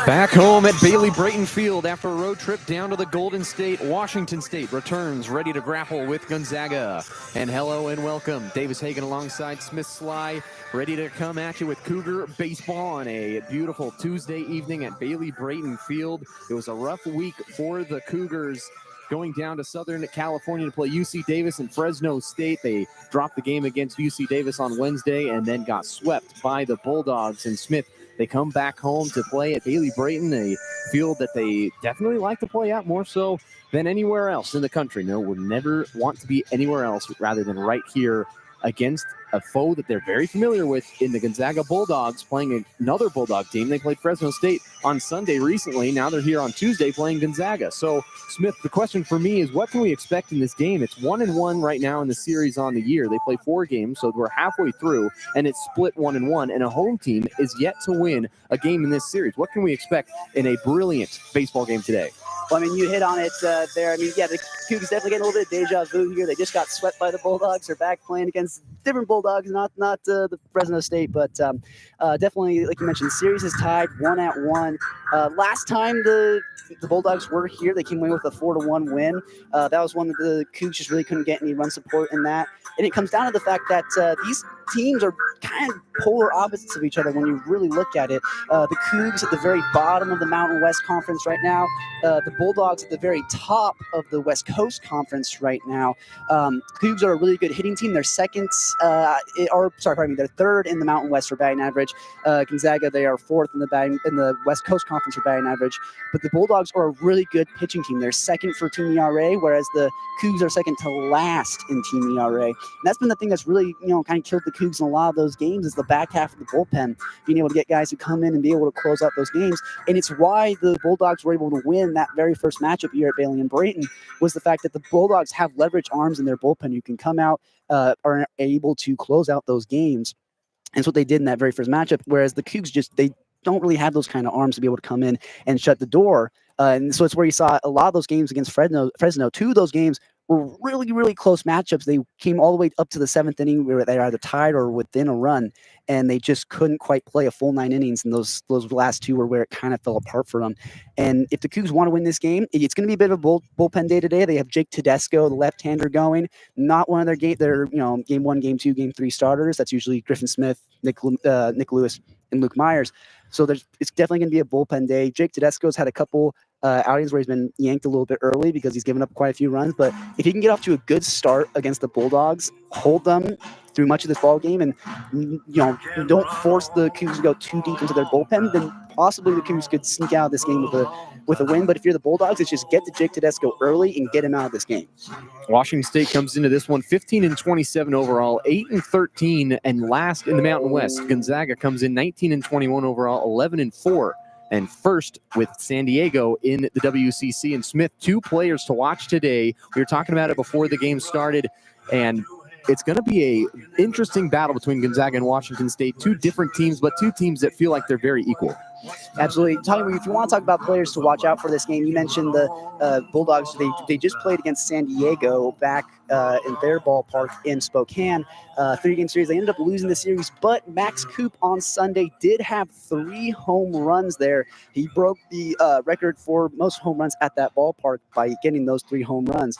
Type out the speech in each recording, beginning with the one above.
Back home at Bailey Brayton Field after a road trip down to the Golden State, Washington State returns ready to grapple with Gonzaga. And hello and welcome. Davis Hagen alongside Smith Slye, ready to come at you with Cougar baseball on a beautiful Tuesday evening at Bailey Brayton Field. It was a rough week for the Cougars, going down to Southern California to play UC Davis and Fresno State. They dropped the game against UC Davis on Wednesday and then got swept by the Bulldogs. And Smith, they come back home to play at Bailey Brayton, a field that they definitely like to play at more so than anywhere else in the country. No, would never want to be anywhere else rather than right here against a foe that they're very familiar with in the Gonzaga Bulldogs, playing another Bulldog team. They played Fresno State on Sunday recently. Now they're here on Tuesday playing Gonzaga. So, Smith, the question for me is, what can we expect in this game? It's 1-1 right now in the series on the year. They play 4 games, so we're halfway through, and it's split 1-1, and a home team is yet to win a game in this series. What can we expect in a brilliant baseball game today? Well, I mean, you hit on it there. I mean, yeah, the Cougars definitely getting a little bit of deja vu here. They just got swept by the Bulldogs. They're back playing against different Bulldogs, not the Fresno State, but definitely, like you mentioned, the series is tied 1-1. Last time the Bulldogs were here, they came away with a 4-1 win. That was one that the Cougs just really couldn't get any run support in that. And it comes down to the fact that these teams are kind of polar opposites of each other when you really look at it. The Cougs at the very bottom of the Mountain West Conference right now. The Bulldogs at the very top of the West Coast Conference right now. Cougs are a really good hitting team. They're they're third in the Mountain West for batting average. Gonzaga, they are fourth in the West Coast Conference for batting average. But the Bulldogs are a really good pitching team. They're second for team ERA, whereas the Cougs are second to last in team ERA. And that's been the thing that's really, kind of killed the Cougs in a lot of those games, is the back half of the bullpen, being able to get guys who come in and be able to close out those games. And it's why the Bulldogs were able to win that very first matchup here at Bailey and Brayton, was the fact that the Bulldogs have leverage arms in their bullpen who can come out, are able to close out those games. And that's what they did in that very first matchup, whereas the Cougs they don't really have those kind of arms to be able to come in and shut the door. And so it's where you saw a lot of those games against Fresno. 2 of those games were really, really close matchups. They came all the way up to the 7th inning where they were either tied or within a run, and they just couldn't quite play a full 9 innings. And those last 2 were where it kind of fell apart for them. And if the Cougs want to win this game, it's going to be a bit of a bullpen day today. They have Jake Tedesco, the left-hander, going. Not one of their game 1, game 2, game 3 starters. That's usually Griffin Smith, Nick Lewis, and Luke Myers. So it's definitely going to be a bullpen day. Jake Tedesco's had a couple outings where he's been yanked a little bit early because he's given up quite a few runs. But if he can get off to a good start against the Bulldogs, hold them through much of this ball game, and don't force the Cougs to go too deep into their bullpen, then possibly the Cougs could sneak out of this game with a win. But if you're the Bulldogs, it's just get to Jake Tedesco early and get him out of this game. Washington State comes into this one 15-27 overall, 8-13, and last in the Mountain West. Gonzaga comes in 19-21 overall, 11-4. And first with San Diego in the WCC. And Smith, 2 players to watch today. We were talking about it before the game started, and it's going to be a interesting battle between Gonzaga and Washington State. 2 different teams, but 2 teams that feel like they're very equal. Absolutely. If you want to talk about players to watch out for this game, you mentioned the Bulldogs. They just played against San Diego back in their ballpark in Spokane. 3-game series. They ended up losing the series, but Max Coop on Sunday did have 3 home runs there. He broke the record for most home runs at that ballpark by getting those 3 home runs.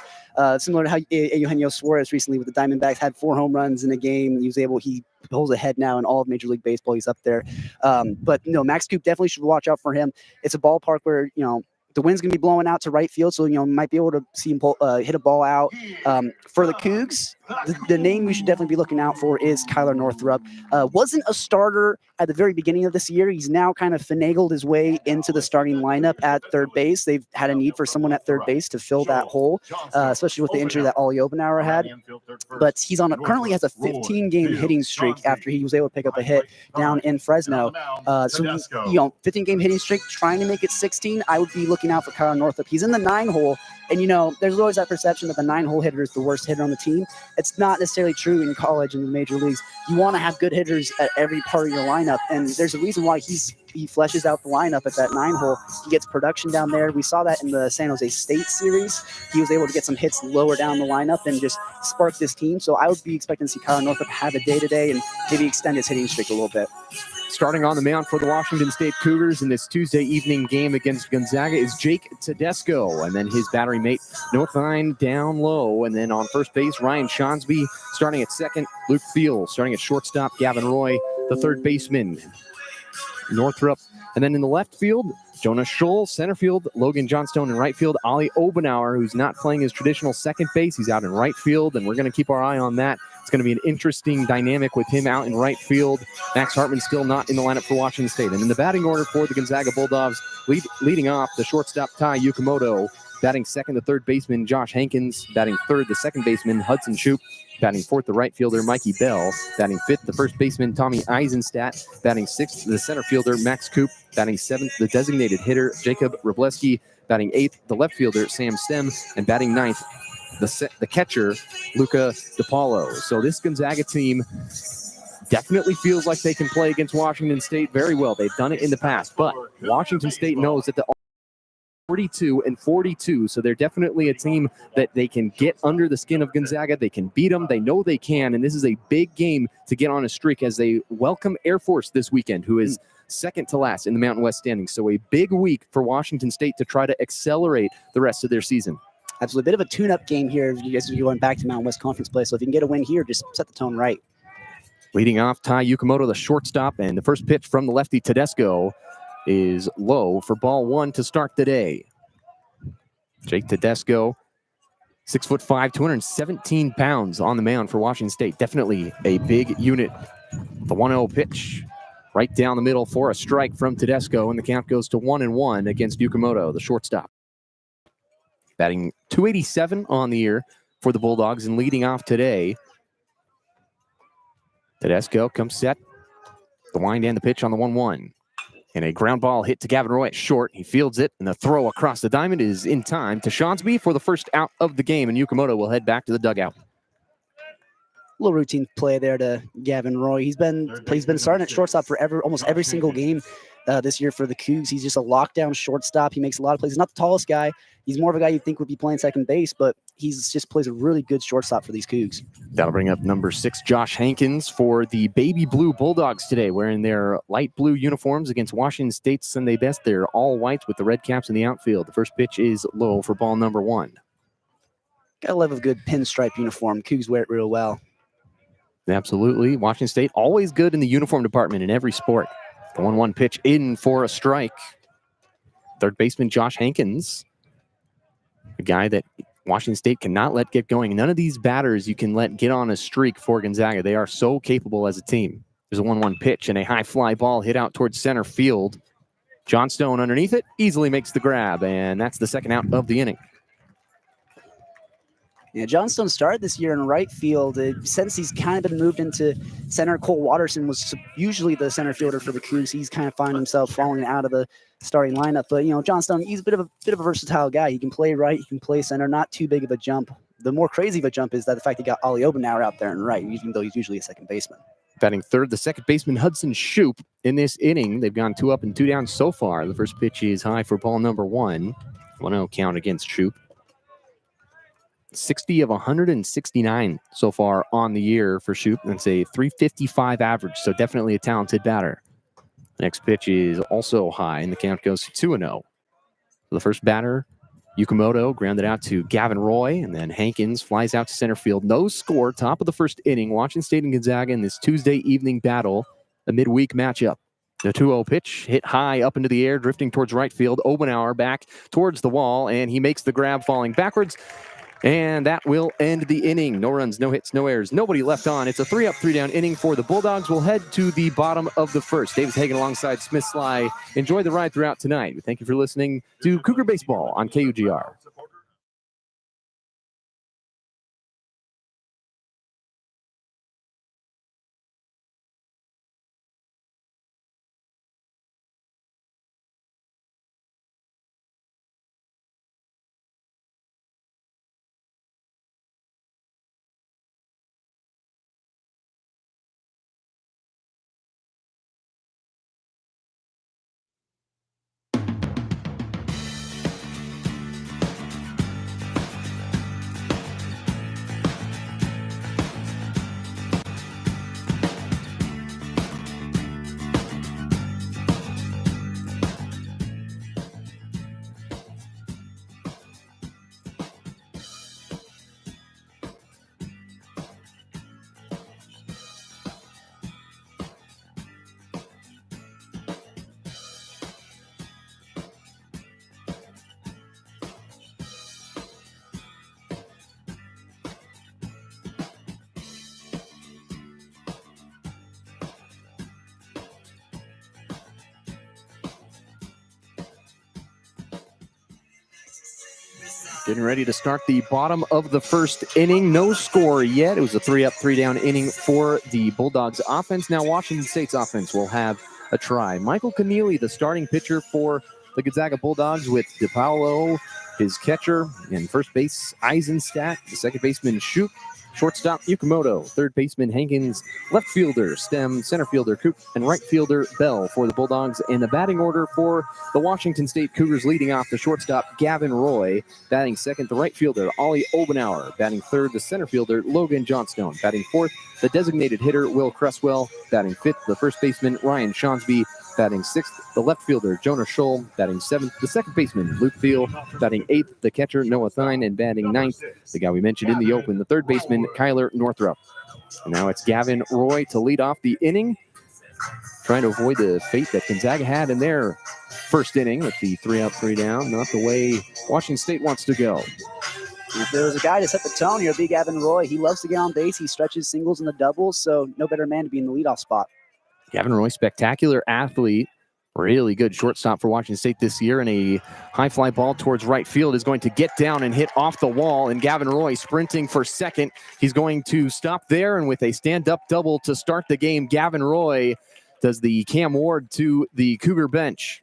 Similar to how Eugenio Suarez recently with the Diamondbacks had 4 home runs in a game. He holds ahead now in all of Major League Baseball. He's up there. But Max Coop definitely should watch out for him. It's a ballpark where, the wind's going to be blowing out to right field, so, might be able to see him hit a ball out. For the Cougs, the name we should definitely be looking out for is Kyler Northrup. Wasn't a starter at the very beginning of this year. He's now kind of finagled his way into the starting lineup at third base. They've had a need for someone at third base to fill that hole, especially with the injury that Ollie Obenauer had. But he's currently has a 15-game hitting streak after he was able to pick up a hit down in Fresno. 15-game hitting streak, trying to make it 16. I would be looking out for Kyler Northrup. He's in the 9-hole, and there's always that perception that the 9-hole hitter is the worst hitter on the team. It's not necessarily true in college and the major leagues. You want to have good hitters at every part of your lineup, and there's a reason why he fleshes out the lineup at that 9-hole. He gets production down there. We saw that in the San Jose State series. He was able to get some hits lower down the lineup and just spark this team. So I would be expecting to see Kyler Northrup have a day today and maybe extend his hitting streak a little bit. Starting on the mound for the Washington State Cougars in this Tuesday evening game against Gonzaga is Jake Tedesco, and then his battery mate Nothine down low. And then on first base, Ryan Shonsby. Starting at second, Luke Field. Starting at shortstop, Gavin Roy, the third baseman, Northrup. And then in the left field, Jonas Scholl. Center field, Logan Johnstone. In right field, Ollie Obenauer, who's not playing his traditional second base. He's out in right field, and we're going to keep our eye on that. It's going to be an interesting dynamic with him out in right field. Max Hartman still not in the lineup for Washington State. And in the batting order for the Gonzaga Bulldogs, leading off, the shortstop Tai Yukamoto. Batting second, the third baseman Josh Hankins. Batting third, the second baseman Hudson Shoup. Batting fourth, the right fielder Mikey Bell. Batting fifth, the first baseman Tommy Eisenstadt. Batting sixth, the center fielder Max Coop. Batting seventh, the designated hitter Jacob Robleski. Batting eighth, the left fielder Sam Stem. And batting ninth, the catcher Luca DePaulo. So this Gonzaga team definitely feels like they can play against Washington State very well. They've done it in the past, but Washington State knows that the 42-42, so they're definitely a team that they can get under the skin of Gonzaga. They can beat them. They know they can, and this is a big game to get on a streak as they welcome Air Force this weekend, who is second to last in the Mountain West standings. So a big week for Washington State to try to accelerate the rest of their season. Absolutely. A bit of a tune-up game here if you guys are going back to Mountain West Conference play. So if you can get a win here, just set the tone right. Leading off, Tai Yukamoto, the shortstop, and the first pitch from the lefty Tedesco is low for ball one to start the day. Jake Tedesco, 6'5", 217 pounds on the mound for Washington State. Definitely a big unit. The 1-0 pitch right down the middle for a strike from Tedesco, and the count goes to 1-1 against Yukamoto, the shortstop. Batting .287 on the year for the Bulldogs, and leading off today, Tedesco comes set. The wind and the pitch on the 1-1. And a ground ball hit to Gavin Roy at short. He fields it, and the throw across the diamond is in time to Shonsby for the first out of the game, and Yukamoto will head back to the dugout. A little routine play there to Gavin Roy. He's been starting at shortstop for almost every single game this year for the Cougs. He's just a lockdown shortstop. He makes a lot of plays. He's not the tallest guy. He's more of a guy you'd think would be playing second base, but he's just plays a really good shortstop for these Cougs. That'll bring up number 6, Josh Hankins, for the Baby Blue Bulldogs today, wearing their light blue uniforms against Washington State's Sunday Best. They're all whites with the red caps in the outfield. The first pitch is low for ball number 1. Gotta love a good pinstripe uniform. Cougs wear it real well. Absolutely. Washington State always good in the uniform department in every sport. The 1-1 pitch in for a strike. Third baseman Josh Hankins, a guy that Washington State cannot let get going. None of these batters you can let get on a streak for Gonzaga. They are so capable as a team. There's a 1-1 pitch and a high fly ball hit out towards center field. Johnstone underneath it easily makes the grab, and that's the second out of the inning. Yeah, Johnstone started this year in right field. Since he's kind of been moved into center, Cole Watterson was usually the center fielder for the Cougs. He's kind of found himself falling out of the starting lineup. But, Johnstone, he's a bit of a versatile guy. He can play right, he can play center, not too big of a jump. The more crazy of a jump is that the fact he got Ollie Obenauer out there and right, even though he's usually a second baseman. Batting third, the second baseman, Hudson Shoup. In this inning, they've gone 2 up and 2 down so far. The first pitch is high for ball number 1. 1-0 count against Shoup. 60 of 169 so far on the year for Shoup. That's a 355 average, so definitely a talented batter. Next pitch is also high, and the count goes to 2-0. The first batter, Yukimoto, grounded out to Gavin Roy, and then Hankins flies out to center field. No score, top of the first inning. Washington State and Gonzaga in this Tuesday evening battle, a midweek matchup. The 2-0 pitch hit high up into the air, drifting towards right field. Obenauer back towards the wall, and he makes the grab, falling backwards. And that will end the inning. No runs, no hits, no errors, nobody left on. It's a 3-up, 3-down inning for the Bulldogs. We'll head to the bottom of the first. Davis Hagen alongside Smith Slye. Enjoy the ride throughout tonight. We thank you for listening to Cougar Baseball on KUGR. Getting ready to start the bottom of the first inning. No score yet. It was a 3-up, 3-down inning for the Bulldogs offense. Now Washington State's offense will have a try. Michael Keneally, the starting pitcher for the Gonzaga Bulldogs, with DePaulo, his catcher, and first base Eisenstadt, the second baseman Shoup, shortstop Yukimoto, third baseman Hankins, left fielder Stem, center fielder Coop, and right fielder Bell for the Bulldogs. And the batting order for the Washington State Cougars, leading off the shortstop Gavin Roy, batting second the right fielder Ollie Obenauer, batting third the center fielder Logan Johnstone, batting fourth the designated hitter Will Cresswell, batting fifth the first baseman Ryan Shonsby, batting sixth the left fielder Jonah Scholl, batting seventh the second baseman Luke Thiel, batting eighth the catcher Noah Thine, and batting ninth the guy we mentioned in the open, the third baseman Kyler Northrup. And now it's Gavin Roy to lead off the inning, trying to avoid the fate that Gonzaga had in their first inning with the 3-up, 3-down. Not the way Washington State wants to go. If there was a guy to set the tone, it would be Gavin Roy. He loves to get on base. He stretches singles and the doubles, so no better man to be in the leadoff spot. Gavin Roy, spectacular athlete, really good shortstop for Washington State this year, and a high fly ball towards right field is going to get down and hit off the wall, and Gavin Roy sprinting for second. He's going to stop there, and with a stand-up double to start the game, Gavin Roy does the Cam Ward to the Cougar bench.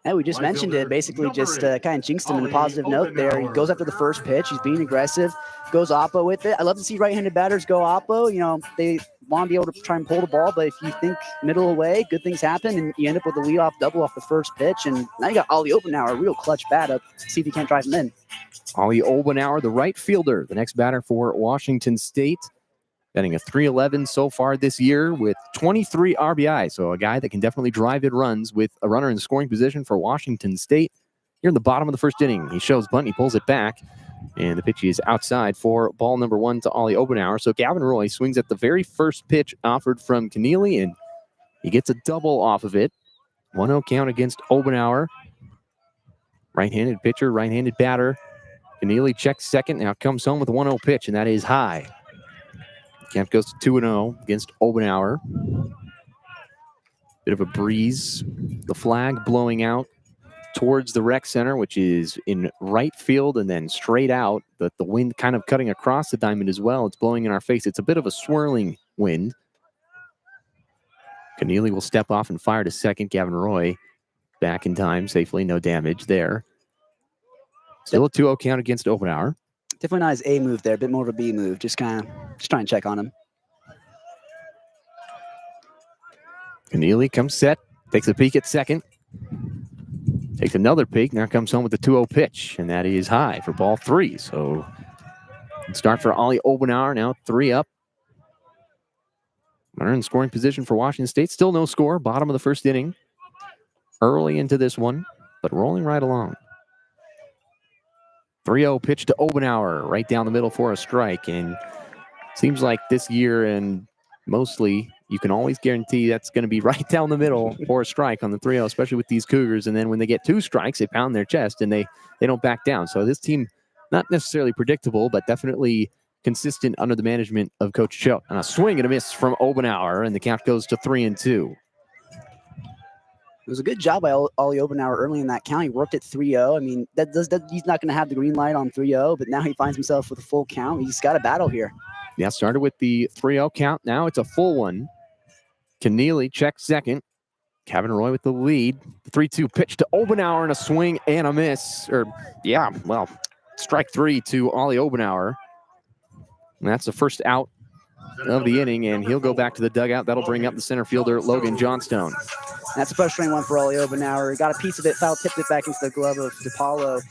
And we just mentioned it, basically just kind of jinxed him in a positive note there. He goes after the first pitch. He's being aggressive, goes oppo with it. I love to see right-handed batters go oppo. You know, they want to be able to try and pull the ball, but if you think middle away, good things happen, and you end up with a leadoff double off the first pitch. And now you got Ollie Obenauer, a real clutch bat up. See if you can't drive him in. Ollie Obenauer, the right fielder, the next batter for Washington State, batting a .311 so far this year with 23 RBI. So a guy that can definitely drive in runs with a runner in scoring position for Washington State. Here in the bottom of the first inning, he shows bunt, he pulls it back, and the pitch is outside for ball number 1 to Ollie Obenauer. So Gavin Roy swings at the very first pitch offered from Keneally, and he gets a double off of it. 1-0 count against Obenauer. Right-handed pitcher, right-handed batter. Keneally checks second, now comes home with a 1-0 pitch, and that is high. Count goes to 2-0 against Obenauer. Bit of a breeze. The flag blowing out towards the rec center, which is in right field and then straight out. The wind kind of cutting across the diamond as well. It's blowing in our face. It's a bit of a swirling wind. Keneally will step off and fire to second. Gavin Roy back in time safely. No damage there. Still a 2-0 count against Obenauer. Definitely not his A move there, a bit more of a B move. Just try and check on him. Keneally comes set, takes a peek at second. Takes another peek, now comes home with the 2-0 pitch, and that is high for ball 3. So start for Ollie Obenauer, now 3 up. Runner in scoring position for Washington State. Still no score, bottom of the first inning. Early into this one, but rolling right along. 3-0 pitch to Obenauer, right down the middle for a strike. And seems like this year and mostly you can always guarantee that's going to be right down the middle for a strike on the 3-0, especially with these Cougars. And then when they get 2 strikes, they pound their chest and they don't back down. So this team, not necessarily predictable, but definitely consistent under the management of Coach Choate. And a swing and a miss from Obenauer, and the count goes to 3-2. It was a good job by Ollie Obenauer early in that count. He worked at 3-0. I mean, he's not going to have the green light on 3-0, but now he finds himself with a full count. He's got a battle here. Yeah, started with the 3-0 count. Now it's a full one. Keneally checks second. Gavin Roy with the lead. The 3-2 pitch to Obenauer and a swing and a miss. Strike 3 to Ollie Obenauer. And that's the first out of the inning, and he'll go back to the dugout. That'll bring up the center fielder, Logan Johnstone. That's a frustrating one for Ollie Obenauer. He got a piece of it, foul tipped it back into the glove of DePaulo.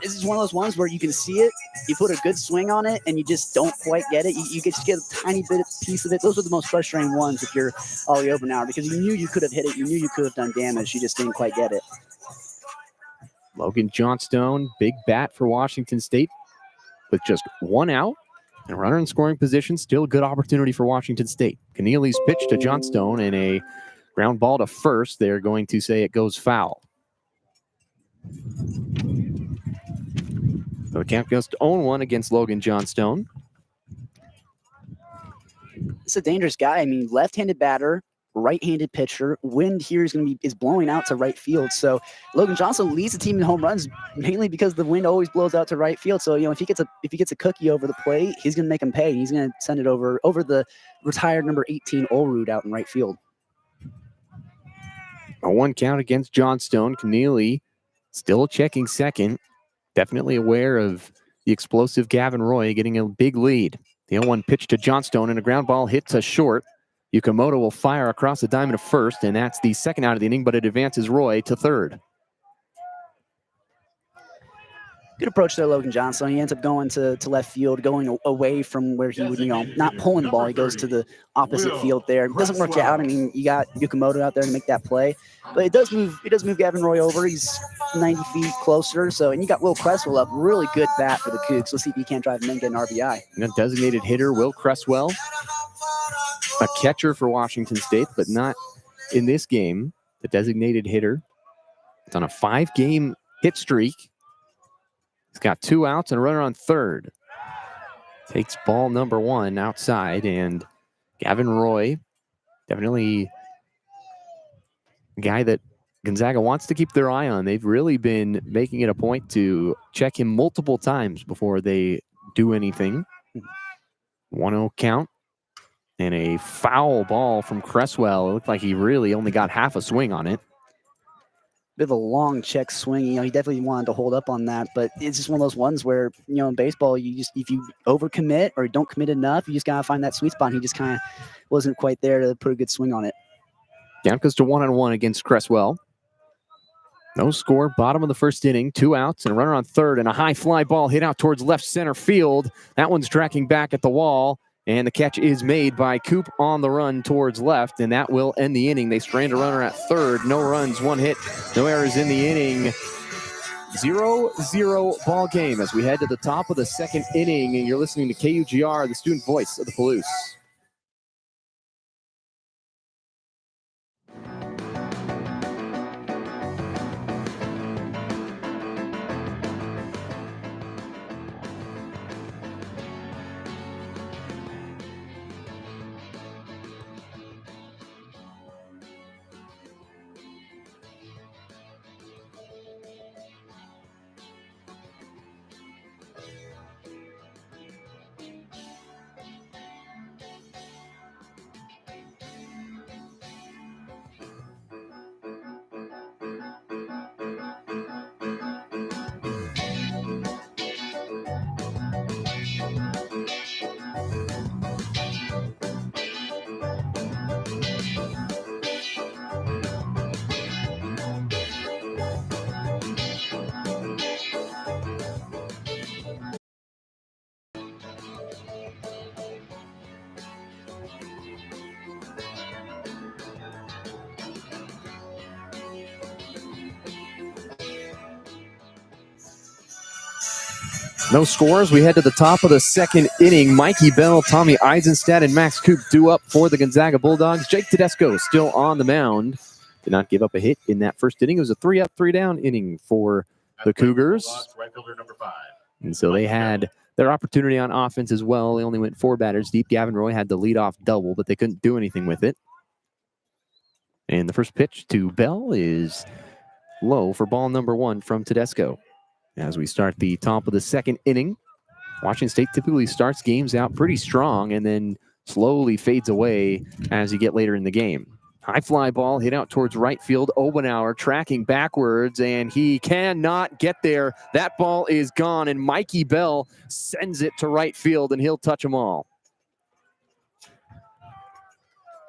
This is one of those ones where you can see it, you put a good swing on it, and you just don't quite get it. You just get a tiny piece of it. Those are the most frustrating ones if you're Ollie Obenauer, because you knew you could have hit it, you knew you could have done damage, you just didn't quite get it. Logan Johnstone, big bat for Washington State with just 1 out. And runner in scoring position, still a good opportunity for Washington State. Keneally's pitch to Johnstone and a ground ball to first. They're going to say it goes foul. So the count goes to 0-1 against Logan Johnstone. It's a dangerous guy. I mean, left-handed batter, right-handed pitcher. Wind here is blowing out to right field. So Logan Johnson leads the team in home runs mainly because the wind always blows out to right field. So if he gets a cookie over the plate, he's going to make him pay. He's going to send it over the retired number 18 Olrud out in right field. A 1 count against Johnstone. Keneally still checking second. Definitely aware of the explosive Gavin Roy getting a big lead. The 0-1 pitch to Johnstone and a ground ball hit to short. Yukamoto will fire across the diamond to first, and that's the second out of the inning, but it advances Roy to third. Good approach there, Logan Johnson. He ends up going to left field, going away from where he would, not pulling the ball. He goes to the opposite field there. It doesn't work out. I mean, you got Yukamoto out there to make that play, but it does move Gavin Roy over. He's 90 feet closer. And you got Will Cresswell up. Really good bat for the Cougs. Let's see if he can't drive him in and get an RBI. And a designated hitter, Will Cresswell, a catcher for Washington State, but not in this game. The designated hitter. It's on a 5-game hit streak. He's got 2 outs and a runner on third. Takes ball number 1 outside, and Gavin Roy, definitely a guy that Gonzaga wants to keep their eye on. They've really been making it a point to check him multiple times before they do anything. 1-0 count, and a foul ball from Cresswell. It looked like he really only got half a swing on it. Bit of a long check swing. He definitely wanted to hold up on that, but it's just one of those ones where, in baseball, if you overcommit or don't commit enough, you just got to find that sweet spot. He just kind of wasn't quite there to put a good swing on it. Down goes to 1-1 against Cresswell. No score, bottom of the first inning, 2 outs and a runner on third, and a high fly ball hit out towards left center field. That one's tracking back at the wall, and the catch is made by Coop on the run towards left, and that will end the inning. They strand a runner at third. No runs, 1 hit, no errors in the inning. 0-0 ball game as we head to the top of the second inning, and you're listening to KUGR, the student voice of the Palouse. No scores. We head to the top of the second inning. Mikey Bell, Tommy Eisenstadt, and Max Coop due up for the Gonzaga Bulldogs. Jake Tedesco still on the mound. Did not give up a hit in that first inning. It was a 3-up, 3-down inning for the Cougars. Right fielder number 5. And so they had their opportunity on offense as well. They only went 4 batters deep. Gavin Roy had the leadoff double, but they couldn't do anything with it. And the first pitch to Bell is low for ball number 1 from Tedesco. As we start the top of the second inning, Washington State typically starts games out pretty strong and then slowly fades away as you get later in the game. High fly ball hit out towards right field. Obenauer tracking backwards, and he cannot get there. That ball is gone, and Mikey Bell sends it to right field, and he'll touch them all.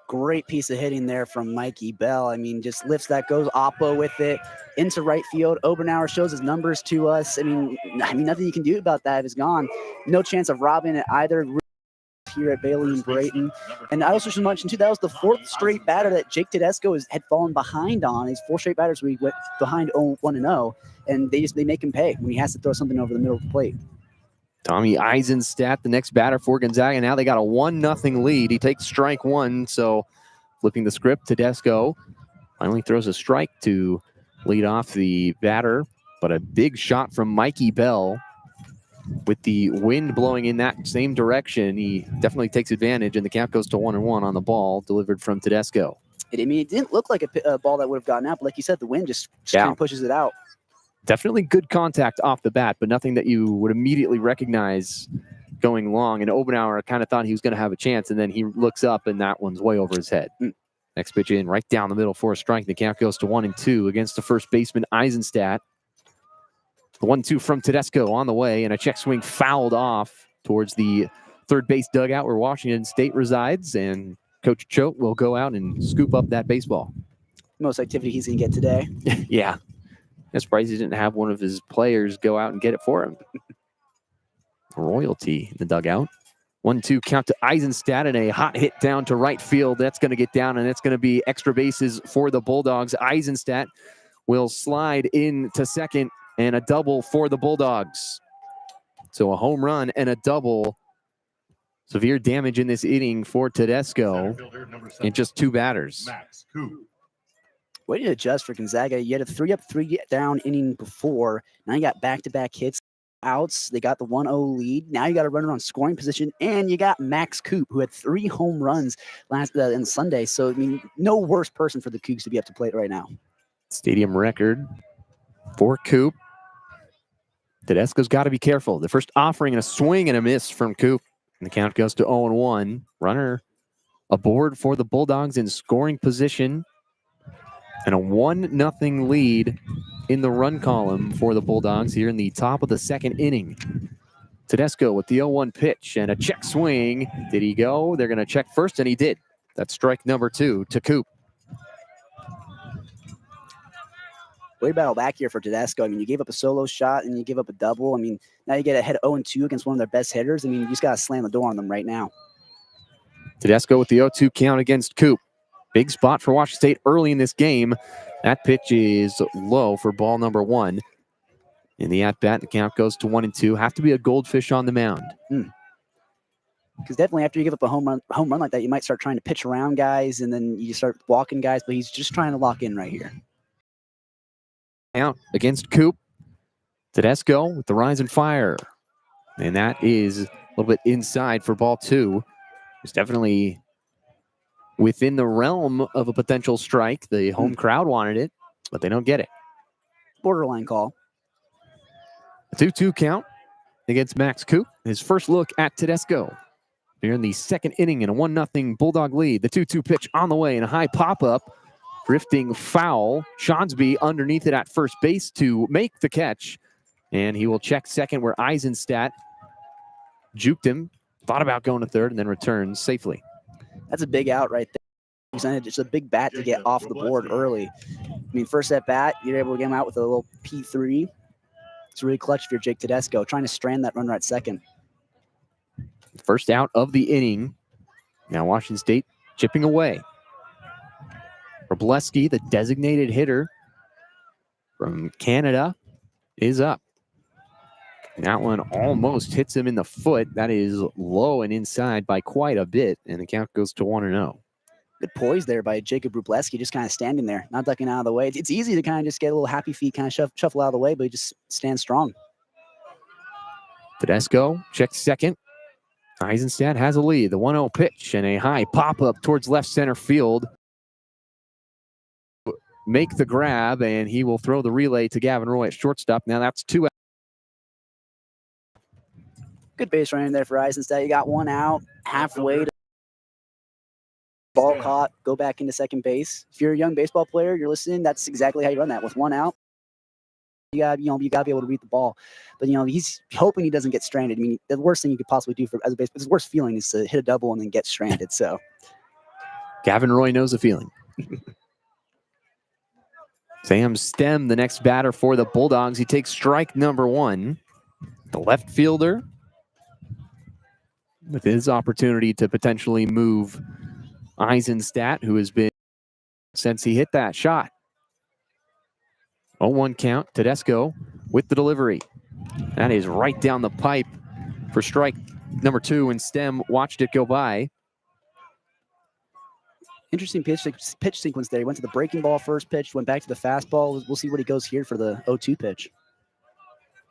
Great piece of hitting there from Mikey Bell. I mean, just lifts that, goes oppo with it into right field. Obenauer shows his numbers to us. I mean, nothing you can do about that. It's gone. No chance of robbing it either here at Bailey and Brayton. And I also should mention, too, that was the 4th straight batter that Jake Tedesco had fallen behind on. These 4 straight batters where he went behind 1-0, and they make him pay when he has to throw something over the middle of the plate. Tommy Eisenstadt, the next batter for Gonzaga. Now they got a 1-0 lead. He takes strike 1, so flipping the script, Tedesco finally throws a strike to lead off the batter, but a big shot from Mikey Bell. With the wind blowing in that same direction, he definitely takes advantage, and the count goes to 1-1 on the ball delivered from Tedesco. I mean, it didn't look like a ball that would have gotten out, but like you said, the wind just kind of pushes it out. Definitely good contact off the bat, but nothing that you would immediately recognize going long. And Obenauer kind of thought he was going to have a chance, and then he looks up, and that one's way over his head. Next pitch in right down the middle for a strike. The count goes to 1-2 against the first baseman, Eisenstadt. The 1-2 from Tedesco on the way, and a check swing fouled off towards the third base dugout where Washington State resides, and Coach Choate will go out and scoop up that baseball. Most activity he's going to get today. Yeah. I'm surprised he didn't have one of his players go out and get it for him. Royalty in the dugout. 1-2 count to Eisenstadt, and a hot hit down to right field. That's going to get down, and it's going to be extra bases for the Bulldogs. Eisenstadt will slide in to second, and a double for the Bulldogs. So a home run and a double. Severe damage in this inning for Tedesco in just 2 batters. Max Coop. Way to adjust for Gonzaga. You had a 3-up, 3-down inning before. Now you got back-to-back hits, outs. They got the 1-0 lead. Now you got a runner on scoring position, and you got Max Coop, who had 3 home runs in Sunday. So, I mean, no worse person for the Cougs to be up to plate right now. Stadium record for Coop. Tedesco's got to be careful. The first offering and a swing and a miss from Coop. And the count goes to 0-1. Runner aboard for the Bulldogs in scoring position. And a 1-0 lead in the run column for the Bulldogs here in the top of the second inning. Tedesco with the 0-1 pitch and a check swing. Did he go? They're going to check first, and he did. That's strike number 2 to Coop. Way battle back here for Tedesco. I mean, you gave up a solo shot and you give up a double. I mean, now you get ahead 0-2 against one of their best hitters. I mean, you just got to slam the door on them right now. Tedesco with the 0-2 count against Coop. Big spot for Washington State early in this game. That pitch is low for ball number 1. In the at-bat, the count goes to 1-2. Have to be a goldfish on the mound. Because definitely after you give up a home run like that, you might start trying to pitch around guys, and then you start walking guys, but he's just trying to lock in right here. Out against Coop. Tedesco with the rise and fire. And that is a little bit inside for ball 2. It's definitely within the realm of a potential strike. The home crowd wanted it, but they don't get it. Borderline call. A 2-2 count against Max Coop. His first look at Tedesco. Here in the second inning in a 1-0 Bulldog lead. The 2-2 pitch on the way and a high pop-up. Drifting foul. Shonsby underneath it at first base to make the catch. And he will check second where Eisenstadt juked him. Thought about going to third and then returns safely. That's a big out right there. It's a big bat to get off the board early. I mean, first at bat, you're able to get him out with a little P3. It's really clutch if you're Jake Tedesco, trying to strand that runner at second. First out of the inning. Now Washington State chipping away. Robleski, the designated hitter from Canada, is up. That one almost hits him in the foot. That is low and inside by quite a bit, and the count goes to 1-0. Good poise there by Jacob Rupleski, just kind of standing there, not ducking out of the way. It's easy to kind of just get a little happy feet, kind of shuffle out of the way, but he just stands strong. Tedesco checks second. Eisenstadt has a lead. The 1-0 pitch and a high pop-up towards left center field. Make the grab, and he will throw the relay to Gavin Roy at shortstop. Now that's 2 out. Good base running there for Eisenstadt. You got 1 out, halfway to ball caught, go back into second base. If you're a young baseball player, you're listening, that's exactly how you run that. With 1 out, you got to be able to read the ball. But he's hoping he doesn't get stranded. I mean, the worst thing you could possibly do as a baseman, his worst feeling is to hit a double and then get stranded. So Gavin Roy knows the feeling. Sam Stem, the next batter for the Bulldogs. He takes strike number 1. The left fielder with his opportunity to potentially move Eisenstadt, who has been since he hit that shot. 0-1 count. Tedesco with the delivery. That is right down the pipe for strike number 2, and Stem watched it go by. Interesting pitch sequence there. He went to the breaking ball first pitch, went back to the fastball. We'll see what he goes here for the 0-2 pitch.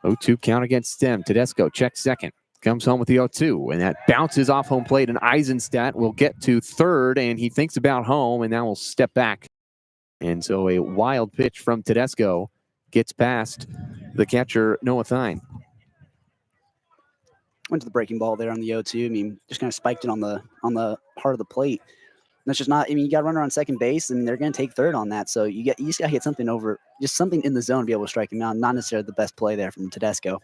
0-2 count against Stem. Tedesco checks second. Comes home with the 0-2, and that bounces off home plate, and Eisenstadt will get to third, and he thinks about home, and now will step back. And so a wild pitch from Tedesco gets past the catcher, Noah Thine. Went to the breaking ball there on the 0-2. I mean, just kind of spiked it on the heart of the plate. And that's just not, I mean, you got a runner on second base, and they're going to take third on that. So you just got to get something over, just something in the zone to be able to strike him out. Not necessarily the best play there from Tedesco.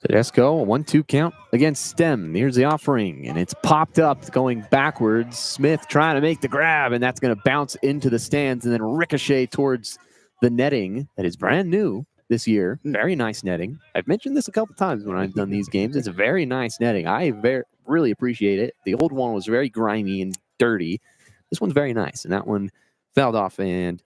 Tedesco, a 1-2 count against Stem. Here's the offering, and it's popped up going backwards. Smith trying to make the grab, and that's going to bounce into the stands and then ricochet towards the netting that is brand new this year. Very nice netting. I've mentioned this a couple times when I've done these games. It's a very nice netting. I really appreciate it. The old one was very grimy and dirty. This one's very nice, and that one fouled off, and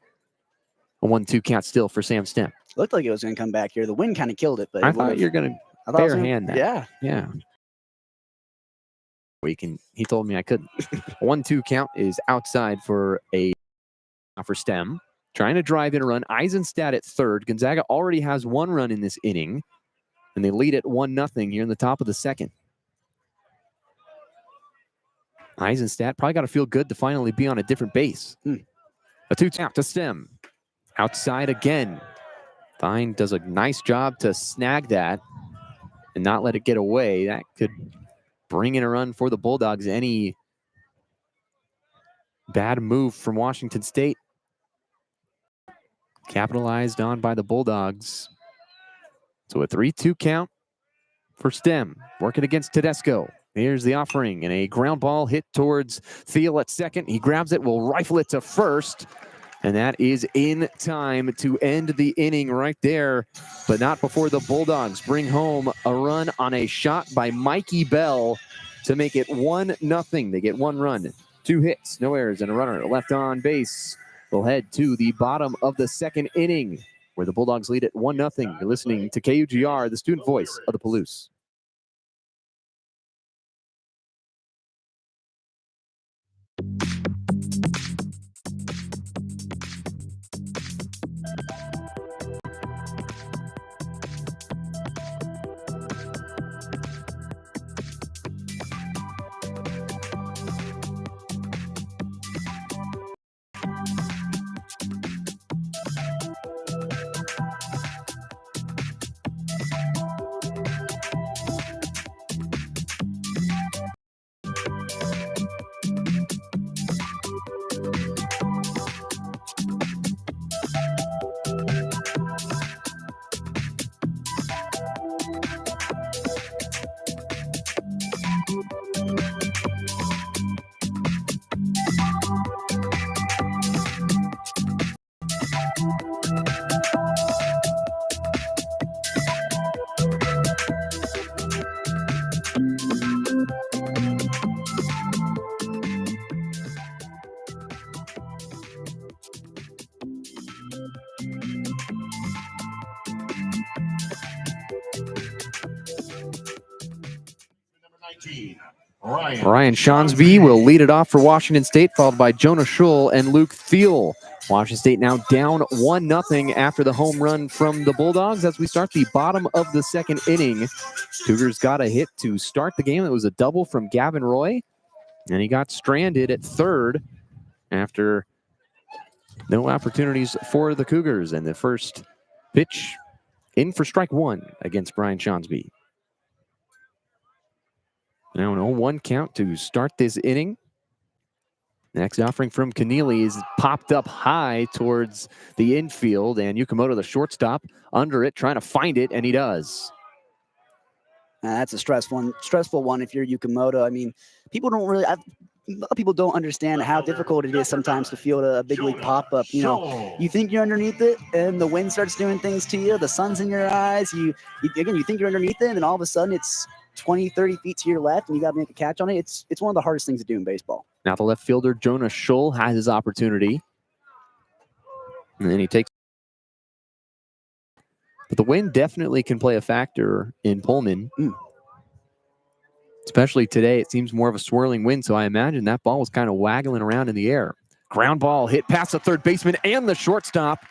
a 1-2 count still for Sam Stem. Looked like it was going to come back here. The wind kind of killed it, but I thought you're going to bare hand that. Yeah. He told me I couldn't. 1-2 count is outside for Stem. Trying to drive in a run. Eisenstadt at third. Gonzaga already has 1 run in this inning, and they lead at 1-0 here in the top of the second. Eisenstadt probably got to feel good to finally be on a different base. A 2 count to Stem. Outside again. Thine does a nice job to snag that and not let it get away. That could bring in a run for the Bulldogs. Any bad move from Washington State capitalized on by the Bulldogs. So a 3-2 count for Stem. Working against Tedesco. Here's the offering, and a ground ball hit towards Thiel at second. He grabs it, will rifle it to first. And that is in time to end the inning right there, but not before the Bulldogs bring home a run on a shot by Mikey Bell to make it 1-0. They get 1 run, 2 hits, no errors, and a runner left on base. We'll head to the bottom of the second inning, where the Bulldogs lead at 1-0. You're listening to KUGR, the student voice of the Palouse. Ryan Shonsby will lead it off for Washington State, followed by Jonah Schull and Luke Thiel. Washington State now down 1-0 after the home run from the Bulldogs as we start the bottom of the second inning. Cougars got a hit to start the game. It was a double from Gavin Roy, and he got stranded at third after no opportunities for the Cougars. And the first pitch in for strike one against Brian Shonsby. Now an 0-1 count to start this inning. Next offering from Keneally is popped up high towards the infield, and Yukamoto, the shortstop, under it, trying to find it, and he does. That's a stressful one if you're Yukamoto. I mean, people don't understand how difficult it is sometimes to field a big league pop-up. You know, you think you're underneath it, and the wind starts doing things to you. The sun's in your eyes. You think you're underneath it, and then all of a sudden it's 20, 30 feet to your left, and you got to make a catch on it. It's one of the hardest things to do in baseball. Now the left fielder, Jonah Schull, has his opportunity. And then he takes. But the wind definitely can play a factor in Pullman. Especially today, it seems more of a swirling wind, so I imagine that ball was kind of waggling around in the air. Ground ball hit past the third baseman and the shortstop.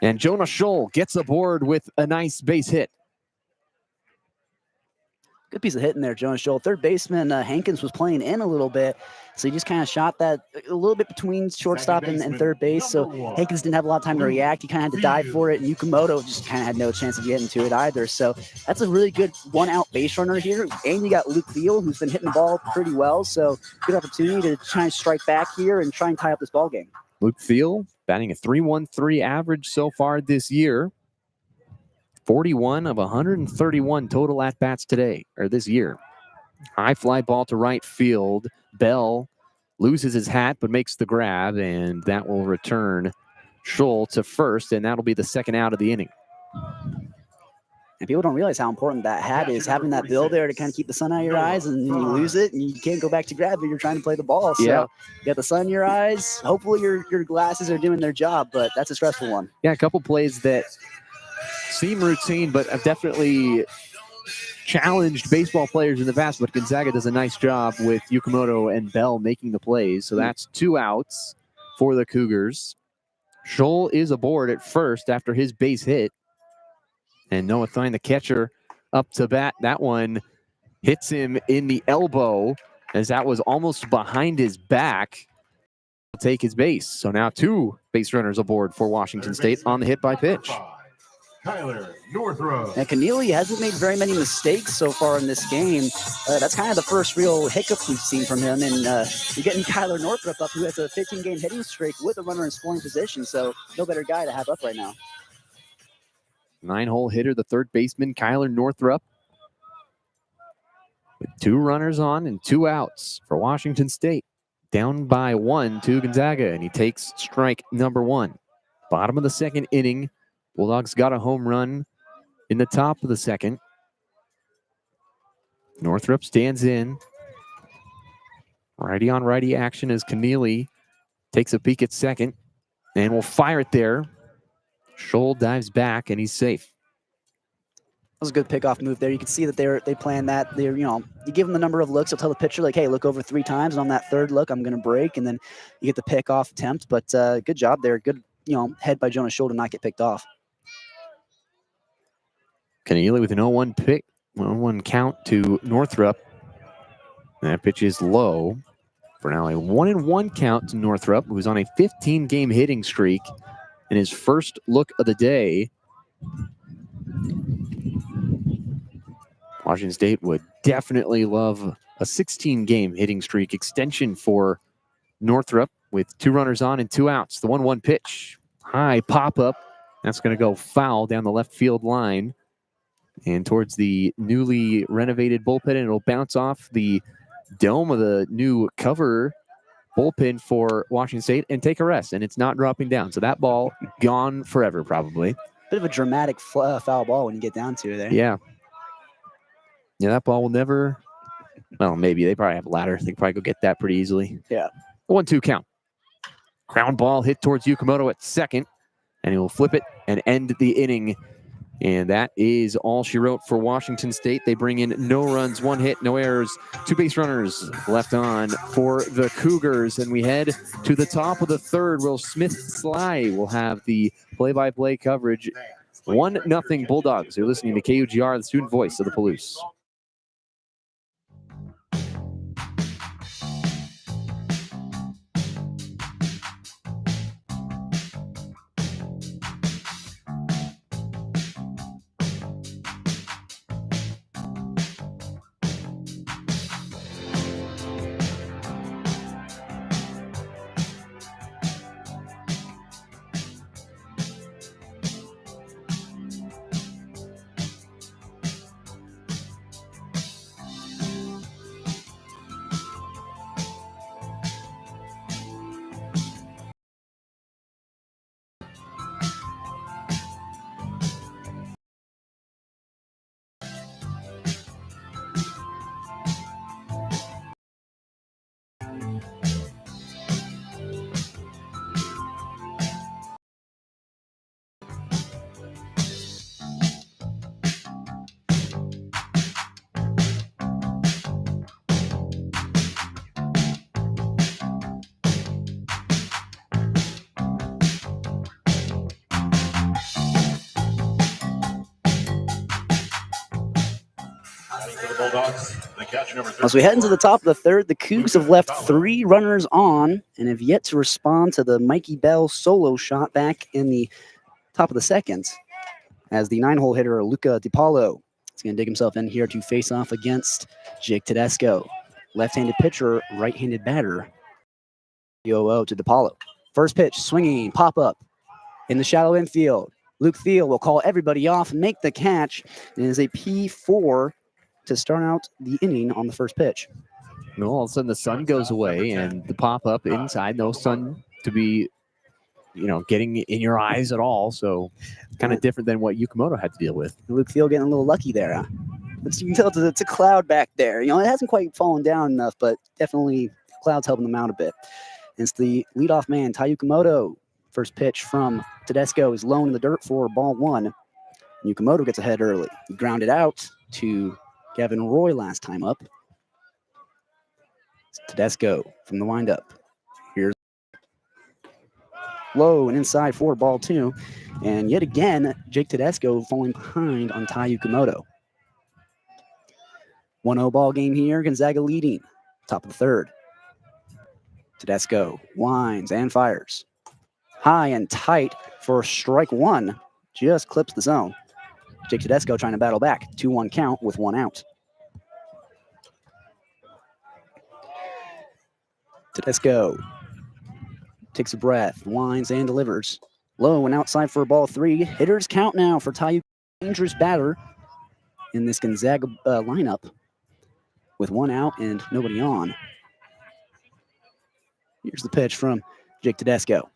And Jonah Schull gets aboard with a nice base hit. Good piece of hitting there, Jonah Schull. Third baseman Hankins was playing in a little bit, so he just kind of shot that a little bit between shortstop and third base. So Hankins didn't have a lot of time to react. He kind of had to dive for it, and Yukamoto just kind of had no chance of getting to it either. So that's a really good one-out base runner here. And you got Luke Thiel, who's been hitting the ball pretty well. So good opportunity to try and strike back here and try and tie up this ball game. Luke Thiel batting a 3.13 average so far this year. 41 of 131 total at-bats this year. High fly ball to right field. Bell loses his hat but makes the grab, and that will return Schull to first, and that'll be the second out of the inning. And people don't realize how important that hat is, having that bill there to kind of keep the sun out of your eyes, and then you lose it, and you can't go back to grab it. You're trying to play the ball. So you got the sun in your eyes. Hopefully your glasses are doing their job, but that's a stressful one. Yeah, a couple plays that seem routine, but have definitely challenged baseball players in the past. But Gonzaga does a nice job with Yukamoto and Bell making the plays. So that's 2 outs for the Cougars. Schull is aboard at first after his base hit. And Noah Thine, the catcher, up to bat. That one hits him in the elbow as that was almost behind his back. He'll take his base. So now 2 base runners aboard for Washington State on the hit by pitch. Kyler Northrup. And Keneally hasn't made very many mistakes so far in this game. That's kind of the first real hiccup we've seen from him. And you're getting Kyler Northrup up, who has a 15-game hitting streak with a runner in scoring position. So no better guy to have up right now. 9-hole hitter, the third baseman, Kyler Northrup. With 2 runners on and 2 outs for Washington State. Down by 1 to Gonzaga, and he takes strike number 1. Bottom of the second inning. Bulldogs got a home run in the top of the second. Northrup stands in. Righty on righty action as Keneally takes a peek at second and will fire it there. Schull dives back and he's safe. That was a good pickoff move there. You can see that they plan that. You give them the number of looks. You'll tell the pitcher, like, hey, look over 3 times, and on that third look, I'm going to break, and then you get the pickoff attempt. But good job there. Good, head by Jonah Schull to not get picked off. Keneally with an 0-1 count to Northrup. And that pitch is low. For now, a 1-1 count to Northrup, who's on a 15-game hitting streak in his first look of the day. Washington State would definitely love a 16-game hitting streak extension for Northrup with 2 runners on and 2 outs. The 1-1 pitch, high pop-up. That's going to go foul down the left field line and towards the newly renovated bullpen, and it'll bounce off the dome of the new cover bullpen for Washington State and take a rest, and it's not dropping down. So that ball gone forever, probably. Bit of a dramatic foul ball when you get down to it there. Yeah, that ball will never, well, maybe. They probably have a ladder. They can probably go get that pretty easily. Yeah. 1-2 count. Ground ball hit towards Yukamoto at second, and he will flip it and end the inning And that is all she wrote for Washington State. They bring in no runs, 1 hit, no errors, 2 base runners left on for the Cougars. And we head to the top of the third, where Smith Slye will have the play-by-play coverage. 1-0 Bulldogs. You're listening to KUGR, the student voice of the Palouse. As we head into the top of the third, the Cougs have left 3 runners on and have yet to respond to the Mikey Bell solo shot back in the top of the second, as the 9-hole hitter Luca DiPaolo is going to dig himself in here to face off against Jake Tedesco. Left-handed pitcher, right-handed batter. 0-0 to DiPaolo. First pitch, swinging, pop-up in the shallow infield. Luke Thiel will call everybody off, make the catch. It is a P4 to start out the inning on the first pitch. No, all of a sudden the sun goes away and the pop-up inside, no sun to be, getting in your eyes at all. So kind of different than what Yukamoto had to deal with. Luke Thiel getting a little lucky there, huh? But you can tell it's a cloud back there. It hasn't quite fallen down enough, but definitely clouds helping them out a bit. It's the leadoff man, Tai Yukamoto. First pitch from Tedesco is low in the dirt for ball 1. Yukamoto gets ahead early. He grounded out to Gavin Roy last time up. Tedesco from the windup. Here's low and inside for ball 2. And yet again, Jake Tedesco falling behind on Tai Yukamoto. 1-0 ball game here. Gonzaga leading. Top of the third. Tedesco winds and fires. High and tight for strike 1. Just clips the zone. Jake Tedesco trying to battle back. 2-1 count with 1 out. Tedesco takes a breath, winds and delivers. Low and outside for ball 3. Hitters count now for Tai. Dangerous batter in this Gonzaga lineup with 1 out and nobody on. Here's the pitch from Jake Tedesco.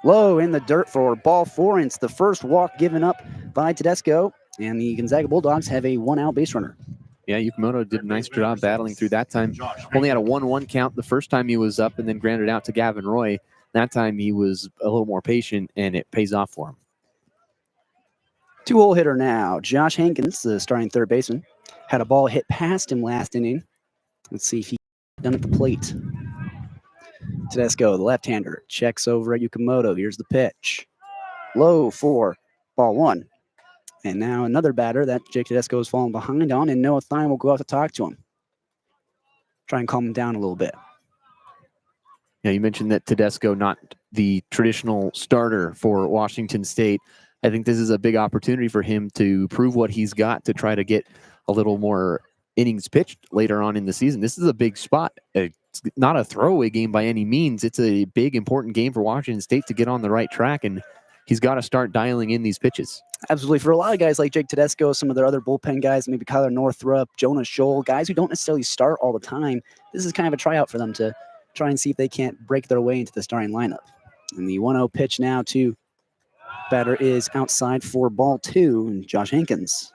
Low in the dirt for ball 4. It's the first walk given up by Tedesco, and the Gonzaga Bulldogs have a 1-out base runner. Yeah, Yukamoto did a nice job battling through that time. Only had a 1-1 count the first time he was up and then grounded out to Gavin Roy. That time he was a little more patient, and it pays off for him. 2-hole hitter now. Josh Hankins, the starting third baseman, had a ball hit past him last inning. Let's see if he done at the plate. Tedesco, the left-hander, checks over at Yukamoto. Here's the pitch. Low for ball 1. And now another batter that Jake Tedesco is falling behind on, and Noah Thine will go out to talk to him. Try and calm him down a little bit. Yeah, you mentioned that Tedesco, not the traditional starter for Washington State. I think this is a big opportunity for him to prove what he's got to try to get a little more innings pitched later on in the season. This is a big spot. It's not a throwaway game by any means. It's a big, important game for Washington State to get on the right track, and he's got to start dialing in these pitches. Absolutely. For a lot of guys like Jake Tedesco, some of their other bullpen guys, maybe Kyler Northrup, Jonah Scholl, guys who don't necessarily start all the time, this is kind of a tryout for them to try and see if they can't break their way into the starting lineup. And the 1-0 pitch now to batter is outside for ball 2, and Josh Hankins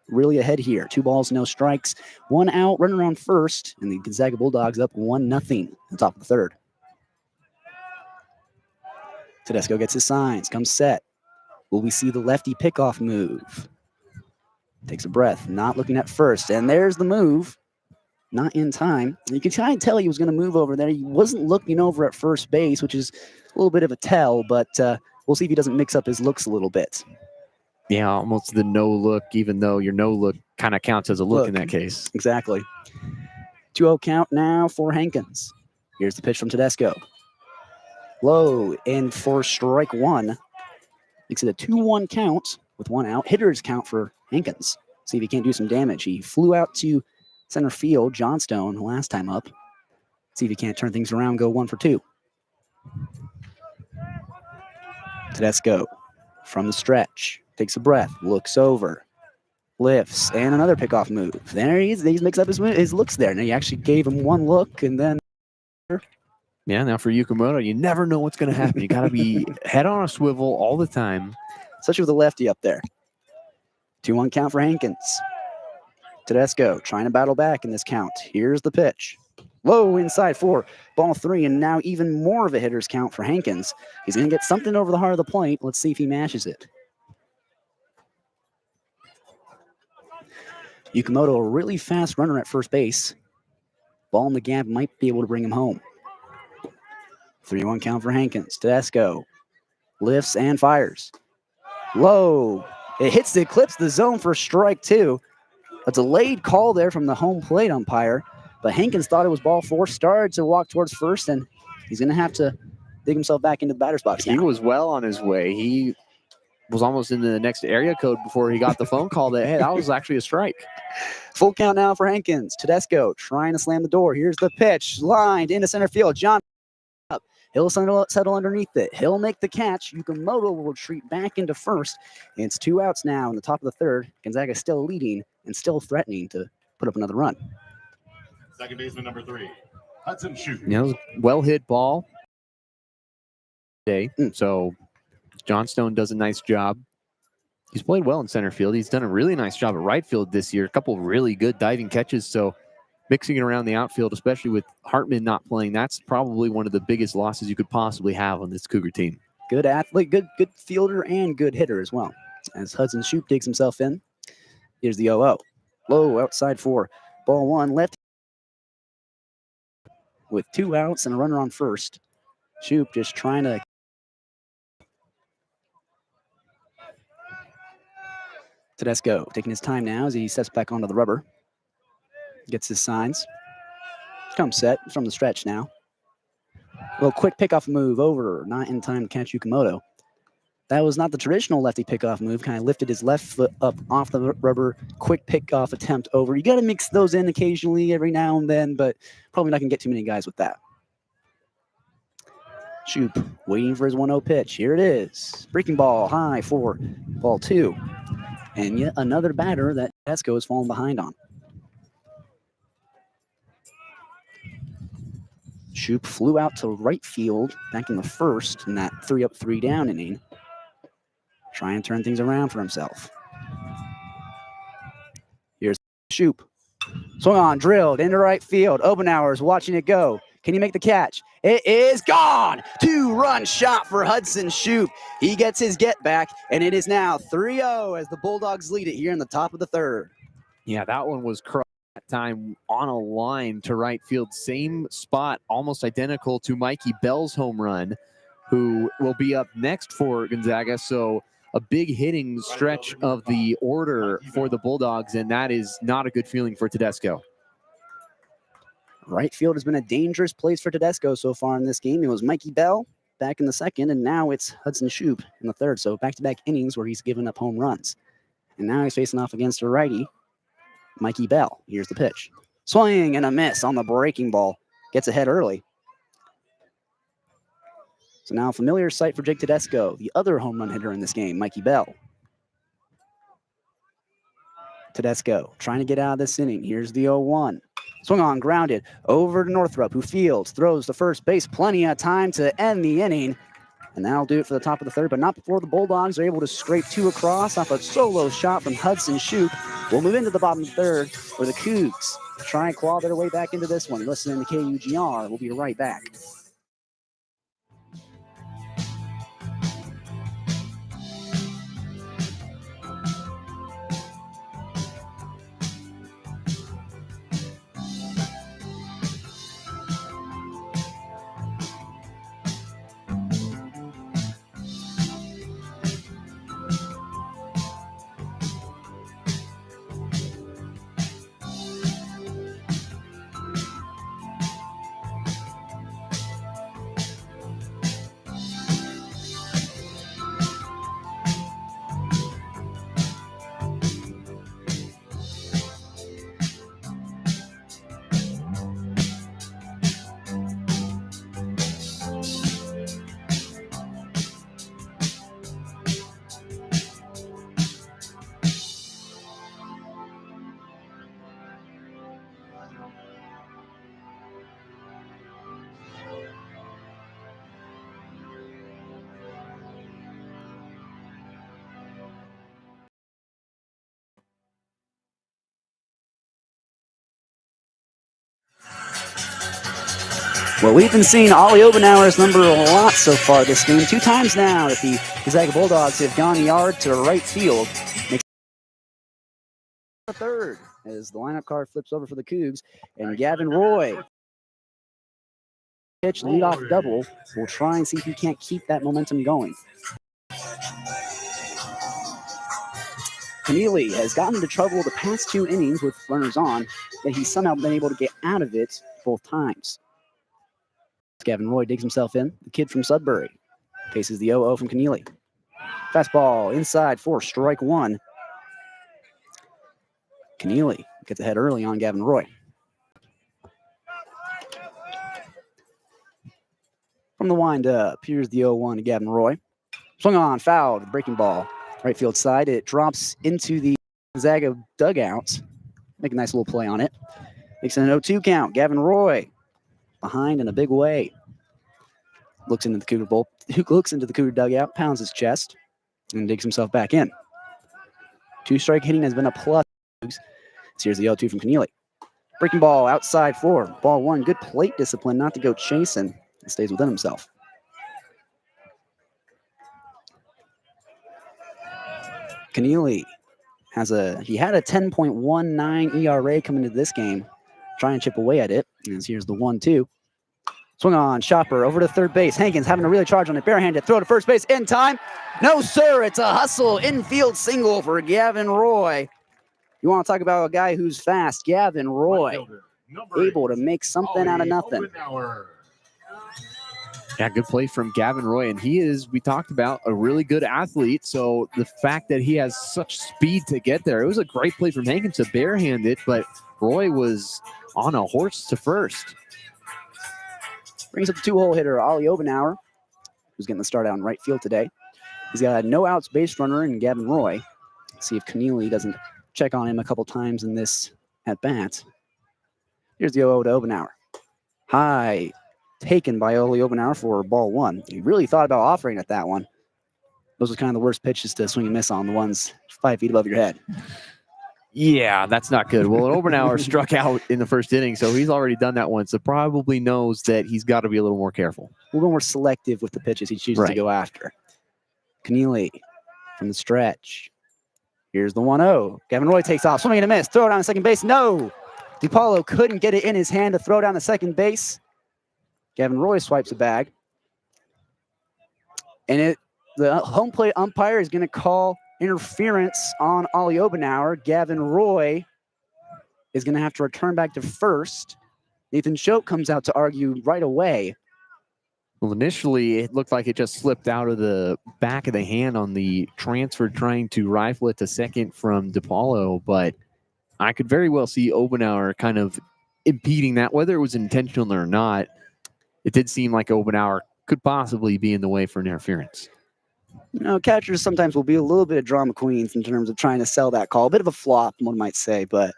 really ahead here. 2 balls, no strikes, 1 out, runner on first, and the Gonzaga Bulldogs up 1-0 on top of the third. Tedesco gets his signs, comes set. Will we see the lefty pickoff move? Takes a breath, not looking at first, and there's the move. Not in time. You can try and tell he was going to move over there. He wasn't looking over at first base, which is a little bit of a tell, but we'll see if he doesn't mix up his looks a little bit. Yeah, almost the no look, even though your no look kind of counts as a look in that case. Exactly. 2-0 count now for Hankins. Here's the pitch from Tedesco. Low and for strike one. Makes it a 2-1 count with one out. Hitter's count for Hankins. See if he can't do some damage. He flew out to center field, Johnstone, last time up. See if he can't turn things around, go 1 for 2. Tedesco from the stretch. Takes a breath, looks over, lifts, and another pickoff move. There he is. He makes up his looks there. Now he actually gave him one look, and then... Yeah, now for Yukimoto, you never know what's going to happen. You got to be head on a swivel all the time. Especially with the lefty up there. 2-1 count for Hankins. Tedesco trying to battle back in this count. Here's the pitch. Low inside 4, ball 3, and now even more of a hitter's count for Hankins. He's going to get something over the heart of the plate. Let's see if he matches it. Yukimoto, a really fast runner at first base. Ball in the gap might be able to bring him home. 3-1 count for Hankins. Tedesco lifts and fires. Low. It hits the clips the zone for strike 2. A delayed call there from the home plate umpire, but Hankins thought it was ball 4, started to walk towards first, and he's going to have to dig himself back into the batter's box now. He was well on his way. He was almost in the next area code before he got the phone call that, hey, that was actually a strike. Full count now for Hankins. Tedesco trying to slam the door. Here's the pitch, lined into center field. John up. He'll settle underneath it. He'll make the catch. Yukimoto will retreat back into first. And it's 2 outs now in the top of the third. Gonzaga still leading and still threatening to put up another run. Second baseman number 3, Hudson Shute. You know, well hit ball. So Johnstone does a nice job. He's played well in center field. He's done a really nice job at right field this year. A couple of really good diving catches. So mixing it around the outfield, especially with Hartman not playing, that's probably one of the biggest losses you could possibly have on this Cougar team. Good athlete, good fielder, and good hitter as well. As Hudson Shute digs himself in. Here's the 0-0. Low outside 4. Ball 1 left. With 2 outs and a runner on first. Shute just trying to... Tedesco taking his time now as he steps back onto the rubber. Gets his signs. Comes set from the stretch now. A little quick pickoff move over, not in time to catch Yukimoto. That was not the traditional lefty pickoff move. Kind of lifted his left foot up off the rubber. Quick pickoff attempt over. You got to mix those in occasionally every now and then, but probably not going to get too many guys with that. Shute waiting for his 1-0 pitch. Here it is. Breaking ball high for ball 2. And yet another batter that Tedesco has fallen behind on. Shute flew out to right field back in the first in that 3-up, 3-down inning. Try and turn things around for himself. Here's Shute. Swung on, drilled into right field. Obenauer's watching it go. Can he make the catch? It is gone. 2-run shot for Hudson Shute. He gets his get back, and it is now 3-0 as the Bulldogs lead it here in the top of the third. Yeah, that one was crushed that time on a line to right field. Same spot, almost identical to Mikey Bell's home run, who will be up next for Gonzaga. So a big hitting stretch of the order for the Bulldogs, and that is not a good feeling for Tedesco. Right field has been a dangerous place for Tedesco so far in this game. It was Mikey Bell back in the second, and now it's Hudson Shute in the third. So back-to-back innings where he's given up home runs. And now he's facing off against a righty, Mikey Bell. Here's the pitch. Swing and a miss on the breaking ball. Gets ahead early. So now a familiar sight for Jake Tedesco, the other home run hitter in this game, Mikey Bell. Tedesco trying to get out of this inning. Here's the 0-1. Swung on, grounded, over to Northrup, who fields, throws to first base. Plenty of time to end the inning. And that'll do it for the top of the third, but not before the Bulldogs are able to scrape 2 across off a solo shot from Hudson Shute. We'll move into the bottom third where the Cougs try and claw their way back into this one. You're listening to KUGR. We'll be right back. Well, we've been seeing Ollie Obenauer's number a lot so far this game. 2 times now that the Gonzaga Bulldogs have gone yard to right field. Makes the third as the lineup card flips over for the Cougs. And Gavin Roy, pitch leadoff double, will try and see if he can't keep that momentum going. Keneally has gotten into trouble the past 2 innings with runners on, yet he's somehow been able to get out of it both times. Gavin Roy digs himself in. The kid from Sudbury faces the 0-0 from Keneally. Fastball inside for strike 1. Keneally gets ahead early on Gavin Roy. From the windup, here's the 0-1 to Gavin Roy. Swung on, fouled, breaking ball. Right field side, it drops into the Gonzaga dugout. Make a nice little play on it. Makes it an 0-2 count. Gavin Roy behind in a big way. Looks into the Cougar dugout, pounds his chest, and digs himself back in. 2-strike hitting has been a plus. So here's the 0-2 from Keneally. Breaking ball outside for ball 1. Good plate discipline not to go chasing. He stays within himself. Keneally had a 10.19 ERA coming into this game. Try and chip away at it. And here's the 1-2. Swung on, Chopper over to third base. Hankins having to really charge on it. Barehanded, throw to first base in time. No, sir, it's a hustle. Infield single for Gavin Roy. You want to talk about a guy who's fast. Gavin Roy, able to make something out of nothing. Yeah, good play from Gavin Roy. And he is, we talked about, a really good athlete. So the fact that he has such speed to get there, it was a great play from Hankins to barehand it, but Roy was on a horse to first. Brings up the 2-hole hitter, Ollie Obenauer, who's getting the start out in right field today. He's got a no-outs base runner in Gavin Roy. Let's see if Keneally doesn't check on him a couple times in this at-bat. Here's the 0-0 to Obenauer. High, taken by Ollie Obenauer for ball 1. He really thought about offering at that one. Those are kind of the worst pitches to swing and miss on, the ones 5 feet above your head. Yeah, that's not good. Well, Obenauer struck out in the first inning, so he's already done that once. So probably knows that he's got to be a little more careful. A little more selective with the pitches he chooses to go after. Keneally from the stretch. Here's the 1-0. Gavin Roy takes off, swinging and a miss. Throw it down to second base. No! DiPaolo couldn't get it in his hand to throw down to second base. Gavin Roy swipes a bag. And the home plate umpire is going to call interference on Ollie Obenauer. Gavin Roy is going to have to return back to first. Nathan Choate comes out to argue right away. Well, initially, it looked like it just slipped out of the back of the hand on the transfer trying to rifle it to second from DiPaolo, but I could very well see Obenauer kind of impeding that, whether it was intentional or not. It did seem like Obenauer could possibly be in the way for an interference. You know, catchers sometimes will be a little bit of drama queens in terms of trying to sell that call. A bit of a flop, one might say, but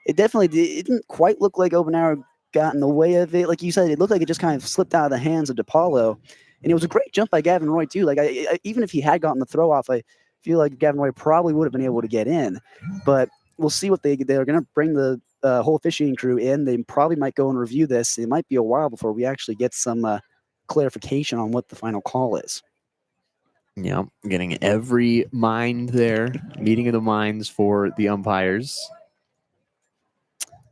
it definitely didn't quite look like Obenauer got in the way of it. Like you said, it looked like it just kind of slipped out of the hands of DiPaolo. And it was a great jump by Gavin Roy, too. Like, even if he had gotten the throw off, I feel like Gavin Roy probably would have been able to get in. But we'll see what they're going to bring the whole officiating crew in. They probably might go and review this. It might be a while before we actually get some clarification on what the final call is. Yeah, getting every mind there, meeting of the minds for the umpires.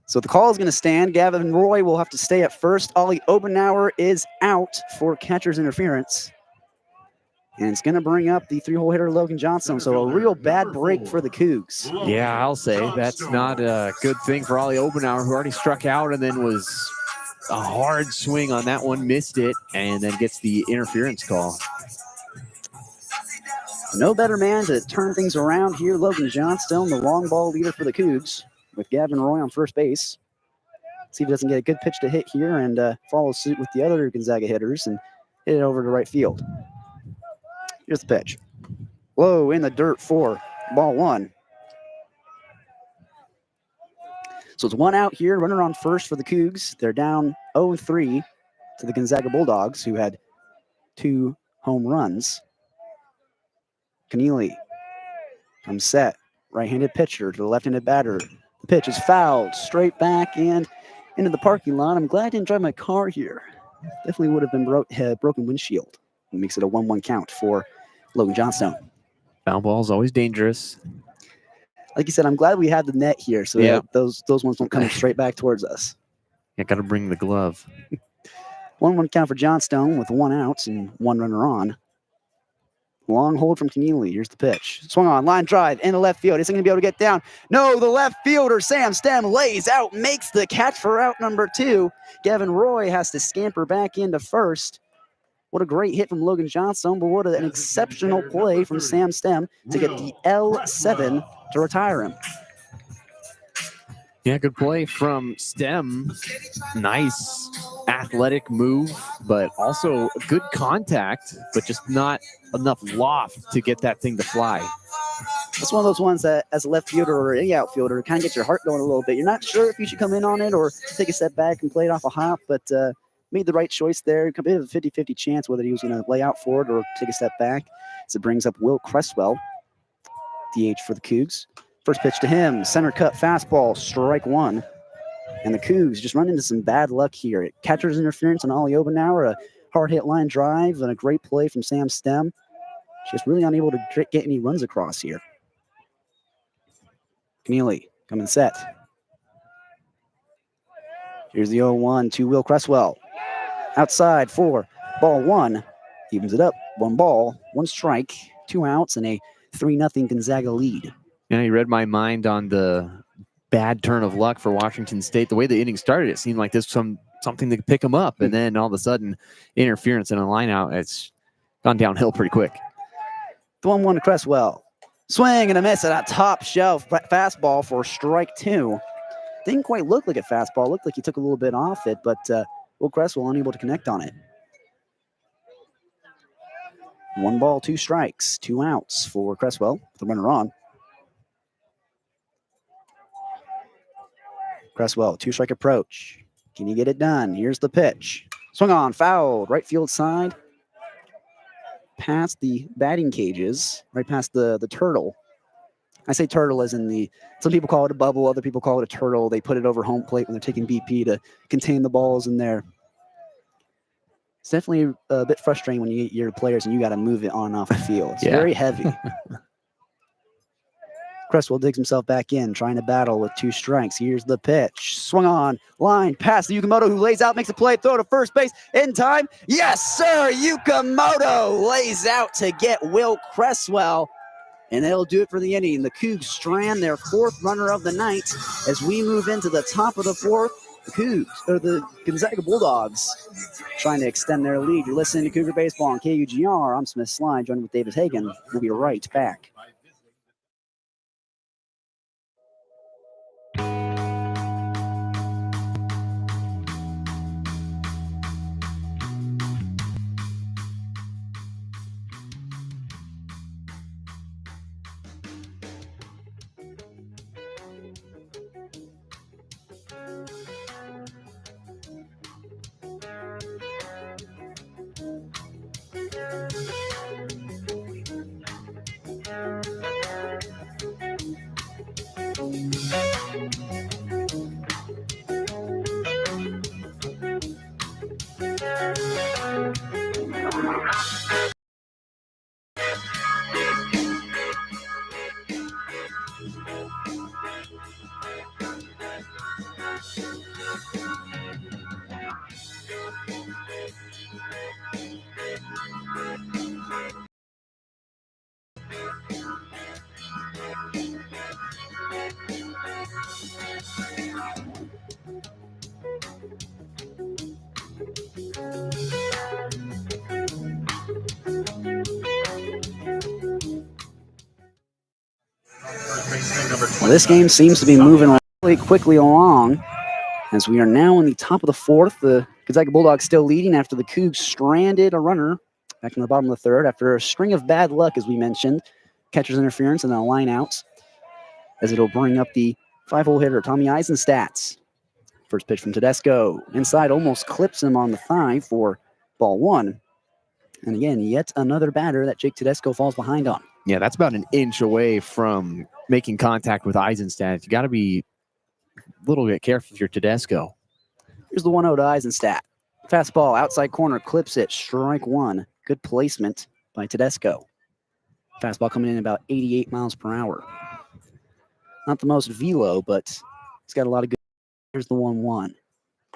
So the call is going to stand. Gavin Roy will have to stay at first. Ollie Obenauer is out for catcher's interference. And it's going to bring up the 3-hole hitter, Logan Johnstone. So a real bad break for the Cougs. Yeah, I'll say that's not a good thing for Ollie Obenauer, who already struck out and then was a hard swing on that one, missed it, and then gets the interference call. No better man to turn things around here. Logan Johnstone, the long ball leader for the Cougs, with Gavin Roy on first base. See if he doesn't get a good pitch to hit here and follow suit with the other Gonzaga hitters and hit it over to right field. Here's the pitch. Low in the dirt for ball 1. So it's 1 out here, runner on first for the Cougs. They're down 0-3 to the Gonzaga Bulldogs, who had 2 home runs. Keneally comes set. Right-handed pitcher to the left-handed batter. The pitch is fouled straight back and into the parking lot. I'm glad I didn't drive my car here. Definitely would have been broken windshield. It makes it a 1-1 count for Logan Johnstone. Foul ball is always dangerous. Like you said, I'm glad we had the net here so Yeah. that those ones don't come straight back towards us. You got to bring the glove. 1-1 count for Johnstone with 1 out and 1 runner on. Long hold from Keneally. Here's the pitch. Swung on, line drive, into left field. Isn't going to be able to get down. No, the left fielder, Sam Stem, lays out, makes the catch for out number 2. Gavin Roy has to scamper back into first. What a great hit from Logan Johnstone, but what an exceptional play from Sam Stem to get the L7 to retire him. Yeah, good play from Stem. Nice athletic move, but also good contact, but just not enough loft to get that thing to fly. It's one of those ones that, as a left fielder or any outfielder, kind of gets your heart going a little bit. You're not sure if you should come in on it or take a step back and play it off a hop, but made the right choice there. A bit of a 50-50 chance whether he was going to lay out for it or take a step back. So it brings up Will Cresswell, DH for the Cougs. First pitch to him, center cut fastball, strike 1. And the Cougs just run into some bad luck here. Catcher's interference on Ollie Obenauer, a hard hit line drive, and a great play from Sam Stem. Just really unable to get any runs across here. Keneally coming set. Here's the 0-1 to Will Cresswell. Outside for ball 1. Evens it up. 1 ball, 1 strike, 2 outs, and a 3-0 Gonzaga lead. Yeah, you read my mind on the bad turn of luck for Washington State. The way the inning started, it seemed like this was something to pick them up, and then all of a sudden, interference and a line out. It's gone downhill pretty quick. The 1-1 to Cresswell. Swing and a miss at a top shelf fastball for strike 2. Didn't quite look like a fastball. Looked like he took a little bit off it, but Will Cresswell unable to connect on it. 1 ball, 2 strikes, 2 outs for Cresswell. The runner on. Cresswell, 2-strike approach. Can he get it done? Here's the pitch. Swung on, fouled, right field side. Past the batting cages, right past the turtle. I say turtle as in some people call it a bubble, other people call it a turtle. They put it over home plate when they're taking BP to contain the balls in there. It's definitely a bit frustrating when you get your players and you got to move it on and off the field. It's very heavy. Cresswell digs himself back in, trying to battle with 2 strikes. Here's the pitch. Swung on, line, past the Yukamoto, who lays out, makes a play, throw to first base in time. Yes, sir, Yukamoto lays out to get Will Cresswell, and they'll do it for the inning. The Cougs strand their 4th runner of the night as we move into the top of the 4th. The Gonzaga Bulldogs trying to extend their lead. You're listening to Cougar Baseball on KUGR. I'm Smith Slye, joined with Davis Hagen. We'll be right back. Well, this game seems to be moving really quickly along as we are now in the top of the 4th. The Gonzaga Bulldogs still leading after the Cougs stranded a runner back in the bottom of the 3rd after a string of bad luck, as we mentioned. Catcher's interference and then a line out as it'll bring up the 5-hole hitter, Tommy Eisenstadt. First pitch from Tedesco. Inside, almost clips him on the thigh for ball 1. And again, yet another batter that Jake Tedesco falls behind on. Yeah, that's about an inch away from making contact with Eisenstadt. You got to be a little bit careful if you're Tedesco. Here's the 1-0 to Eisenstadt. Fastball, outside corner, clips it, strike one. Good placement by Tedesco. Fastball coming in about 88 miles per hour. Not the most velo, but he's got a lot of good. Here's the 1-1.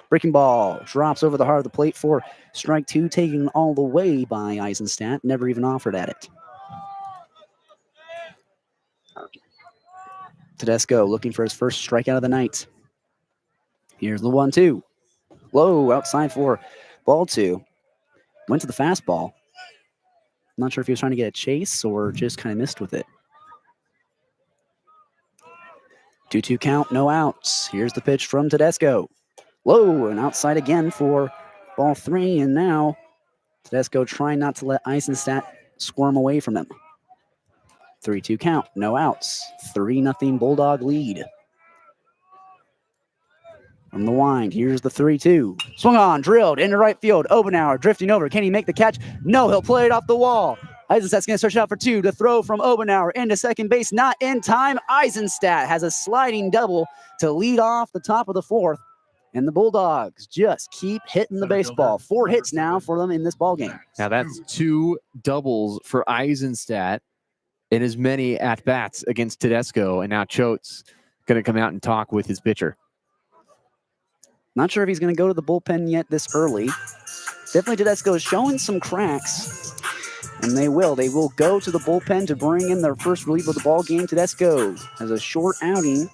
Breaking ball drops over the heart of the plate for strike two, taken all the way by Eisenstadt. Never even offered at it. Tedesco looking for his first strikeout of the night. Here's the 1-2. Low outside for ball two. Went to the fastball. Not sure if he was trying to get a chase or just kind of missed with it. 2-2 count, no outs. Here's the pitch from Tedesco. Low and outside again for ball three. And now Tedesco trying not to let Eisenstadt squirm away from him. 3-2 count, no outs. 3-0 Bulldog lead. From the wind, here's the 3-2. Swung on, drilled into right field. Obenauer drifting over. Can he make the catch? No, he'll play it off the wall. Eisenstadt's going to stretch out for two to throw from Obenauer into second base. Not in time. Eisenstadt has a sliding double to lead off the top of the fourth. And the Bulldogs just keep hitting the baseball. 4 hits now for them in this ballgame. Now that's 2 doubles for Eisenstadt in as many at-bats against Tedesco. And now Choate's going to come out and talk with his pitcher. Not sure if he's going to go to the bullpen yet this early. Definitely Tedesco is showing some cracks. And they will. They will go to the bullpen to bring in their first relief of the ball game. Tedesco has a short outing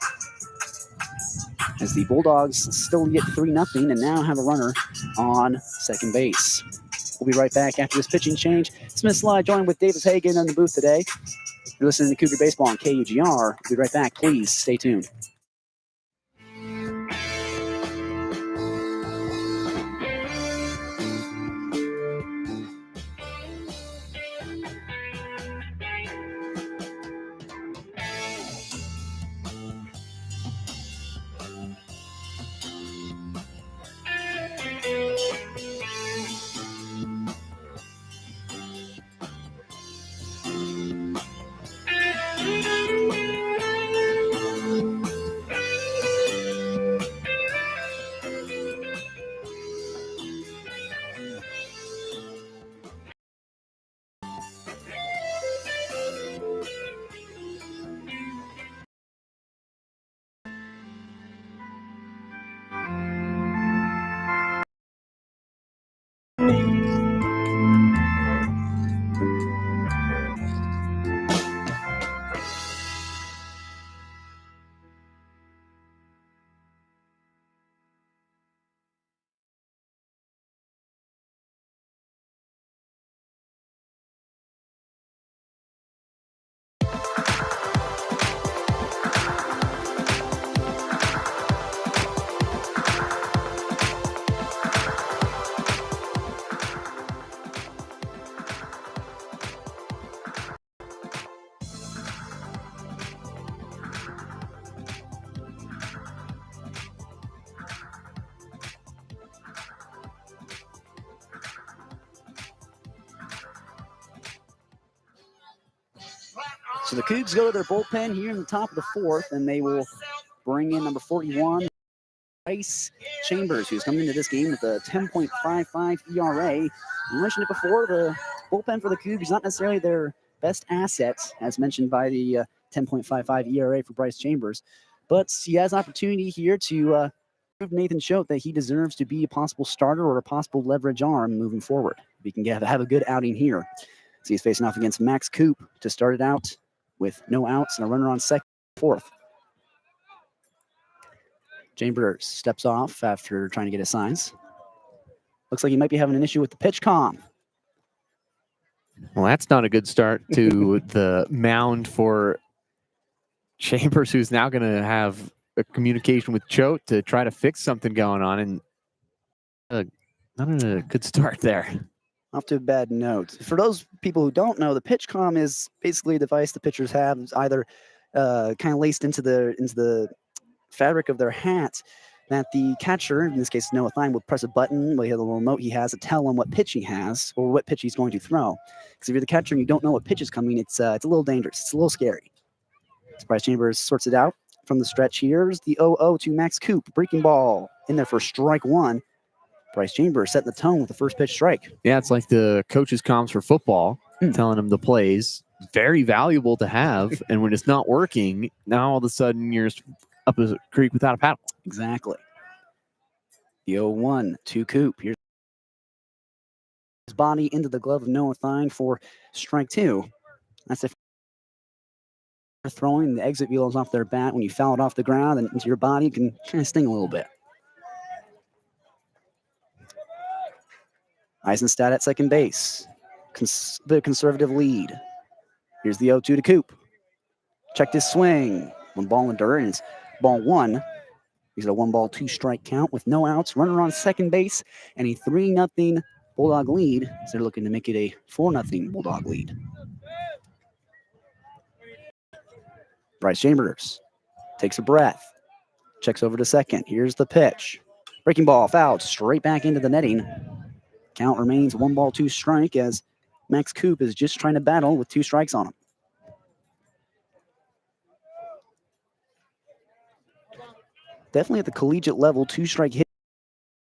as the Bulldogs still get 3-0 and now have a runner on second base. We'll be right back after this pitching change. Smith Slye joined with Davis Hagen in the booth today. You're listening to Cougar Baseball on KUGR. We'll be right back. Please stay tuned. So the Cougs go to their bullpen here in the top of the fourth, and they will bring in number 41, Bryce Chambers, who's coming into this game with a 10.55 ERA. I mentioned it before, the bullpen for the Cougs is not necessarily their best asset, as mentioned by the 10.55 ERA for Bryce Chambers. But he has an opportunity here to prove Nathan Choate that he deserves to be a possible starter or a possible leverage arm moving forward. If he can have a good outing here. So he's facing off against Max Coop to start it out with no outs and a runner on second, fourth. Chambers steps off after trying to get his signs. Looks like he might be having an issue with the pitch comm. Well, that's not a good start to the mound for Chambers, who's now going to have a communication with Choate to try to fix something going on. And not a good start there. Off to a bad note. For those people who don't know, the pitch comm is basically a device the pitchers have. It's either kind of laced into the fabric of their hat that the catcher, in this case Noah Thine, will press a button. Well, he has a little remote he has to tell him what pitch he has or what pitch he's going to throw. Because if you're the catcher and you don't know what pitch is coming, it's a little dangerous. It's a little scary. Bryce Chambers sorts it out from the stretch. Here's the 0-0 to Max Coop. Breaking ball in there for strike one. Bryce Chambers setting the tone with the first pitch strike. Yeah, it's like the coach's comms for football, telling them the plays. Very valuable to have. And when it's not working, now all of a sudden you're up a creek without a paddle. Exactly. The 0-1 to Coop. Here's his body into the glove of Noah Thine for strike 2. That's if you're throwing the exit velos off their bat. When you foul it off the ground and into your body, it can kind of sting a little bit. Eisenstadt at second base. The conservative lead. Here's the 0-2 to Coop. Checked his swing. One ball in dirt, and it's ball 1. He's at a 1-2 strike count with no outs. Runner on second base, and a 3-0 Bulldog lead. So they're looking to make it a 4-0 Bulldog lead. Bryce Chambers takes a breath. Checks over to second. Here's the pitch. Breaking ball, fouled, straight back into the netting. Count remains 1-2 strike as Max Coop is just trying to battle with 2 strikes on him. Definitely at the collegiate level, 2-strike hit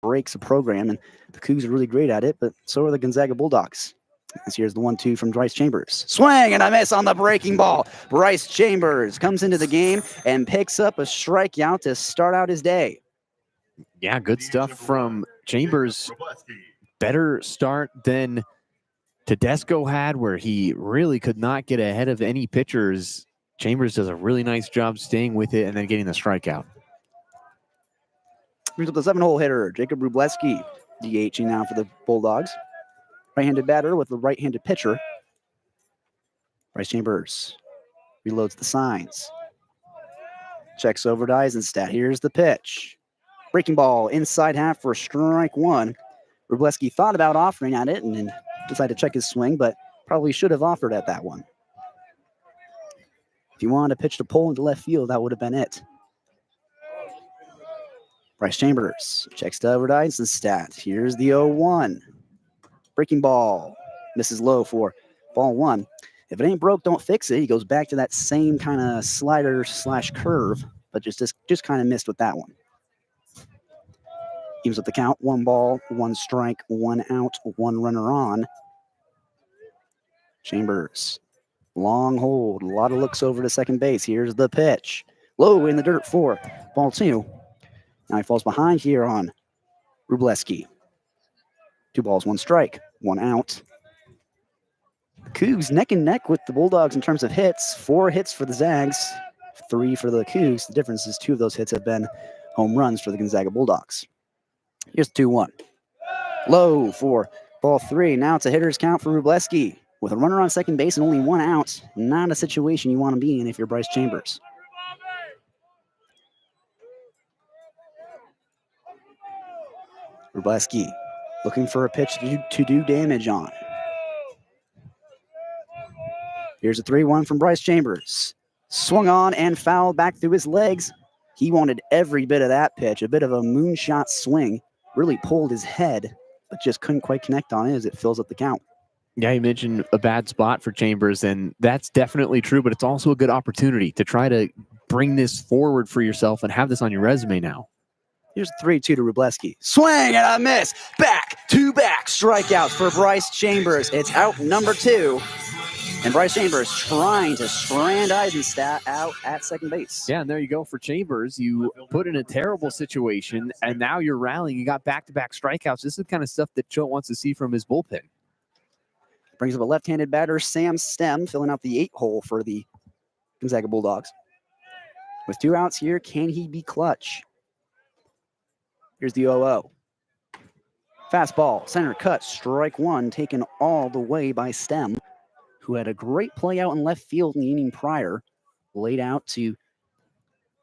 breaks a program, and the Cougs are really great at it, but so are the Gonzaga Bulldogs. This here's the 1-2 from Bryce Chambers. Swing and a miss on the breaking ball. Bryce Chambers comes into the game and picks up a strikeout to start out his day. Yeah, good stuff from Chambers. Better start than Tedesco had, where he really could not get ahead of any pitchers. Chambers does a really nice job staying with it and then getting the strikeout. Here's the 7-hole hitter, Jacob Rubleski, DHing now for the Bulldogs. Right-handed batter with the right-handed pitcher. Bryce Chambers reloads the signs. Checks over to Eisenstadt. Here's the pitch. Breaking ball inside half for strike 1. Rubleski thought about offering at it and then decided to check his swing, but probably should have offered at that one. If you wanted to pitch the pole into left field, that would have been it. Bryce Chambers checks to over to Eisenstadt. Here's the 0-1. Breaking ball. Misses low for ball 1. If it ain't broke, don't fix it. He goes back to that same kind of slider / curve, but just kind of missed with that one. Evens up the count. 1 ball, 1 strike, 1 out, 1 runner on. Chambers. Long hold. A lot of looks over to second base. Here's the pitch. Low in the dirt for ball 2. Now he falls behind here on Rubleski. 2 balls, 1 strike, 1 out. The Cougs neck and neck with the Bulldogs in terms of hits. 4 hits for the Zags, 3 for the Cougs. The difference is 2 of those hits have been home runs for the Gonzaga Bulldogs. Here's 2-1. Low for ball 3. Now it's a hitter's count for Rubleski. With a runner on second base and only 1 out, not a situation you want to be in if you're Bryce Chambers. Rubleski looking for a pitch to do damage on. Here's a 3-1 from Bryce Chambers. Swung on and fouled back through his legs. He wanted every bit of that pitch, a bit of a moonshot swing. Really pulled his head, but just couldn't quite connect on it as it fills up the count. Yeah, you mentioned a bad spot for Chambers, and that's definitely true, but it's also a good opportunity to try to bring this forward for yourself and have this on your resume now. Here's 3-2 to Rubleski. Swing and a miss. Back-to-back strikeouts for Bryce Chambers. It's out number 2. And Bryce Chambers trying to strand Eisenstadt out at second base. Yeah, and there you go for Chambers. You put in a terrible situation, and now you're rallying. You got back-to-back strikeouts. This is the kind of stuff that Choate wants to see from his bullpen. Brings up a left-handed batter, Sam Stem, filling out the 8-hole for the Gonzaga Bulldogs. With 2 outs here, can he be clutch? Here's the 0-0. Fastball, center cut, strike 1, taken all the way by Stem, who had a great play out in left field in the inning prior, laid out to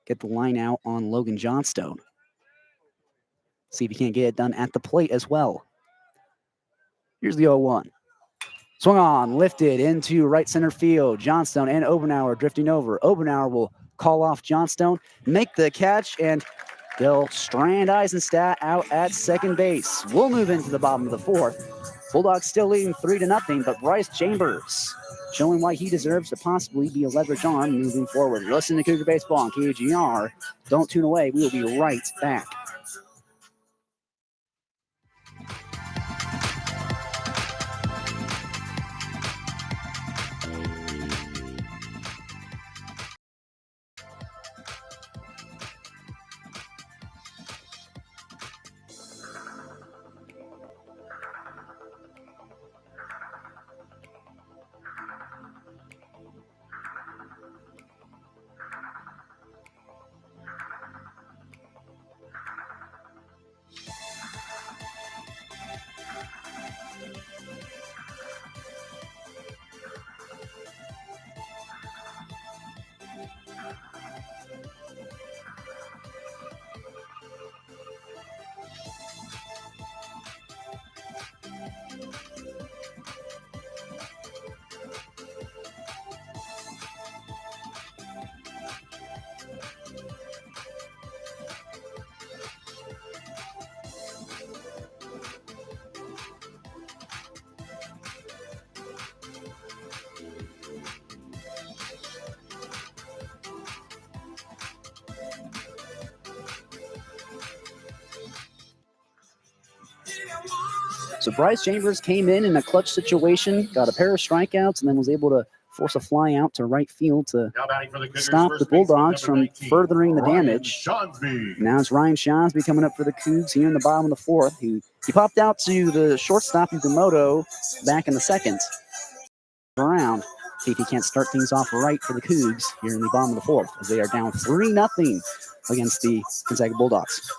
get the line out on Logan Johnstone. See if he can't get it done at the plate as well. Here's the 0-1. Swung on, lifted into right center field. Johnstone and Obenauer drifting over. Obenauer will call off Johnstone, make the catch, and they'll strand Eisenstadt out at second base. We'll move into the bottom of the 4th. Bulldogs still leading 3-0, but Bryce Chambers showing why he deserves to possibly be a leverage arm moving forward. You're listening to Cougar Baseball on KGR. Don't tune away. We will be right back. So Bryce Chambers came in a clutch situation, got a pair of strikeouts, and then was able to force a fly out to right field to Now batting for the Cougars, stop the first baseman, Bulldogs number from 19, furthering the Ryan damage. Shonsby. Now it's Ryan Shonsby coming up for the Cougs here in the bottom of the fourth. He popped out to the shortstop Yamamoto back in the second. Around, see if he can't start things off right for the Cougs here in the bottom of the fourth, as they are down 3-0 against the Gonzaga Bulldogs.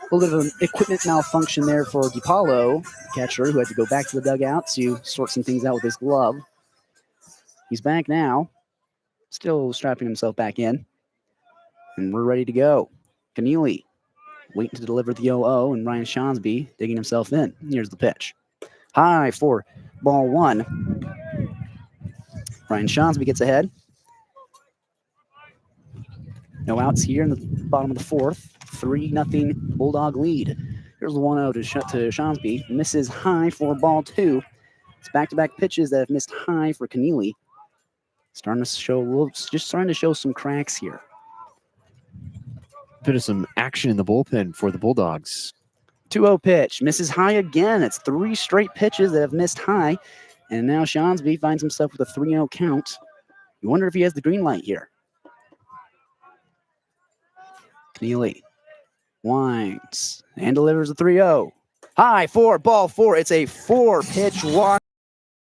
A little bit of an equipment malfunction there for DiPaolo, catcher, who had to go back to the dugout to sort some things out with his glove. He's back now, still strapping himself back in, and we're ready to go. Keneally waiting to deliver the 0-0, and Ryan Shonsby digging himself in. Here's the pitch. High for ball one. Ryan Shonsby gets ahead. No outs here in the bottom of the fourth. 3-0 Bulldog lead. Here's the 1-0 to Shonsby. Misses high for ball two. It's back-to-back pitches that have missed high for Keneally. Starting to show some cracks here. Bit of some action in the bullpen for the Bulldogs. 2-0 pitch. Misses high again. It's 3 straight pitches that have missed high. And now Shonsby finds himself with a 3-0 count. You wonder if he has the green light here. Keneally winds and delivers a 3-0. High for ball four. It's a 4-pitch walk.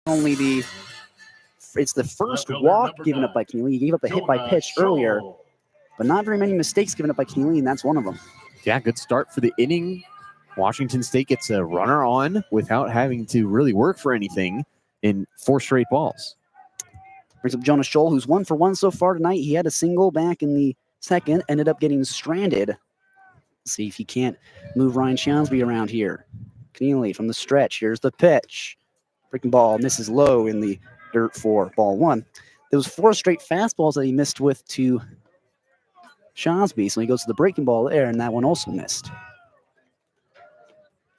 It's the first walk given up by Keneally. He gave up a hit by pitch earlier, but not very many mistakes given up by Keneally, and that's one of them. Yeah, good start for the inning. Washington State gets a runner on without having to really work for anything in 4 straight balls. Brings up Jonah Scholl, who's 1 for 1 so far tonight. He had a single back in the second, ended up getting stranded. Let's see if he can't move Ryan Shonsby around here. Keneally from the stretch. Here's the pitch. Breaking ball misses low in the dirt for ball one. There was 4 straight fastballs that he missed with to Shonsby, so he goes to the breaking ball there, and that one also missed.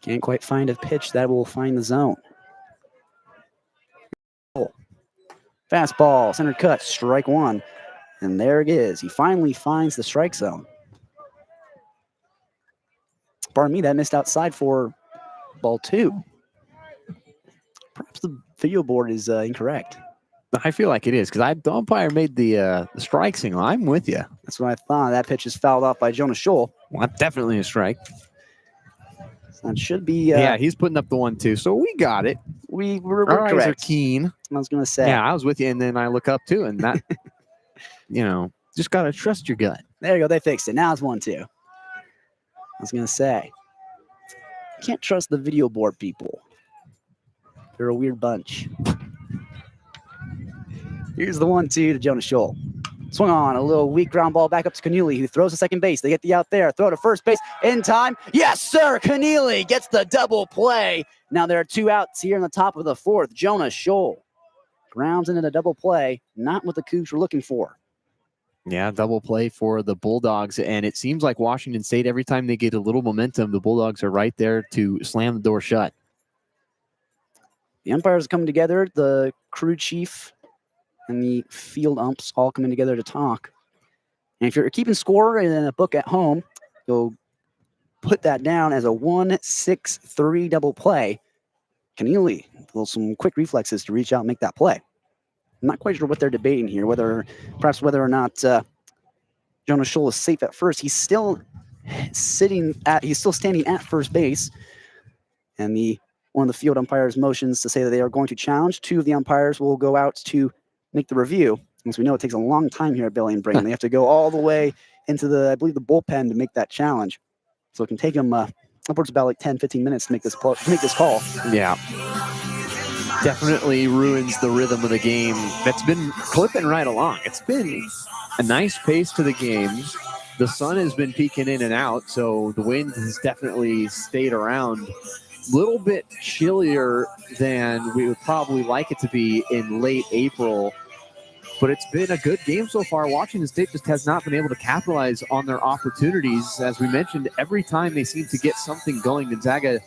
Can't quite find a pitch that will find the zone. Fastball, center cut, strike one. And there it is. He finally finds the strike zone. Pardon me, that missed outside for ball two. Perhaps the video board is incorrect. I feel like it is, because the umpire made the strike signal. I'm with you. That's what I thought. That pitch is fouled off by Jonah Scholl. Well, that's definitely a strike. So it should be. Yeah, he's putting up the 1-2, so we got it. We're Our eyes correct. are keen. I was going to say. Yeah, I was with you, and then I look up too, and that, just got to trust your gut. There you go. They fixed it. Now it's 1-2. I was going to say. Can't trust the video board people. They're a weird bunch. Here's the 1-2 to Jonah Scholl. Swung on a little weak ground ball back up to Keneally, who throws to second base. They get the out there. Throw to first base in time. Yes, sir. Keneally gets the double play. Now there are 2 outs here in the top of the fourth. Jonah Scholl grounds into the double play. Not what the Cougs were looking for. Yeah, double play for the Bulldogs. And it seems like Washington State, every time they get a little momentum, the Bulldogs are right there to slam the door shut. The umpires are coming together. The crew chief and the field umps all coming together to talk. And if you're keeping score in a book at home, you'll put that down as a 1-6-3 double play. Keneally, with some quick reflexes to reach out and make that play. I'm not quite sure what they're debating here, whether or not Jonah Scholl is safe at first. He's still standing at first base. And one of the field umpires motions to say that they are going to challenge. 2 of the umpires will go out to make the review. As we know, it takes a long time here at Bailey and Brayton. They have to go all the way into the bullpen to make that challenge. So it can take them upwards about like 10, 15 minutes to make this call. Yeah. Definitely ruins the rhythm of the game. That's been clipping right along. It's been a nice pace to the game. The sun has been peeking in and out, so the wind has definitely stayed around. A little bit chillier than we would probably like it to be in late April, but it's been a good game so far. Washington State just has not been able to capitalize on their opportunities. As we mentioned, every time they seem to get something going, Gonzaga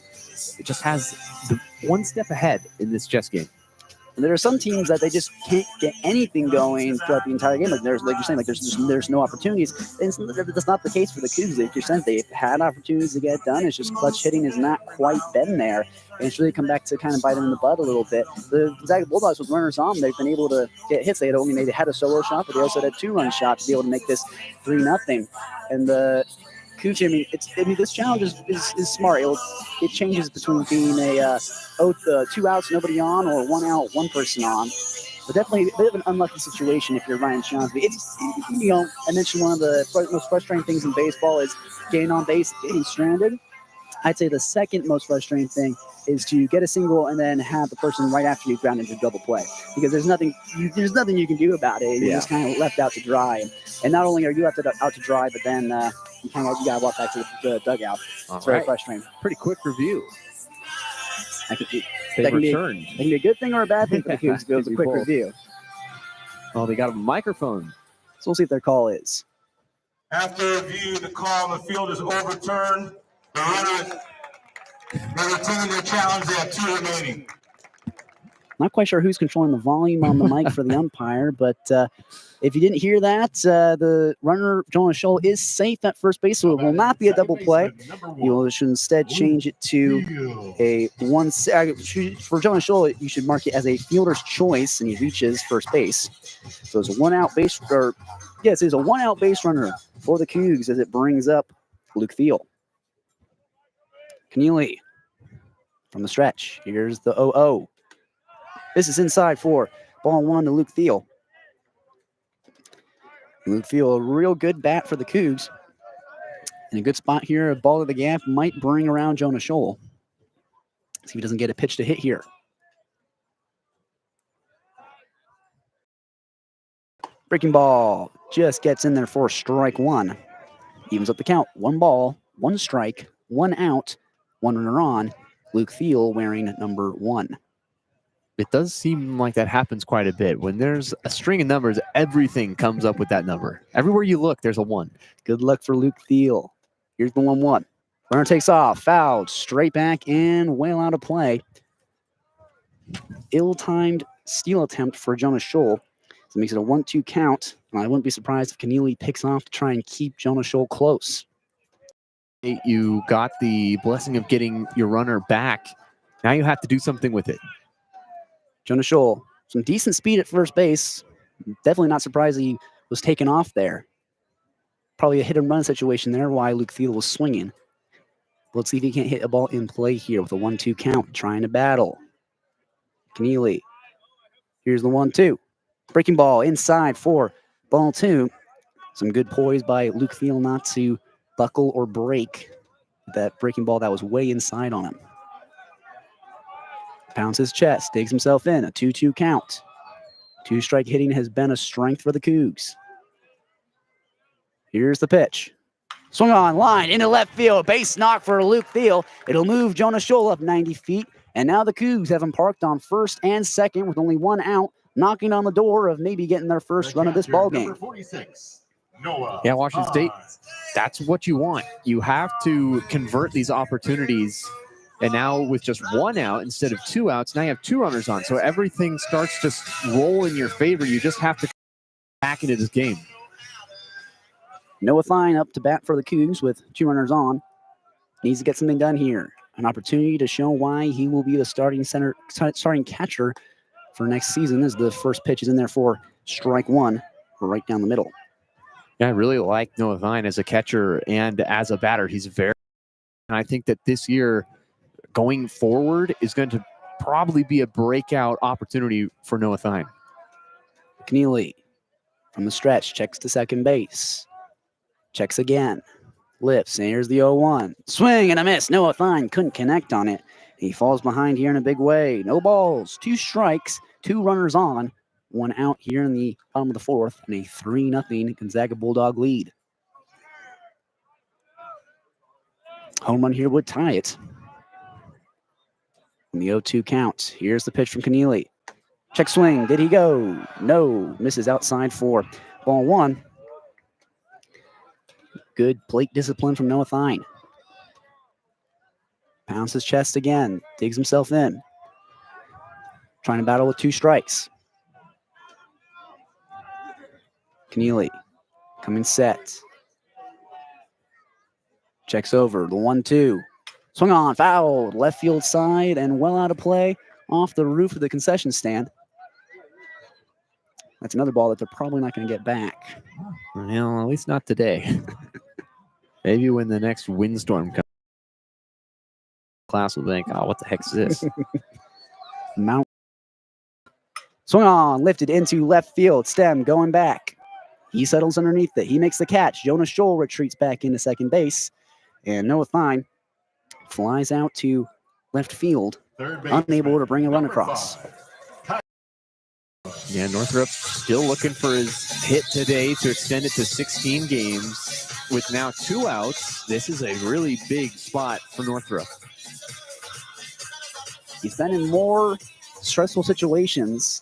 just has the one step ahead in this chess game. And there are some teams that they just can't get anything going throughout the entire game. Like you're saying, like there's no opportunities. And that's not the case for the Cougs. Like you're saying, they've had opportunities to get it done. It's just clutch hitting has not quite been there. And it's really come back to kind of bite them in the butt a little bit. The Gonzaga Bulldogs with runners on, they've been able to get hits. They had a solo shot, but they also had a 2-run shot to be able to make this 3-0. And the Cougs, this challenge is smart. It changes between being a 2 outs, nobody on, or 1 out, 1 person on. But definitely a bit of an unlucky situation if you're Ryan Schonsby. I mentioned one of the most frustrating things in baseball is getting on base, getting stranded. I'd say the second most frustrating thing is to get a single and then have the person right after you ground into double play, because there's nothing you can do about it. You're just kind of left out to dry, and not only are you left out to dry, but then you gotta walk back to the dugout. It's very frustrating. Pretty quick review. That can They be a good thing or a bad thing for the Cougs if it was a quick review. Oh, they got a microphone. So we'll see if their call is. After review, the call on the field is overturned. The runners return their challenge. They have 2 remaining. Not quite sure who's controlling the volume on the mic for the umpire, but if you didn't hear that, the runner, Jonah Scholl, is safe at first base, so it will not be a double play. You should instead change it to a 1. For Jonah Scholl, you should mark it as a fielder's choice, and he reaches first base. So it's a 1-out base, it's a 1-out base runner for the Cougs as it brings up Luke Thiel. Keneally from the stretch. Here's the 0-0. This is inside for ball 1 to Luke Thiel. Luke Thiel, a real good bat for the Cougs. In a good spot here, a ball to the gap might bring around Jonah Scholl. See if he doesn't get a pitch to hit here. Breaking ball just gets in there for strike 1. Evens up the count. 1 ball, 1 strike, 1 out, 1 runner on. Luke Thiel wearing number 1. It does seem like that happens quite a bit. When there's a string of numbers, everything comes up with that number. Everywhere you look, there's a 1. Good luck for Luke Thiel. Here's the 1-1. Runner takes off, fouled, straight back, and well out of play. Ill-timed steal attempt for Jonah Scholl. So it makes it a 1-2 count. I wouldn't be surprised if Keneally picks off to try and keep Jonah Scholl close. You got the blessing of getting your runner back. Now you have to do something with it. Jonah Scholl, some decent speed at first base. Definitely not surprised he was taken off there. Probably a hit-and-run situation there, why Luke Thiel was swinging. Let's see if he can't hit a ball in play here with a 1-2 count, trying to battle. Keneally. Here's the 1-2. Breaking ball inside for ball 2. Some good poise by Luke Thiel not to buckle or break that breaking ball that was way inside on him. Pounds his chest, digs himself in, a 2-2 count. 2-strike hitting has been a strength for the Cougs. Here's the pitch. Swung on line into left field. Base knock for Luke Thiel. It'll move Jonah Scholl up 90 feet. And now the Cougs have him parked on first and second with only 1 out, knocking on the door of maybe getting their first run of this ball game. 46, Noah. Yeah, Washington State, that's what you want. You have to convert these opportunities. And now with just 1 out instead of 2 outs, now you have 2 runners on. So everything starts to roll in your favor. You just have to get back into this game. Noah Fine up to bat for the Cougs with 2 runners on. Needs to get something done here. An opportunity to show why he will be the starting catcher for next season as the first pitch is in there for strike 1 right down the middle. Yeah, I really like Noah Fine as a catcher and as a batter. He's very, and I think that this year going forward is going to probably be a breakout opportunity for Noah Fine. Keneally from the stretch, checks to second base. Checks again. Lifts, and here's the 0-1. Swing and a miss. Noah Fine couldn't connect on it. He falls behind here in a big way. No balls, 2 strikes, 2 runners on, 1 out here in the bottom of the 4th, and a 3-0 Gonzaga Bulldog lead. Home run here would tie it. And the 0-2 count. Here's the pitch from Keneally. Check swing. Did he go? No. Misses outside for ball 1. Good plate discipline from Noah Fine. Pounds his chest again. Digs himself in. trying to battle with 2 strikes. Keneally coming set. Checks over the 1-2. Swung on, fouled, left field side, and well out of play off the roof of the concession stand. That's another ball that they're probably not going to get back. Well, at least not today. Maybe when the next windstorm comes, class will think, oh, what the heck is this? Mount. Swung on, lifted into left field. Stem going back. He settles underneath it. He makes the catch. Jonas Scholl retreats back into second base. And Noah Thine flies out to left field, unable to bring a run across. Yeah, Northrop still looking for his hit today to extend it to 16 games. With now 2 outs, this is a really big spot for Northrop. He's been in more stressful situations.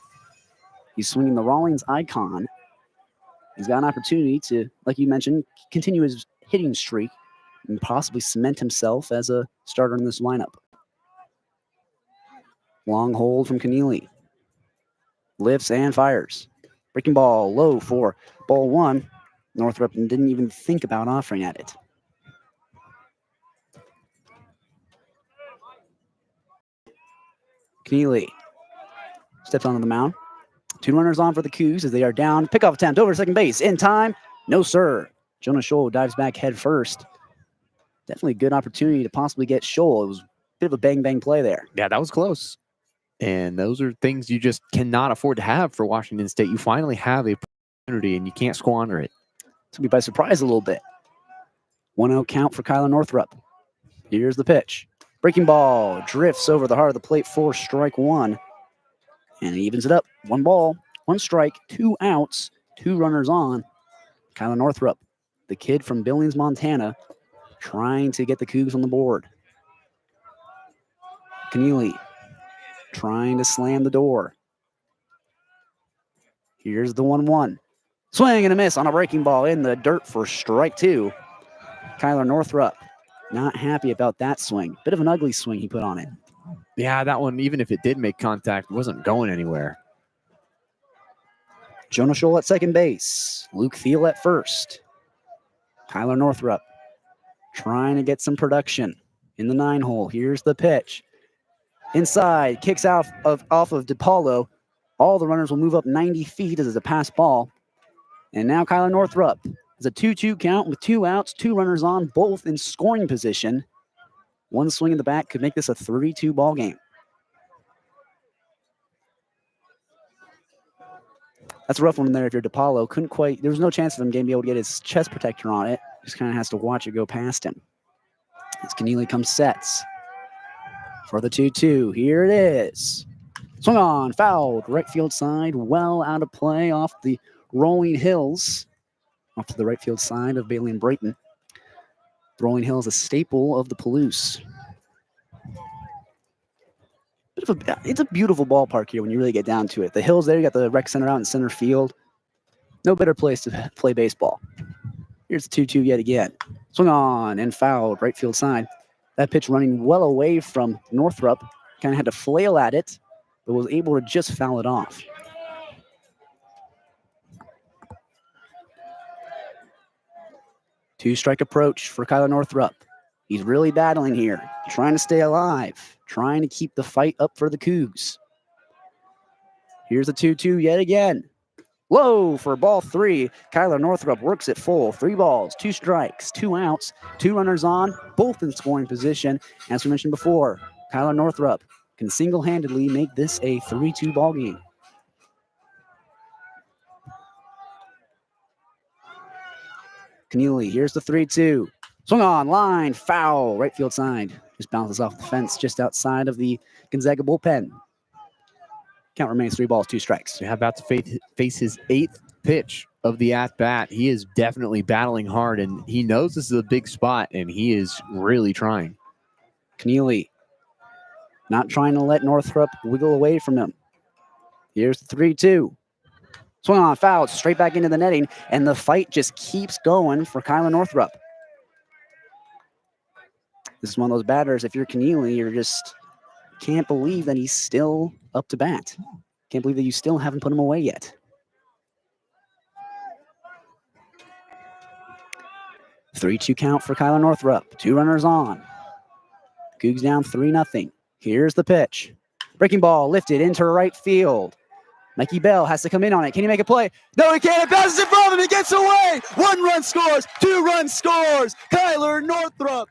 He's swinging the Rawlings icon. He's got an opportunity to, like you mentioned, continue his hitting streak and possibly cement himself as a starter in this lineup. Long hold from Keneally. Lifts and fires. Breaking ball low for ball 1. Northrop didn't even think about offering at it. Keneally steps onto the mound. 2 runners on for the Cougs as they are down. Pickoff attempt over second base. In time. No, sir. Jonas Scholl dives back head first. Definitely a good opportunity to possibly get Scholl. It was a bit of a bang-bang play there. Yeah, that was close. And those are things you just cannot afford to have for Washington State. You finally have a opportunity, and you can't squander it. Took me by surprise a little bit. 1-0 count for Kyler Northrop. Here's the pitch. Breaking ball drifts over the heart of the plate for strike 1. And it evens it up. 1 ball, 1 strike, 2 outs, 2 runners on. Kyler Northrop, the kid from Billings, Montana, trying to get the Cougs on the board. Keneally trying to slam the door. Here's the 1-1. Swing and a miss on a breaking ball in the dirt for strike 2. Kyler Northrop not happy about that swing. Bit of an ugly swing he put on it. Yeah, that one, even if it did make contact, wasn't going anywhere. Jonas Scholl at second base. Luke Thiel at first. Kyler Northrop trying to get some production in the 9-hole. Here's the pitch. Inside, kicks off of DePaulo. All the runners will move up 90 feet as it's a pass ball. And now Kyler Northrop is a 2-2 count with 2 outs, 2 runners on, both in scoring position. 1 swing in the back could make this a 3-2 ball game. That's a rough one there if you're DePaulo. Couldn't quite, there was no chance of him being able to get his chest protector on it. Just kind of has to watch it go past him. As Keneally comes sets for the 2-2. Here it is. Swung on, fouled, right field side, well out of play off the rolling hills. Off to the right field side of Bailey and Brayton. The rolling hill is a staple of the Palouse. It's a beautiful ballpark here when you really get down to it. The hills there, you got the rec center out in center field. No better place to play baseball. Here's the 2-2 yet again. Swung on and fouled, right field side. That pitch running well away from Northrop. Kind of had to flail at it, but was able to just foul it off. Two-strike approach for Kyler Northrop. He's really battling here, trying to stay alive, trying to keep the fight up for the Cougs. Here's the 2-2 yet again. Low for ball 3. Kyler Northrop works it full. 3 balls, 2 strikes, 2 outs, 2 runners on, both in scoring position. As we mentioned before, Kyler Northrop can single-handedly make this a 3-2 ball game. Keneally, here's the 3-2. Swung on, line, foul, right field side. Just bounces off the fence just outside of the Gonzaga bullpen. Count remains 3 balls, 2 strikes. Yeah, about to face his 8th pitch of the at-bat. He is definitely battling hard, and he knows this is a big spot, and he is really trying. Keneally not trying to let Northrop wiggle away from him. Here's the 3-2. Swung on, foul, straight back into the netting, and the fight just keeps going for Kyler Northrop. This is one of those batters, if you're Keneally, you're just Can't believe that he's still up to bat. Can't believe that you still haven't put him away yet. 3-2 count for Kyler Northrup. 2 runners on. Cougs down 3-0. Here's the pitch. Breaking ball lifted into right field. Mikey Bell has to come in on it. Can he make a play? No, he can't. It bounces in front of him. It gets away. 1 run scores. 2 run scores. Kyler Northrup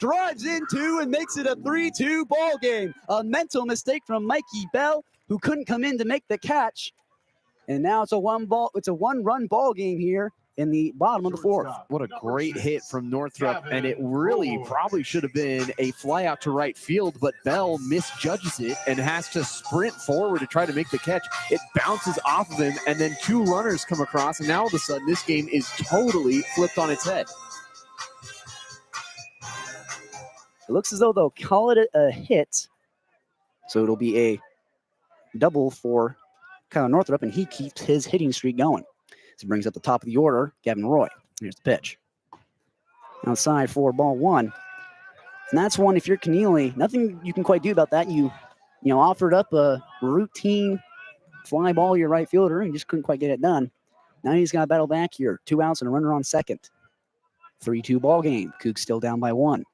drives into and makes it a 3-2 ball game. A mental mistake from Mikey Bell, who couldn't come in to make the catch. And now it's a 1-run ball game here in the bottom of the 4th. What a great hit from Northrup, and it really probably should have been a fly out to right field, but Bell misjudges it and has to sprint forward to try to make the catch. It bounces off of him, and then 2 runners come across, and now all of a sudden this game is totally flipped on its head. It looks as though they'll call it a hit, so it'll be a double for Kyler Northrup, and he keeps his hitting streak going. So he brings up the top of the order, Gavin Roy. Here's the pitch. Outside for ball 1. And that's one, if you're Keneally, nothing you can quite do about that. You offered up a routine fly ball to your right fielder, and you just couldn't quite get it done. Now he's got to battle back here. 2 outs and a runner on second. 3-2 ball game. Cougs still down by 1.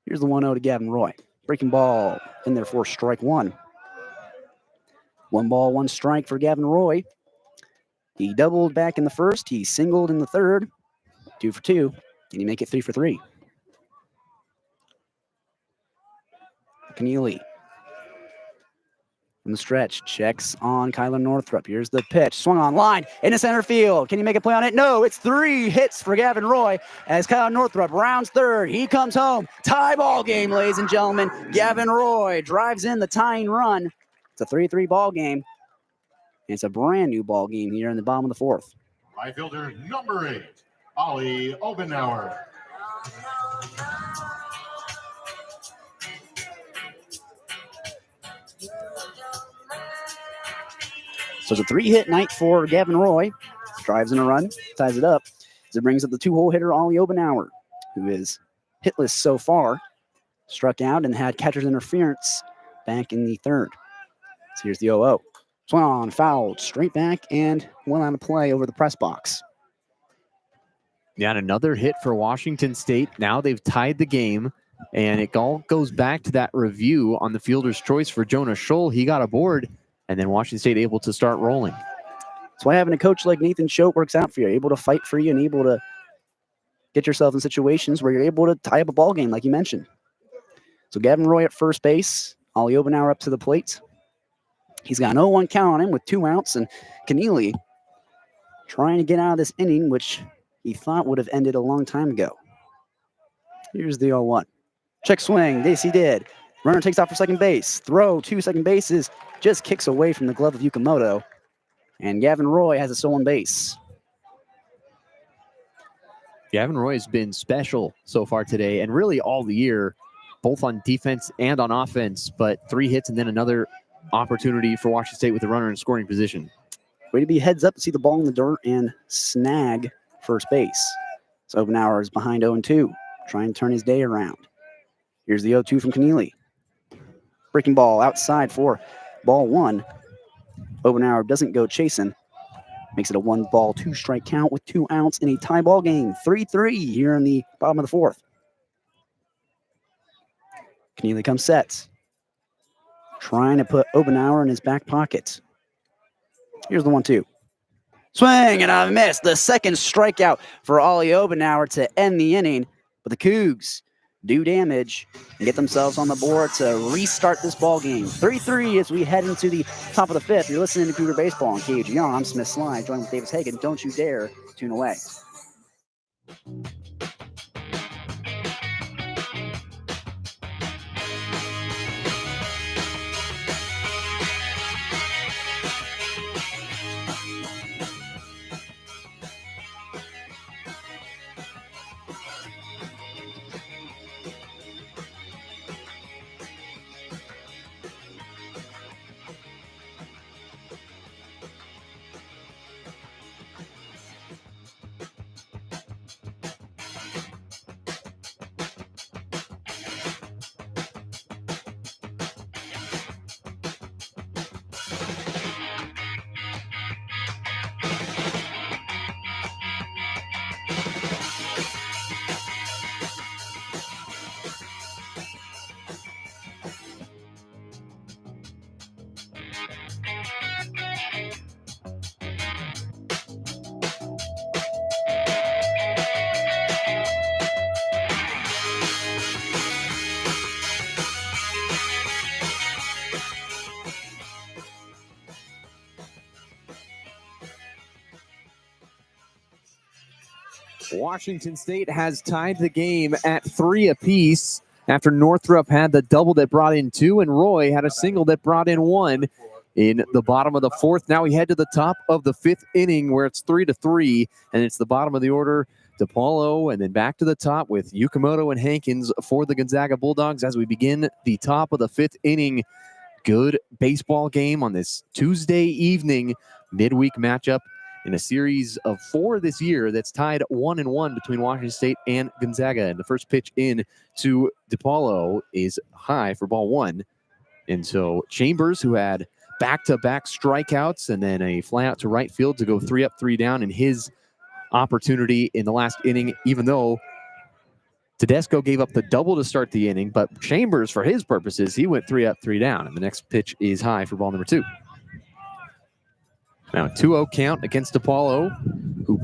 Here's the 1-0 to Gavin Roy. Breaking ball in there for strike 1. 1 ball, 1 strike for Gavin Roy. He doubled back in the first. He singled in the third. 2 for 2. Can he make it 3 for 3? Keneally from the stretch checks on Kyler Northrup. Here's the pitch. Swung on line into center field. Can he make a play on it? No, it's 3 hits for Gavin Roy as Kyler Northrup rounds third. He comes home. Tie ball game, ladies and gentlemen. Gavin Roy drives in the tying run. It's a 3-3 ball game. It's a brand new ball game here in the bottom of the 4th. Right fielder number 8, Ollie Obenauer. So it's a 3-hit night for Gavin Roy. Drives in a run, ties it up. As it brings up the 2-hole hitter, Ollie Obenauer, who is hitless so far. Struck out and had catcher's interference back in the 3rd. So here's the 0-0. Swung on, fouled, straight back, and well out of play over the press box. Yeah, and another hit for Washington State. Now they've tied the game, and it all goes back to that review on the fielder's choice for Jonah Scholl. He got aboard, and then Washington State able to start rolling. That's why having a coach like Nathan Choate works out for you. Able to fight for you and able to get yourself in situations where you're able to tie up a ball game, like you mentioned. So Gavin Roy at first base. Ollie Obenauer up to the plate. He's got an 0-1 count on him with 2 outs, and Keneally trying to get out of this inning, which he thought would have ended a long time ago. Here's the 0-1. Check swing. Yes, he did. Runner takes off for second base. Throw to second bases. Just kicks away from the glove of Yukamoto. And Gavin Roy has a stolen base. Gavin Roy has been special so far today, and really all the year, both on defense and on offense, but 3 hits and then another opportunity for Washington State with a runner in scoring position. Way to be heads up to see the ball in the dirt and snag first base. So Obenauer is behind 0-2, trying to turn his day around. Here's the 0-2 from Keneally. Breaking ball outside for ball 1. Obenauer doesn't go chasing. Makes it a 1-ball, 2-strike count with 2 outs in a tie ball game. 3-3 here in the bottom of the 4th. Keneally comes set. Trying to put Obenauer in his back pocket. Here's the 1-2. Swing and a miss. The second strikeout for Ollie Obenauer to end the inning. But the Cougs do damage and get themselves on the board to restart this ball game. 3-3 as we head into the top of the 5th. You're listening to Cougar Baseball on KGR. I'm Smith Slye, joined with Davis Hagen. Don't you dare tune away. Washington State has tied the game at 3 apiece after Northrop had the double that brought in 2 and Roy had a single that brought in 1 in the bottom of the 4th. Now we head to the top of the 5th inning where it's 3-3, and it's the bottom of the order. DePaulo, and then back to the top with Yukimoto and Hankins for the Gonzaga Bulldogs as we begin the top of the 5th inning. Good baseball game on this Tuesday evening midweek matchup in a series of 4 this year that's tied 1-1 between Washington State and Gonzaga. And the first pitch in to DePaulo is high for ball 1. And so Chambers, who had back-to-back strikeouts and then a fly out to right field to go 3 up, 3 down in his opportunity in the last inning, even though Tedesco gave up the double to start the inning, but Chambers, for his purposes, he went 3 up, 3 down. And the next pitch is high for ball number 2. Now a 2-0 count against DePaulo, who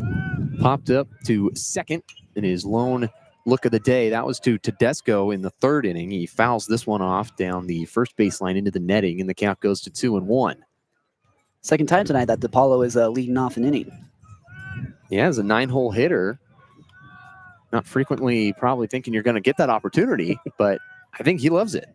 popped up to second in his lone look of the day. That was to Tedesco in the 3rd inning. He fouls this one off down the first baseline into the netting, and the count goes to 2-1. Second time tonight that DePaulo is leading off an inning. Yeah, as a 9-hole hitter, not frequently probably thinking you're going to get that opportunity, but I think he loves it.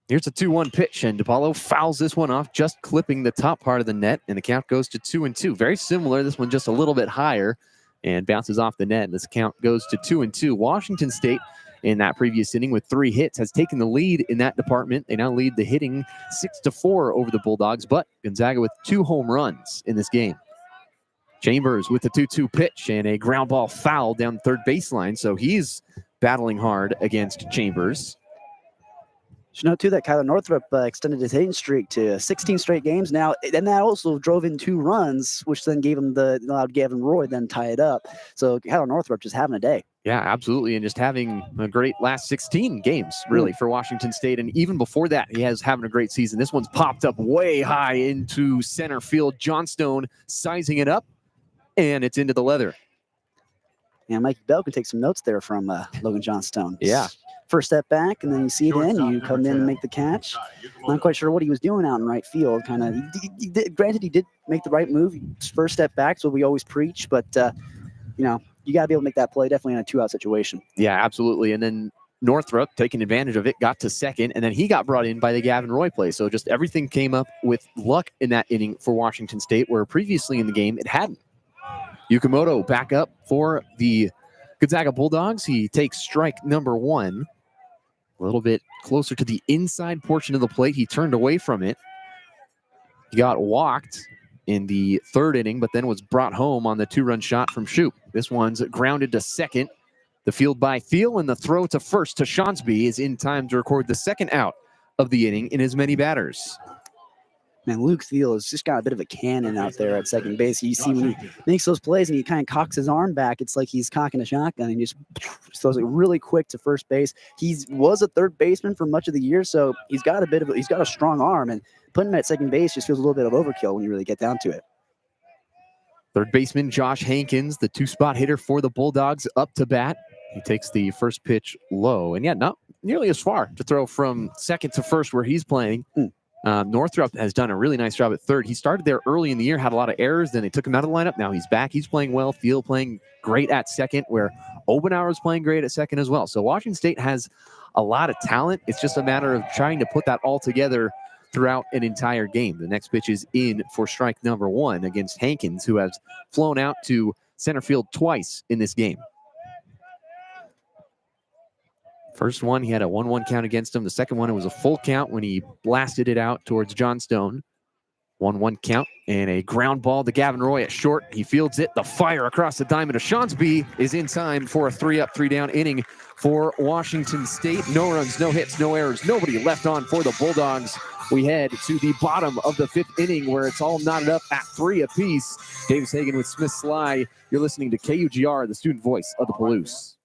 Here's a 2-1 pitch, and DePaulo fouls this one off, just clipping the top part of the net, and the count goes to 2-2. Very similar. This one just a little bit higher and bounces off the net, and this count goes to 2-2. Washington State, in that previous inning with 3 hits, has taken the lead in that department. They now lead the hitting 6-4 over the Bulldogs, but Gonzaga with 2 home runs in this game. Chambers with the 2-2 pitch and a ground ball foul down third baseline, so he's battling hard against Chambers. Should note, too, that Kyler Northrop extended his hitting streak to 16 straight games now, and that also drove in 2 runs, which then allowed Gavin Roy then tie it up. So Kyler Northrop just having a day. Yeah, absolutely, and just having a great last 16 games, really, for Washington State. And even before that, he has having a great season. This one's popped up way high into center field. Johnstone sizing it up, and it's into the leather. Yeah, Mike Bell can take some notes there from Logan Johnstone. Yeah. First step back, and then you see it in. You come in and make the catch. Not quite sure what he was doing out in right field. Kind of, granted, he did make the right move. First step back, so we always preach. But you know, you got to be able to make that play, definitely in a 2-out situation. Yeah, absolutely. And then Northrop, taking advantage of it, got to second, and then he got brought in by the Gavin Roy play. So just everything came up with luck in that inning for Washington State, where previously in the game it hadn't. Yukimoto back up for the Gonzaga Bulldogs. He takes strike number 1. A little bit closer to the inside portion of the plate. He turned away from it. He got walked in the 3rd inning, but then was brought home on the 2-run shot from Shoup. This one's grounded to second. The field by Thiel, and the throw to first to Shonsby is in time to record the 2nd out of the inning in as many batters. Man, Luke Thiel has just got a bit of a cannon out there at second base. You see when he makes those plays and he kind of cocks his arm back, it's like he's cocking a shotgun and he just throws it really quick to first base. He was a third baseman for much of the year, so he's got a strong arm, and putting him at second base just feels a little bit of overkill when you really get down to it. Third baseman Josh Hankins, the 2-spot hitter for the Bulldogs, up to bat. He takes the first pitch low, and not nearly as far to throw from second to first where he's playing. Northrop has done a really nice job at third. He started there early in the year, had a lot of errors. Then they took him out of the lineup. Now he's back. He's playing well. Thiel playing great at second, where Obenauer is playing great at second as well. So Washington State has a lot of talent. It's just a matter of trying to put that all together throughout an entire game. The next pitch is in for strike number 1 against Hankins, who has flown out to center field twice in this game. First one, he had a 1-1 count against him. The second one, it was a full count when he blasted it out towards Johnstone. 1-1 count and a ground ball to Gavin Roy at short. He fields it. The fire across the diamond of Shonsby is in time for a 3-up, 3-down inning for Washington State. No runs, no hits, no errors. Nobody left on for the Bulldogs. We head to the bottom of the 5th inning where it's all knotted up at 3 apiece. Davis Hagen with Smith Slye. You're listening to KUGR, the student voice of the Palouse.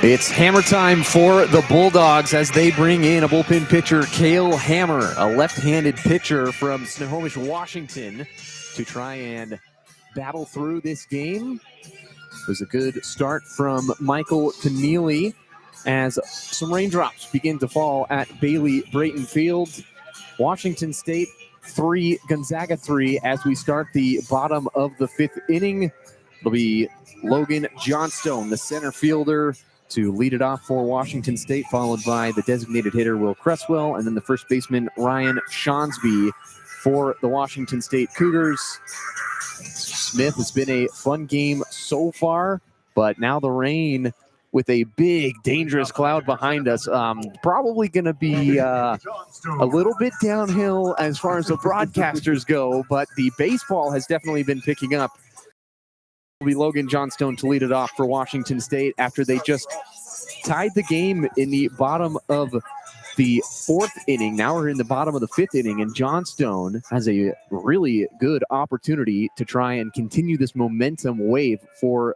It's hammer time for the Bulldogs as they bring in a bullpen pitcher, Cale Hammer, a left-handed pitcher from Snohomish, Washington, to try and battle through this game. It was a good start from Michael Keneally as some raindrops begin to fall at Bailey Brayton Field. Washington State 3, Gonzaga 3 as we start the bottom of the 5th inning. It'll be Logan Johnstone, the center fielder, to lead it off for Washington State, followed by the designated hitter Will Cresswell, and then the first baseman Ryan Shawnsby for the Washington State Cougars. Smith, has been a fun game so far, but now the rain with a big, dangerous cloud behind us, probably going to be a little bit downhill as far as the broadcasters go, but the baseball has definitely been picking up. Will be Logan Johnstone to lead it off for Washington State after they just tied the game in the bottom of the 4th inning. Now we're in the bottom of the 5th inning, and Johnstone has a really good opportunity to try and continue this momentum wave for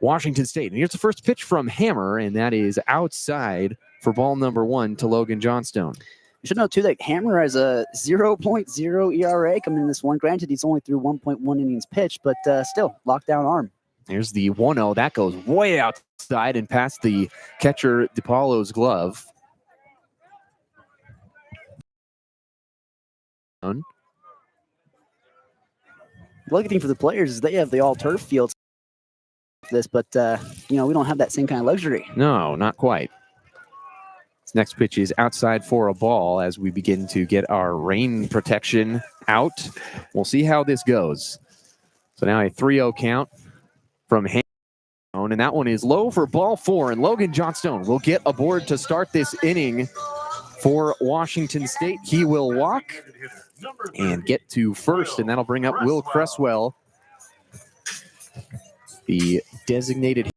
Washington State. And here's the first pitch from Hammer, and that is outside for ball number 1 to Logan Johnstone. You should know, too, that Hammer has a 0.0 ERA coming in this one. Granted, he's only through 1.1 innings pitched, but still, lockdown arm. Here's the 1-0. That goes way outside and past the catcher DePaulo's glove. The lucky thing for the players is they have the all-turf fields for this, but, we don't have that same kind of luxury. No, not quite. This next pitch is outside for a ball as we begin to get our rain protection out. We'll see how this goes. So now a 3-0 count from Hammer, and that one is low for ball 4, and Logan Johnstone will get aboard to start this inning for Washington State. He will walk and get to first, and that'll bring up Will Cresswell, the designated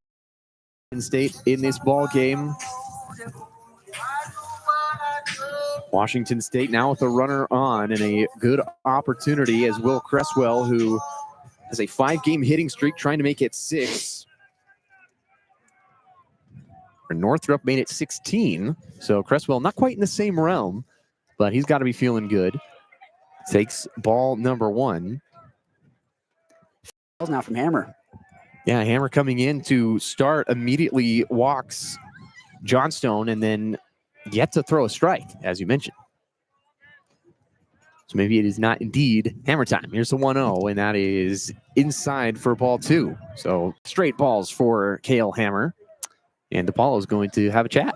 State in this ball game. Washington State now with a runner on and a good opportunity as Will Cresswell, who has a 5-game hitting streak, trying to make it 6. Northrop made it 16, so Cresswell not quite in the same realm, but he's got to be feeling good. Takes ball number 1. Now from Hammer. Yeah, Hammer coming in to start immediately walks Johnstone and then yet to throw a strike, as you mentioned. So maybe it is not indeed Hammer time. Here's the 1-0, and that is inside for ball 2. So straight balls for Cale Hammer, and DePaulo is going to have a chat.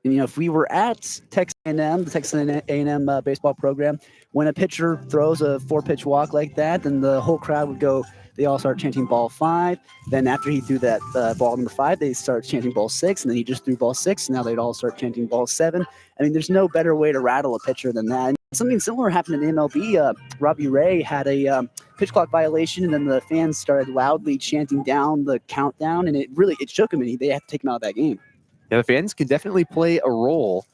And, if we were at Texas A&M, the Texas A&M baseball program, when a pitcher throws a 4-pitch walk like that, then the whole crowd would go, they all start chanting ball 5. Then after he threw that ball number 5, they start chanting ball 6, and then he just threw ball 6. Now they'd all start chanting ball 7. I mean, there's no better way to rattle a pitcher than that. And something similar happened in MLB. Robbie Ray had a pitch clock violation, and then the fans started loudly chanting down the countdown, and it shook him, and they had to take him out of that game. Yeah, the fans can definitely play a role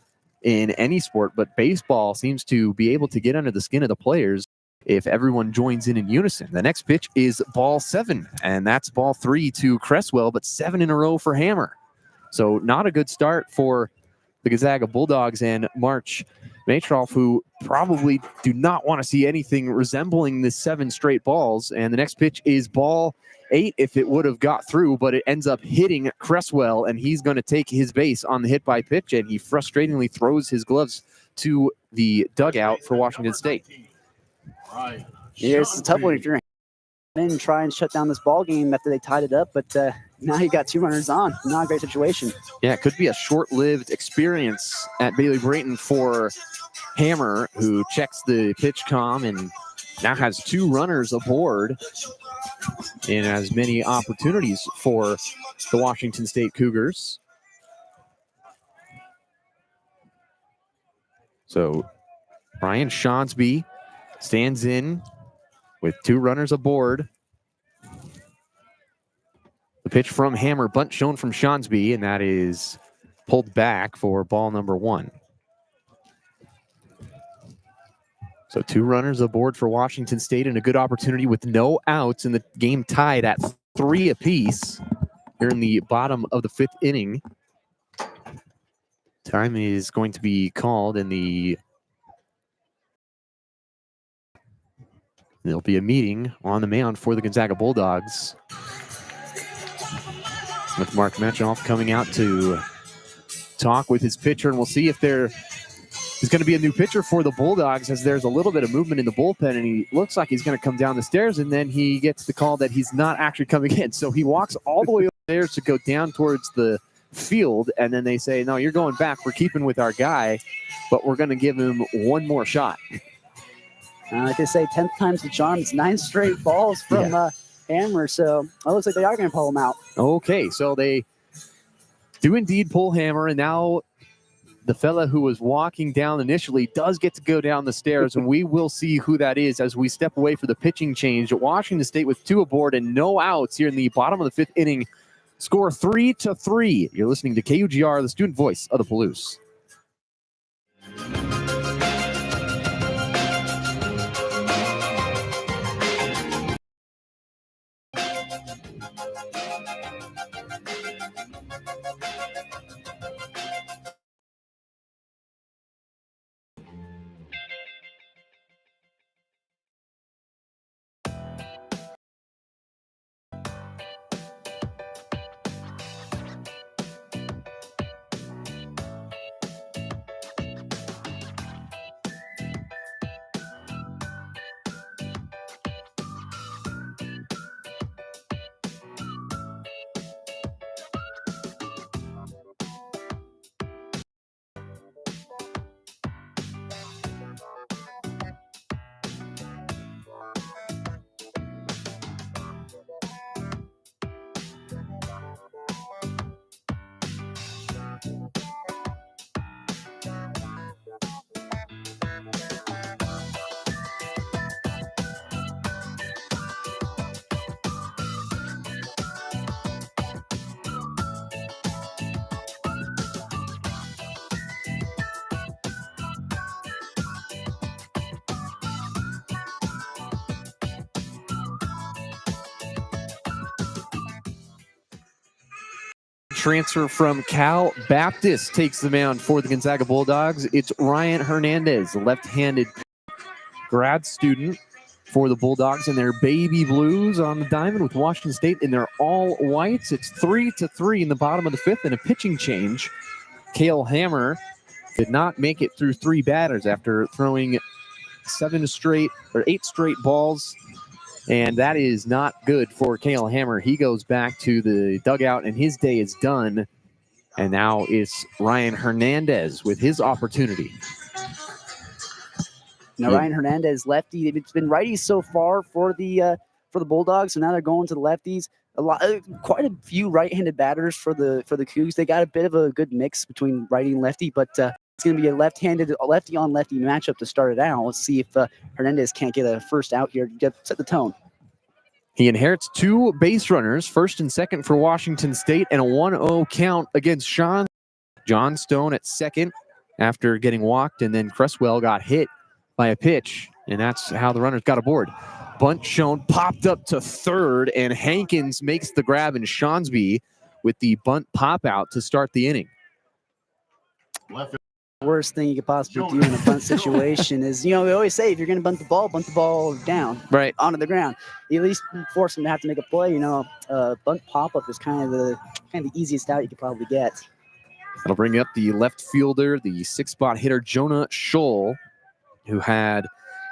in any sport, but baseball seems to be able to get under the skin of the players if everyone joins in unison. The next pitch is ball 7, and that's ball 3 to Cresswell, but 7 in a row for Hammer. So not a good start for the Gonzaga Bulldogs and March Matroff, who probably do not want to see anything resembling the 7 straight balls. And the next pitch is ball 8 if it would have got through, but it ends up hitting Cresswell, and he's going to take his base on the hit by pitch, and he frustratingly throws his gloves to the dugout for Washington State. Yeah, it's a tough one if you're in, try and shut down this ball game after they tied it up, but Now you got 2 runners on. Not a great situation. Yeah, it could be a short-lived experience at Bailey Brayton for Hammer, who checks the pitch comm and now has 2 runners aboard and has many opportunities for the Washington State Cougars. So Ryan Shonsby stands in with 2 runners aboard. The pitch from Hammer, bunt shown from Shonsby, and that is pulled back for ball number 1. So 2 runners aboard for Washington State and a good opportunity with no outs and the game tied at 3 apiece here in the bottom of the 5th inning. Time is going to be called and there'll be a meeting on the mound for the Gonzaga Bulldogs, with Mark Metcalf coming out to talk with his pitcher, and we'll see if there is going to be a new pitcher for the Bulldogs, as there's a little bit of movement in the bullpen, and he looks like he's going to come down the stairs, and then he gets the call that he's not actually coming in. So he walks all the way upstairs to go down towards the field, and then they say, no, you're going back. We're keeping with our guy, but we're going to give him one more shot. Like I say, 10th time's the charm. It's 9 straight balls from Hammer, so it looks like they are going to pull him out. Okay, so they do indeed pull Hammer, and now the fella who was walking down initially does get to go down the stairs, and we will see who that is as we step away for the pitching change. Washington State with 2 aboard and no outs here in the bottom of the 5th inning. Score 3-3. You're listening to KUGR, the student voice of the Palouse. Transfer from Cal Baptist takes the mound for the Gonzaga Bulldogs. It's Ryan Hernandez, the left-handed grad student for the Bulldogs, and their baby blues on the diamond with Washington State in their all whites. It's 3-3 in the bottom of the 5th and a pitching change. Cale Hammer did not make it through 3 batters after throwing 8 straight balls. And that is not good for Cale Hammer. He goes back to the dugout, and his day is done. And now it's Ryan Hernandez with his opportunity. Now Ryan Hernandez, lefty. It's been righties so far for the Bulldogs, and now they're going to the lefties. Quite a few right-handed batters for the Cougs. They got a bit of a good mix between righty and lefty, but it's going to be a lefty on lefty matchup to start it out. Let's see if Hernandez can't get a first out here to set the tone. He inherits 2 base runners, first and second for Washington State, and a 1-0 count against Sean. John Stone at second after getting walked, and then Cresswell got hit by a pitch, and that's how the runners got aboard. Bunt shown, popped up to third, and Hankins makes the grab, and Shonsby with the bunt pop out to start the inning. Worst thing you could possibly do in a bunt situation is, we always say if you're going to bunt the ball down, right onto the ground. You at least force them to have to make a play. Bunt pop-up is kind of the easiest out you could probably get. That'll bring up the left fielder, the 6-spot hitter, Jonah Scholl, who had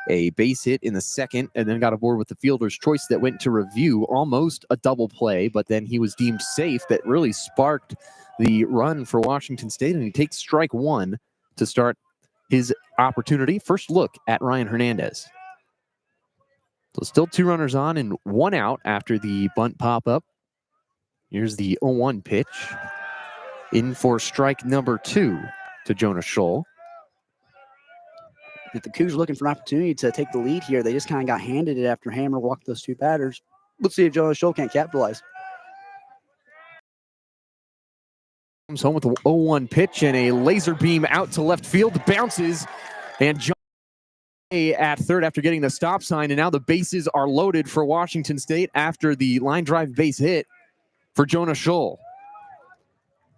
a base hit in the second, and then got aboard with the fielder's choice that went to review, almost a double play, but then he was deemed safe. That really sparked the run for Washington State, and he takes strike one to start his opportunity. First look at Ryan Hernandez. So still 2 runners on and 1 out after the bunt pop-up. Here's the 0-1 pitch. In for strike number 2 to Jonah Scholl. If the Cougs are looking for an opportunity to take the lead here, they just kind of got handed it after Hammer walked those 2 batters. Let's see if Jonah Scholl can't capitalize. Comes home with the 0-1 pitch and a laser beam out to left field. Bounces, and John at third after getting the stop sign, and now the bases are loaded for Washington State after the line drive base hit for Jonah Scholl.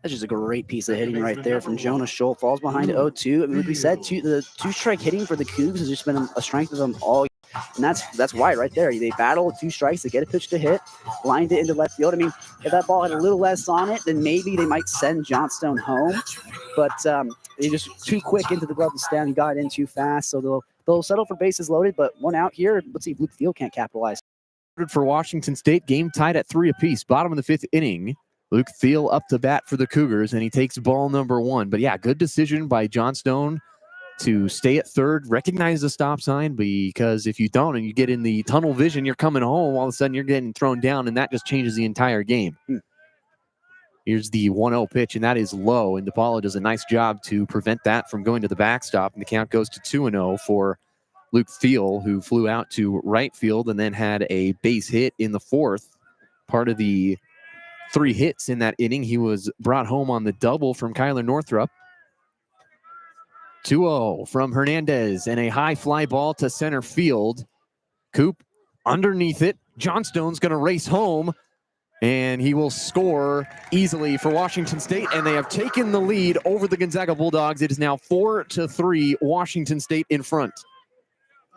That's just a great piece of hitting right there from Jonah Scholl. Falls behind 0-2. I mean, like we said, the 2-strike hitting for the Cougs has just been a strength of them all. And that's why right there. They battle with 2 strikes. They get a pitch to hit, lined it into left field. I mean, if that ball had a little less on it, then maybe they might send Johnstone home. But they just too quick into the glove of the stand. He got in too fast. So they'll settle for bases loaded, but 1 out here. Let's see if Luke Field can't capitalize. For Washington State, game tied at 3 apiece. Bottom of the 5th inning. Luke Thiel up to bat for the Cougars, and he takes ball number 1. But yeah, good decision by Johnstone to stay at third, recognize the stop sign, because if you don't and you get in the tunnel vision, you're coming home, all of a sudden you're getting thrown down, and that just changes the entire game. Here's the 1-0 pitch, and that is low, and DePaula does a nice job to prevent that from going to the backstop, and the count goes to 2-0 for Luke Thiel, who flew out to right field and then had a base hit in the 4th. Part of the 3 hits in that inning. He was brought home on the double from Kyler Northrup. 2-0 from Hernandez, and a high fly ball to center field. Coop underneath it. Johnstone's going to race home, and he will score easily for Washington State, and they have taken the lead over the Gonzaga Bulldogs. It is now 4-3, Washington State in front.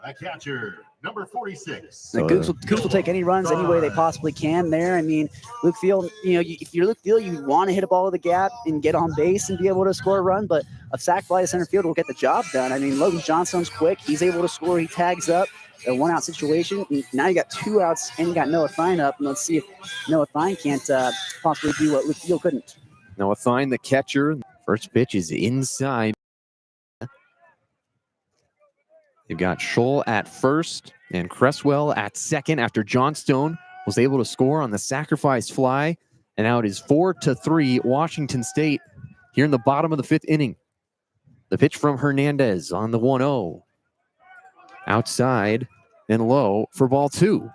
A catcher, number 46. The Cougs will take any runs any way they possibly can there. I mean, Luke Field, if you're Luke Field, you want to hit a ball to the gap and get on base and be able to score a run, but a sac fly to center field will get the job done. I mean, Logan Johnstone's quick. He's able to score. He tags up a 1-out situation. Now you got 2 outs, and you got Noah Thine up. And let's see if Noah Thine can't possibly do what Luke Field couldn't. Noah Thine, the catcher. First pitch is inside. They've got Scholl at first and Cresswell at second after Johnstone was able to score on the sacrifice fly. And now it is 4-3 Washington State here in the bottom of the 5th inning. The pitch from Hernandez on the 1-0. Outside and low for ball 2.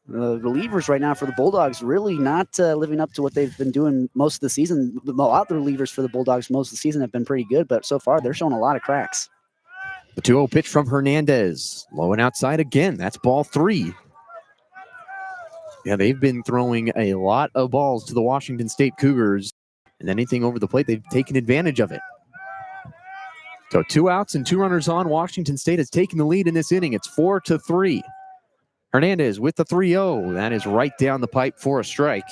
The relievers right now for the Bulldogs really not living up to what they've been doing most of the season. A lot of the relievers for the Bulldogs most of the season have been pretty good, but so far they're showing a lot of cracks. The 2-0 pitch from Hernandez. Low and outside again. That's ball 3. Yeah, they've been throwing a lot of balls to the Washington State Cougars, and anything over the plate, they've taken advantage of it. So 2 outs and 2 runners on. Washington State has taken the lead in this inning. It's 4-3. Hernandez with the 3-0. That is right down the pipe for a strike.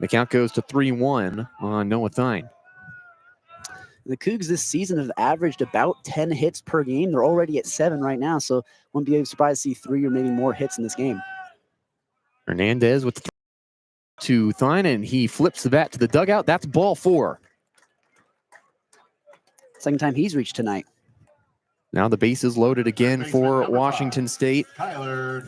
The count goes to 3-1 on Noah Thine. The Cougs this season have averaged about 10 hits per game. They're already at 7 right now, so wouldn't be surprised to see 3 or maybe more hits in this game. Hernandez with the to Thine, and he flips the bat to the dugout. That's ball 4. Second time he's reached tonight. Now the base is loaded again for Washington State.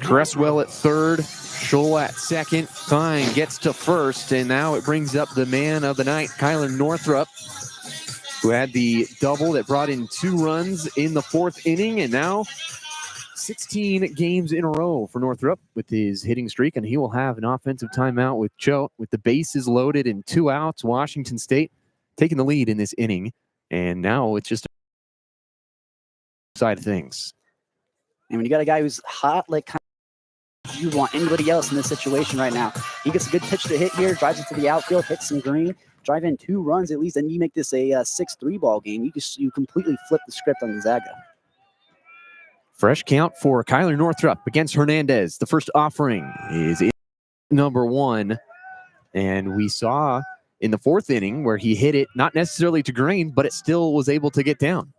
Cresswell at third, Scholl at second. Thine gets to first, and now it brings up the man of the night, Kyler Northrup, who had the double that brought in 2 runs in the 4th inning, and now 16 games in a row for Northrup with his hitting streak, and he will have an offensive timeout with Choate. With the bases loaded and 2 outs, Washington State taking the lead in this inning, and now it's just side of things. And when you got a guy who's hot, like you want anybody else in this situation right now. He gets a good pitch to hit here, drives it to the outfield, hits some green, drive in 2 runs at least, and you make this a 6-3 ball game. You completely flip the script on Gonzaga. Fresh count for Kyler Northrup against Hernandez. The first offering is in number 1, and we saw in the 4th inning where he hit it not necessarily to green, but it still was able to get down.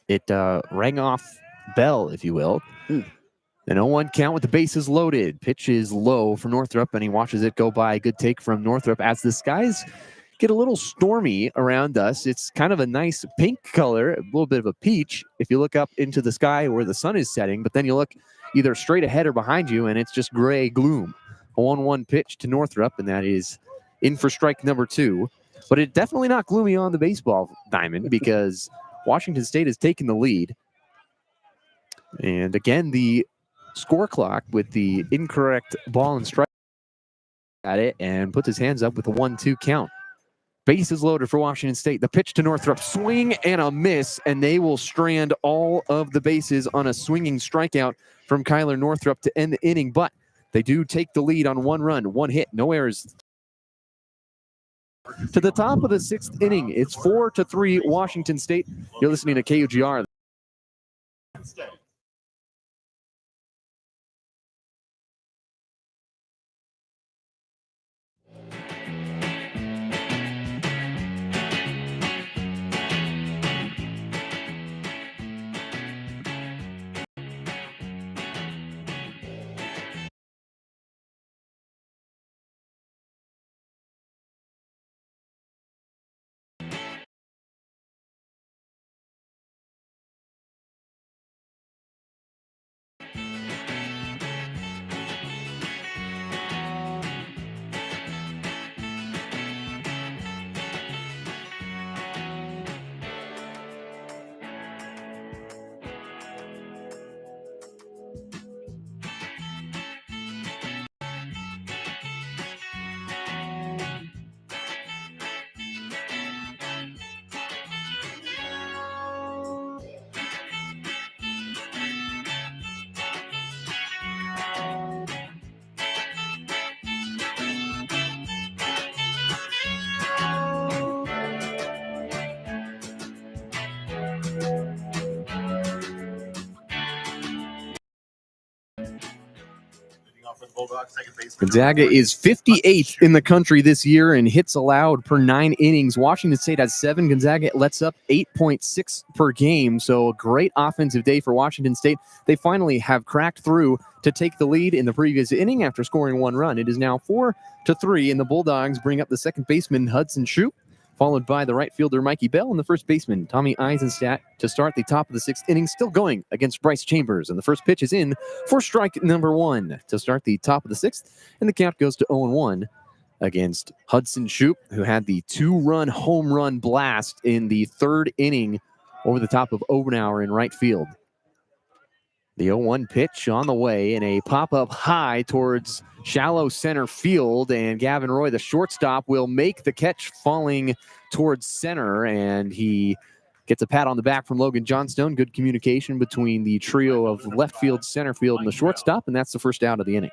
it rang off bell, if you will. An 0-1 count with the bases loaded. Pitch is low for Northrop, and he watches it go by. Good take from Northrop as the skies get a little stormy around us. It's kind of a nice pink color, a little bit of a peach if you look up into the sky where the sun is setting, but then you look either straight ahead or behind you, and it's just gray gloom. A 1-1 pitch to Northrop, and that is in for strike number 2. But it's definitely not gloomy on the baseball diamond because Washington State has taken the lead. And again, the score clock with the incorrect ball and strike at it and puts his hands up with a 1-2 count. Bases loaded for Washington State. The pitch to Northrop, swing and a miss, and they will strand all of the bases on a swinging strikeout from Kyler Northrop to end the inning. But they do take the lead on 1 run, 1 hit, no errors. To the top of the 6th inning, it's 4-3 Washington State. You're listening to KUGR. Gonzaga is 58th in the country this year in hits allowed per 9 innings. Washington State has 7. Gonzaga lets up 8.6 per game. So a great offensive day for Washington State. They finally have cracked through to take the lead in the previous inning after scoring 1 run. It is now 4-3, and the Bulldogs bring up the second baseman Hudson Shoup, followed by the right fielder Mikey Bell and the first baseman Tommy Eisenstadt to start the top of the 6th inning, still going against Bryce Chambers. And the first pitch is in for strike number 1 to start the top of the 6th, and the count goes to 0-1 against Hudson Shoup, who had the 2-run home run blast in the 3rd inning over the top of Obenauer in right field. The 0-1 pitch on the way and a pop-up high towards shallow center field, and Gavin Roy, the shortstop, will make the catch falling towards center, and he gets a pat on the back from Logan Johnstone. Good communication between the trio of left field, center field, and the shortstop, and that's the first out of the inning.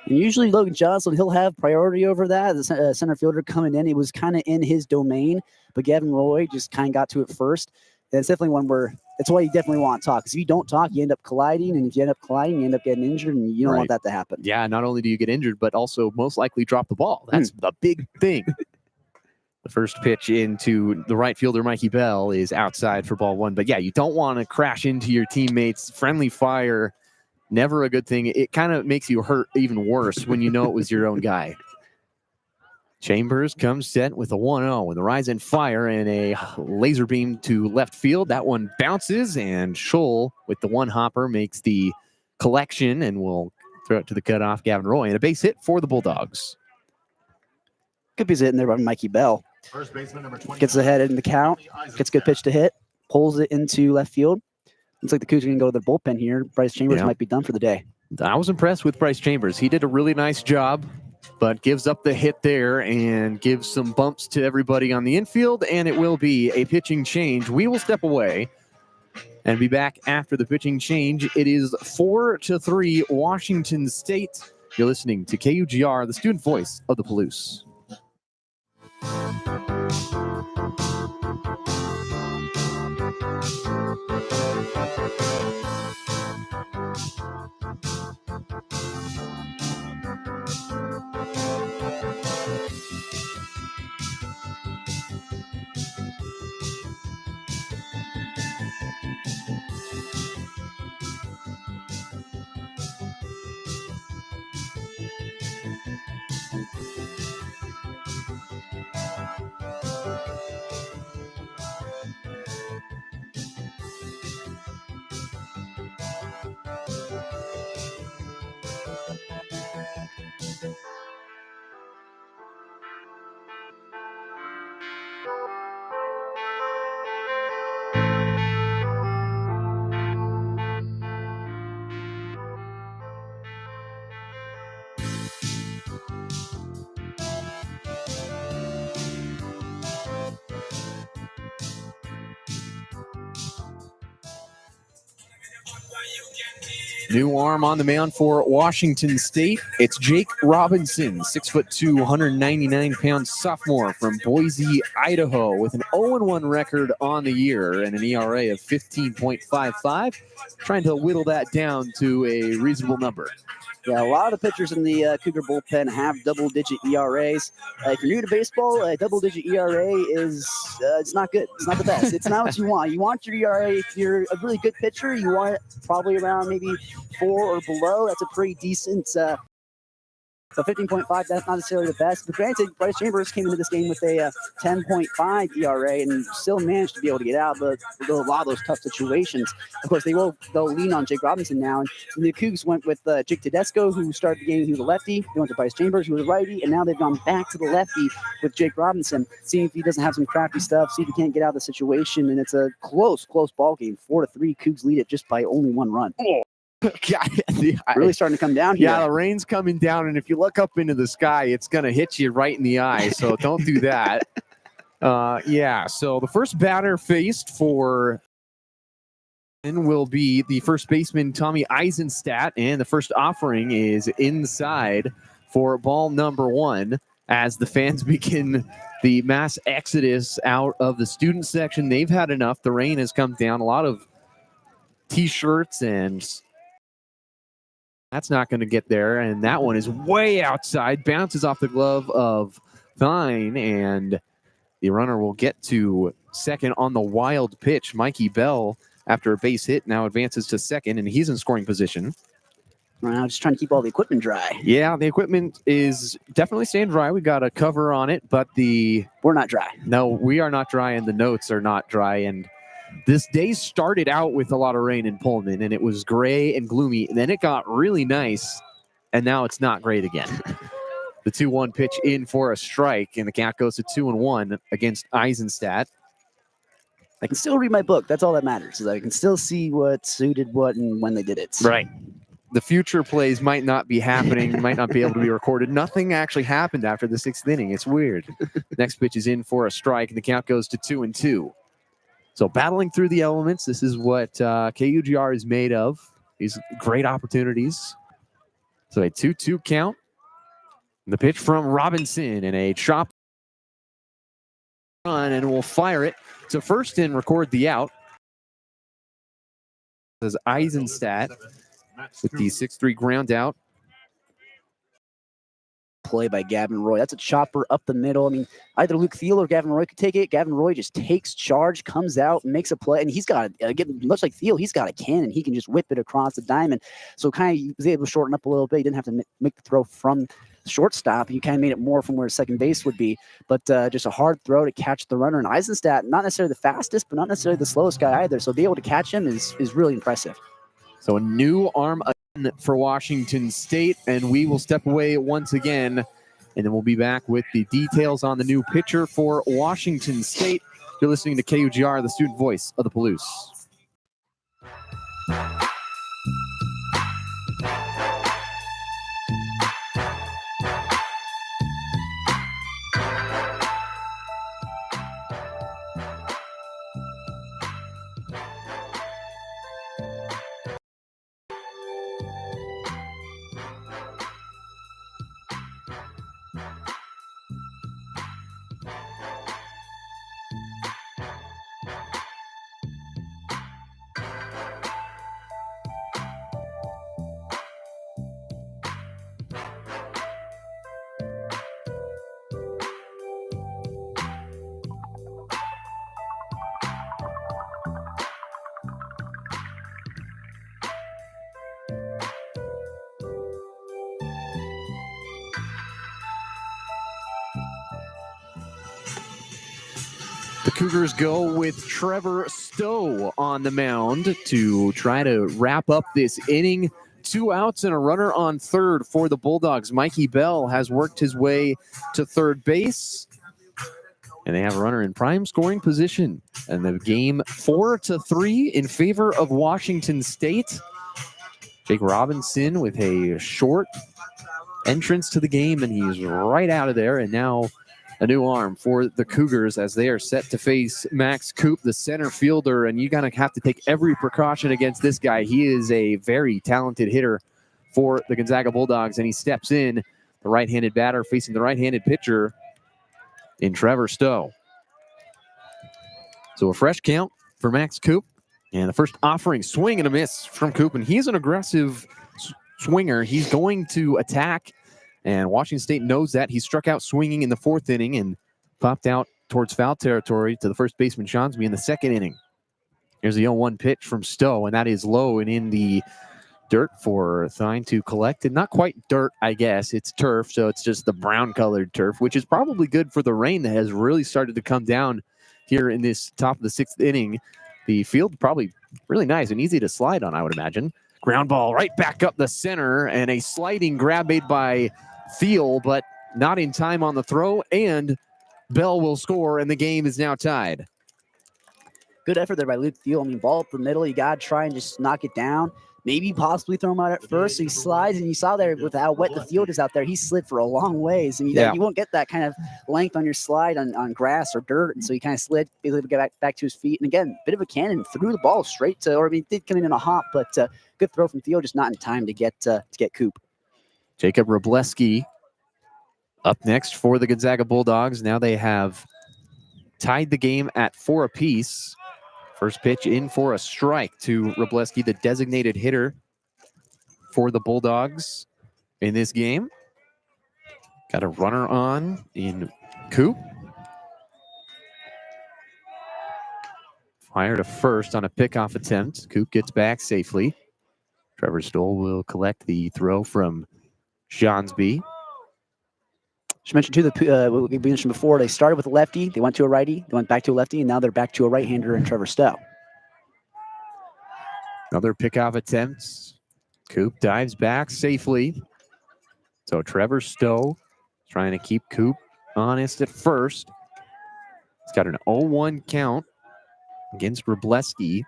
And usually Logan Johnstone, he'll have priority over that. The center fielder coming in, it was kind of in his domain, but Gavin Roy just kind of got to it first. And it's definitely one where that's why you definitely want to talk. Because if you don't talk, you end up colliding. And if you end up colliding, you end up getting injured. And you don't want that to happen. Yeah, not only do you get injured, but also most likely drop the ball. That's the big thing. The first pitch into the right fielder, Mikey Bell, is outside for ball 1. But yeah, you don't want to crash into your teammates. Friendly fire, never a good thing. It kind of makes you hurt even worse when you know it was your own guy. Chambers comes set with a 1-0 with a rise and fire and a laser beam to left field. That one bounces, and Scholl with the 1-hopper makes the collection and will throw it to the cutoff, Gavin Roy, and a base hit for the Bulldogs. Good piece of hitting there by Mikey Bell. First baseman number 20. Gets ahead in the count, gets a good pitch to hit, pulls it into left field. Looks like the Cougs are going to go to the bullpen here. Bryce Chambers might be done for the day. I was impressed with Bryce Chambers. He did a really nice job, but gives up the hit there and gives some bumps to everybody on the infield, and it will be a pitching change. We will step away and be back after the pitching change. It is 4-3 Washington State. You're listening to KUGR, the student voice of the Palouse. New arm on the mound for Washington State. It's Jake Robinson, 6'2", 199-pound sophomore from Boise, Idaho, with an 0-1 record on the year and an ERA of 15.55. Trying to whittle that down to a reasonable number. Yeah, a lot of the pitchers in the Cougar bullpen have double-digit ERAs. If you're new to baseball, a double-digit ERA is it's not good. It's not the best. It's not what you want. You want your ERA, if you're a really good pitcher, you want it probably around maybe 4 or below. That's a pretty decent. So 15.5, that's not necessarily the best. But granted, Bryce Chambers came into this game with a 10.5 ERA and still managed to be able to get out of a lot of those tough situations. Of course, they'll lean on Jake Robinson now. And the Cougs went with Jake Tedesco, who started the game. He was a lefty. They went to Bryce Chambers, who was a righty. And now they've gone back to the lefty with Jake Robinson, seeing if he doesn't have some crafty stuff, see if he can't get out of the situation. And it's a close ball game. 4-3. Cougs lead it just by only 1 run. Really starting to come down here. Yeah, the rain's coming down, and if you look up into the sky, it's going to hit you right in the eye, so don't do that. So the first batter faced for will be the first baseman, Tommy Eisenstadt, and the first offering is inside for ball number 1 as the fans begin the mass exodus out of the student section. They've had enough. The rain has come down. A lot of T-shirts and that's not going to get there, and that one is way outside, bounces off the glove of Thine, and the runner will get to second on the wild pitch. Mikey Bell, after a base hit, now advances to second, and he's in scoring position. Right now, just trying to keep all the equipment dry. Yeah, the equipment is definitely staying dry. We got a cover on it, but we're not dry. No, we are not dry, and the notes are not dry, and this day started out with a lot of rain in Pullman, and it was gray and gloomy. And then it got really nice, and now it's not great again. The 2-1 pitch in for a strike, and the count goes to 2-1 against Eisenstadt. I can still read my book. That's all that matters. Is I can still see what suited what and when they did it. Right. The future plays might not be happening, might not be able to be recorded. Nothing actually happened after the 6th inning. It's weird. Next pitch is in for a strike, and the count goes to 2-2. So battling through the elements, this is what KUGR is made of. These great opportunities. So a 2-2 count. The pitch from Robinson and a chop run, and we'll fire it to first and record the out. This is Eisenstadt with the 6-3 ground out. Play by Gavin Roy. That's a chopper up the middle. I mean, either Luke Thiel or Gavin Roy could take it. Gavin Roy just takes charge, comes out, makes a play, and he's got much like Thiel, he's got a cannon. He can just whip it across the diamond. So kind of he was able to shorten up a little bit. He didn't have to make the throw from shortstop. He kind of made it more from where second base would be, but just a hard throw to catch the runner. And Eisenstadt, not necessarily the fastest, but not necessarily the slowest guy either. So to be able to catch him is really impressive. So a new arm for Washington State, and we will step away once again, and then we'll be back with the details on the new pitcher for Washington State. You're listening to KUGR, the student voice of the Palouse. The Cougars go with Trevor Stowe on the mound to try to wrap up this inning. 2 outs and a runner on third for the Bulldogs. Mikey Bell has worked his way to third base, and they have a runner in prime scoring position. And the game 4-3 in favor of Washington State. Jake Robinson with a short entrance to the game, and he's right out of there. And now a new arm for the Cougars as they are set to face Max Coop, the center fielder, and you're going to have to take every precaution against this guy. He is a very talented hitter for the Gonzaga Bulldogs, and he steps in, the right-handed batter facing the right-handed pitcher in Trevor Stowe. So a fresh count for Max Coop, and the first offering, swing and a miss from Coop, and he's an aggressive swinger. He's going to attack, and Washington State knows that. He struck out swinging in the 4th inning and popped out towards foul territory to the first baseman, Shonsby, in the 2nd inning. Here's the 0-1 pitch from Stowe, and that is low and in the dirt for Thine to collect. And not quite dirt, I guess. It's turf, so it's just the brown-colored turf, which is probably good for the rain that has really started to come down here in this top of the 6th inning. The field probably really nice and easy to slide on, I would imagine. Ground ball right back up the center, and a sliding grab made by Thiel, but not in time on the throw, and Bell will score, and the game is now tied. Good effort there by Luke Thiel. I mean, ball up the middle, you got to try and just knock it down. Maybe possibly throw him out at first. So he slides, and you saw there with how wet the field is out there, he slid for a long ways. And you won't get that kind of length on your slide on grass or dirt. And so he kind of slid, able to get back to his feet. And again, bit of a cannon, threw the ball straight to, or I mean, did come in a hop, but good throw from Thiel, just not in time to get Coop. Jacob Robleski up next for the Gonzaga Bulldogs. Now they have tied the game at 4 apiece. First pitch in for a strike to Robleski, the designated hitter for the Bulldogs in this game. Got a runner on in Coop. Fire to first on a pickoff attempt. Coop gets back safely. Trevor Stoll will collect the throw from Shonsby. Just mentioned too, what we mentioned before, they started with a lefty, they went to a righty, they went back to a lefty, and now they're back to a right-hander in Trevor Stowe. Another pickoff attempt. Coop dives back safely. So Trevor Stowe trying to keep Coop honest at first. He's got an 0-1 count against Robleski.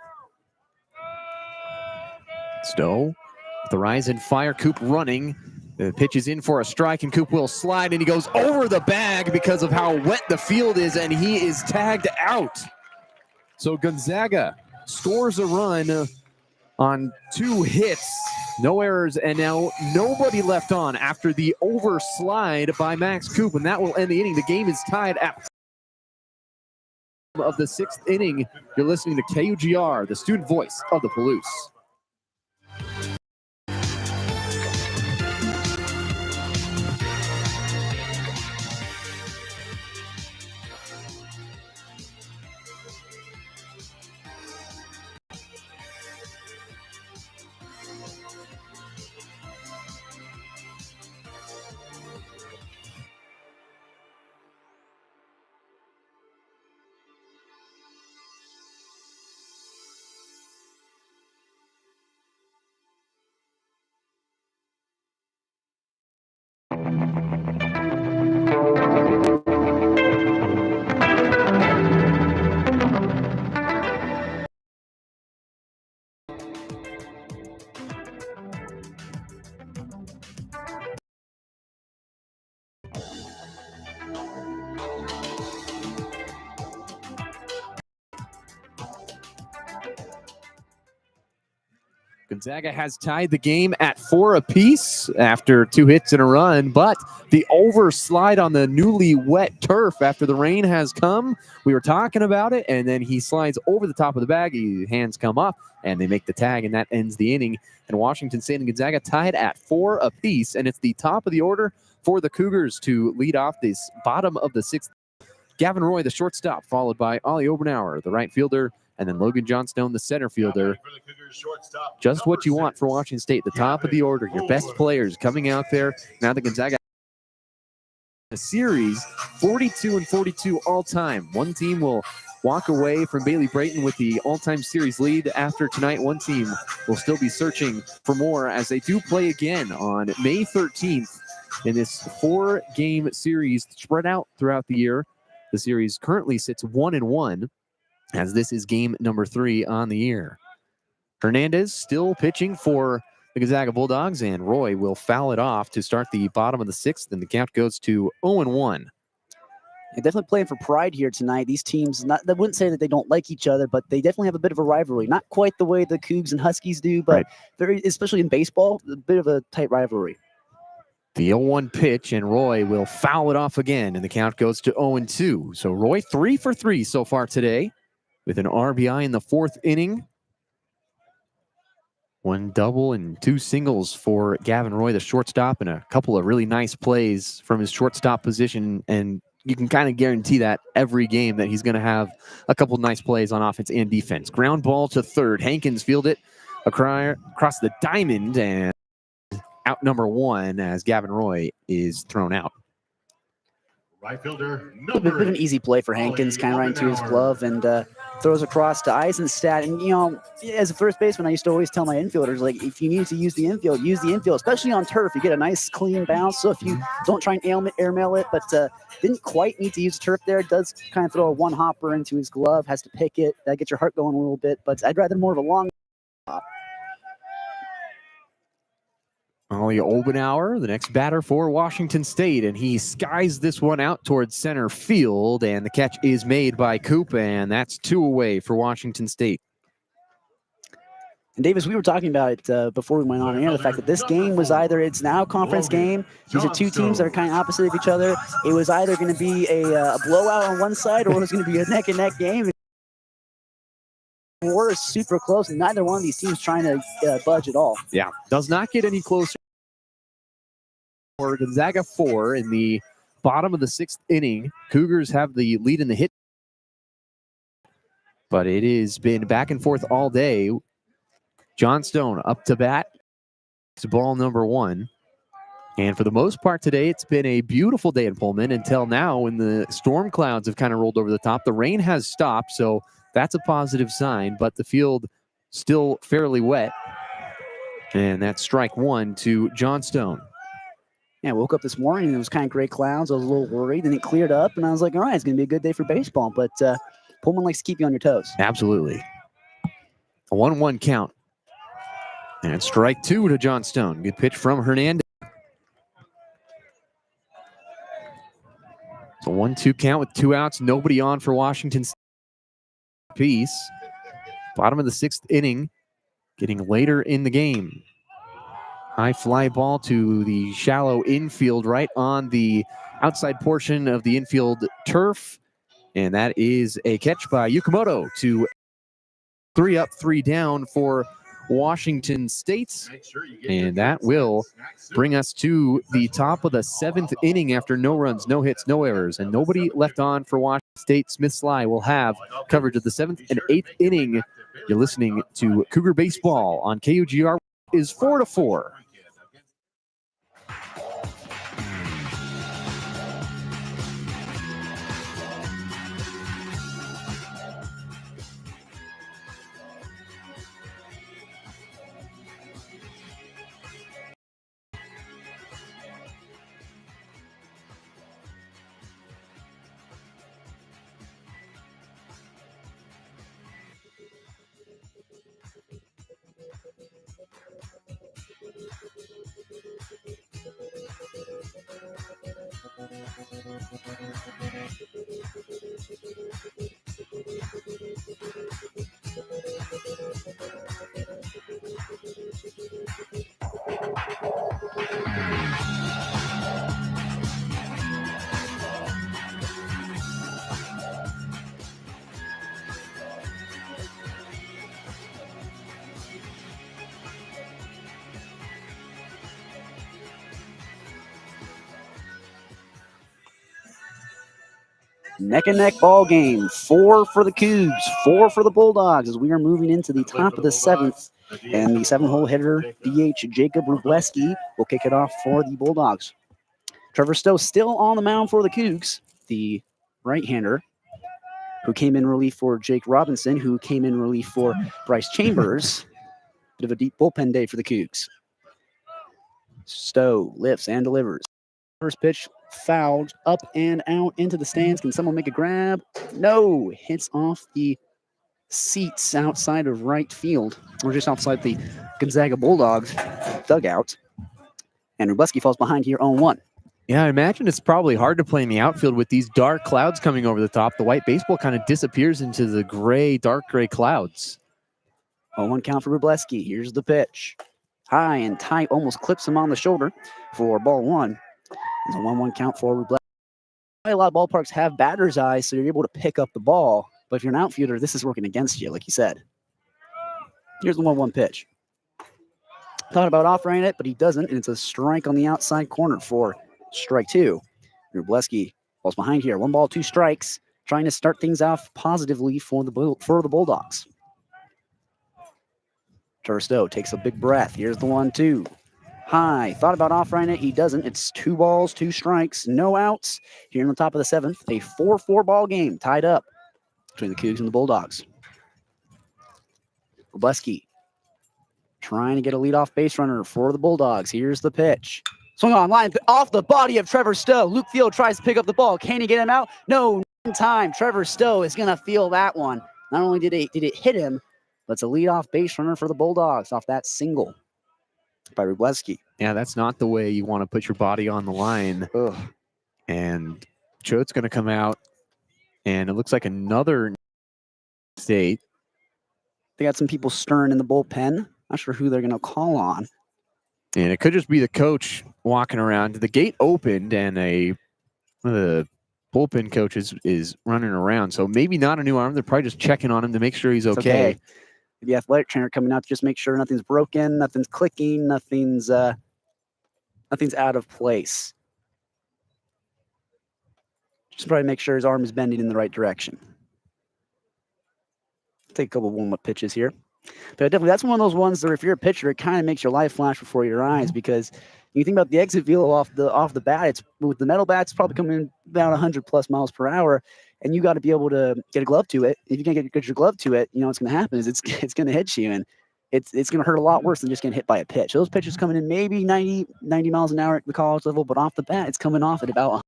Stowe with the rise and fire. Coop running. The pitch is in for a strike, and Coop will slide, and he goes over the bag because of how wet the field is, and he is tagged out. So Gonzaga scores a run on 2 hits, no errors, and now nobody left on after the overslide by Max Coop, and that will end the inning. The game is tied at of the 6th inning. You're listening to KUGR, the student voice of the Palouse. Gonzaga has tied the game at 4 apiece after 2 hits in a run, but the overslide on the newly wet turf after the rain has come. We were talking about it, and then he slides over the top of the bag. His hands come up, and they make the tag, and that ends the inning. And Washington State and Gonzaga tied at 4 apiece, and it's the top of the order for the Cougars to lead off this bottom of the 6th. Gavin Roy, the shortstop, followed by Ollie Obenauer, the right fielder, and then Logan Johnstone, the center fielder. Just what you want for Washington State, the top of the order, your best players coming out there. Now the Gonzaga a series 42-42 all time. One team will walk away from Bailey Brayton with the all-time series lead after tonight. One team will still be searching for more as they do play again on May 13th in this 4-game series spread out throughout the year. The series currently sits 1-1 as this is game number 3 on the year. Hernandez still pitching for the Gonzaga Bulldogs, and Roy will foul it off to start the bottom of the 6th, and the count goes to 0-1. They're definitely playing for pride here tonight. These teams, I wouldn't say that they don't like each other, but they definitely have a bit of a rivalry. Not quite the way the Cougs and Huskies do, but very, especially in baseball, a bit of a tight rivalry. The 0-1 pitch, and Roy will foul it off again, and the count goes to 0-2. So Roy 3 for 3 so far today with an RBI in the 4th inning. 1 double and 2 singles for Gavin Roy, the shortstop, and a couple of really nice plays from his shortstop position. And you can kind of guarantee that every game that he's going to have a couple of nice plays on offense and defense. Ground ball to third. Hankins field it across the diamond, and out number 1 as Gavin Roy is thrown out. Right fielder, A bit of an easy play for Hankins, kind of right into his glove, and throws across to Eisenstadt. And, you know, as a first baseman, I used to always tell my infielders, like, if you need to use the infield, especially on turf. You get a nice, clean bounce. So if you don't try and airmail it, but didn't quite need to use turf there, does kind of throw a one-hopper into his glove, has to pick it. That gets your heart going a little bit, but I'd rather more of a long hop. Ollie Obenauer, the next batter for Washington State, and he skies this one out towards center field, and the catch is made by Coop, and that's 2 away for Washington State. And Davis, we were talking about it before we went on air, the fact that this game was it's an out-conference game. These are two teams that are kind of opposite of each other. It was either going to be a blowout on one side, or it was going to be a neck-and-neck game. We're super close, and neither one of these teams trying to budge at all. Yeah, does not get any closer. For Gonzaga 4 in the bottom of the 6th inning. Cougars have the lead in the hit, but it has been back and forth all day. John Stone up to bat. It's ball number 1. And for the most part today, it's been a beautiful day in Pullman until now when the storm clouds have kind of rolled over the top. The rain has stopped, so that's a positive sign, but the field still fairly wet. And that's strike 1 to John Stone. Yeah, I woke up this morning and it was kind of gray clouds. I was a little worried, and it cleared up, and I was like, all right, it's going to be a good day for baseball. But Pullman likes to keep you on your toes. Absolutely. A 1-1 count. And strike 2 to John Stone. Good pitch from Hernandez. It's a 1-2 count with 2 outs. Nobody on for Washington State. Piece. Bottom of the 6th inning. Getting later in the game. High fly ball to the shallow infield, right on the outside portion of the infield turf. And that is a catch by Yukamoto to 3 up, 3 down for Washington State. And that will bring us to the top of the 7th inning after no runs, no hits, no errors, and nobody left on for Washington State. Smith Slye will have coverage of the 7th and 8th inning. You're listening to Cougar Baseball on KUGR. Is 4-4. Neck and neck ball game. 4 for the Cougs, 4 for the Bulldogs as we are moving into the top of the 7th. And the 7-hole hitter, DH Jacob Rubleski, will kick it off for the Bulldogs. Trevor Stowe still on the mound for the Cougs, the right-hander, who came in relief for Jake Robinson, who came in relief for Bryce Chambers. Bit of a deep bullpen day for the Cougs. Stowe lifts and delivers. First pitch fouled up and out into the stands. Can someone make a grab? No. Hits off the seats outside of right field, or just outside the Gonzaga Bulldogs dugout. And Rubleski falls behind here 0-1. Yeah, I imagine it's probably hard to play in the outfield with these dark clouds coming over the top. The white baseball kind of disappears into the gray, dark gray clouds. 0-1 count for Rubleski. Here's the pitch. High and tight, almost clips him on the shoulder for ball one. It's a 1-1 count for Rubleski. A lot of ballparks have batter's eyes, so you're able to pick up the ball. But if you're an outfielder, this is working against you, like you said. Here's the 1-1 pitch. Thought about offering it, but he doesn't, and it's a strike on the outside corner for strike two. Rubleski falls behind here. 1 ball, 2 strikes, trying to start things off positively for the Bulldogs. Trevor Stowe takes a big breath. Here's the 1-2. High. Thought about offering it. He doesn't. It's 2 balls, 2 strikes, no outs. Here in the top of the 7th, a 4-4 ball game tied up between the Cougs and the Bulldogs. Rubleski trying to get a leadoff base runner for the Bulldogs. Here's the pitch. Swung on line off the body of Trevor Stowe. Luke Field tries to pick up the ball. Can he get him out? No, in time. Trevor Stowe is going to feel that one. Not only did it hit him, but it's a leadoff base runner for the Bulldogs off that single by Rubleski. Yeah, that's not the way you want to put your body on the line. Ugh. And Choate's going to come out, and it looks like another state. They got some people stirring in the bullpen. Not sure who they're going to call on. And it could just be the coach walking around. The gate opened, and one of the bullpen coaches is running around. So maybe not a new arm. They're probably just checking on him to make sure he's okay. The athletic trainer coming out to just make sure nothing's broken, nothing's clicking, nothing's out of place. Just probably make sure his arm is bending in the right direction. Take a couple of warm-up pitches here. But definitely, that's one of those ones that if you're a pitcher, it kind of makes your life flash before your eyes, because you think about the exit velo off the bat. It's with the metal bats, it's probably coming in about 100+ miles per hour, and you got to be able to get a glove to it. If you can't get your glove to it, what's going to happen is it's going to hit you, and it's going to hurt a lot worse than just getting hit by a pitch. Those pitches coming in maybe 90 miles an hour at the college level, but off the bat, it's coming off at about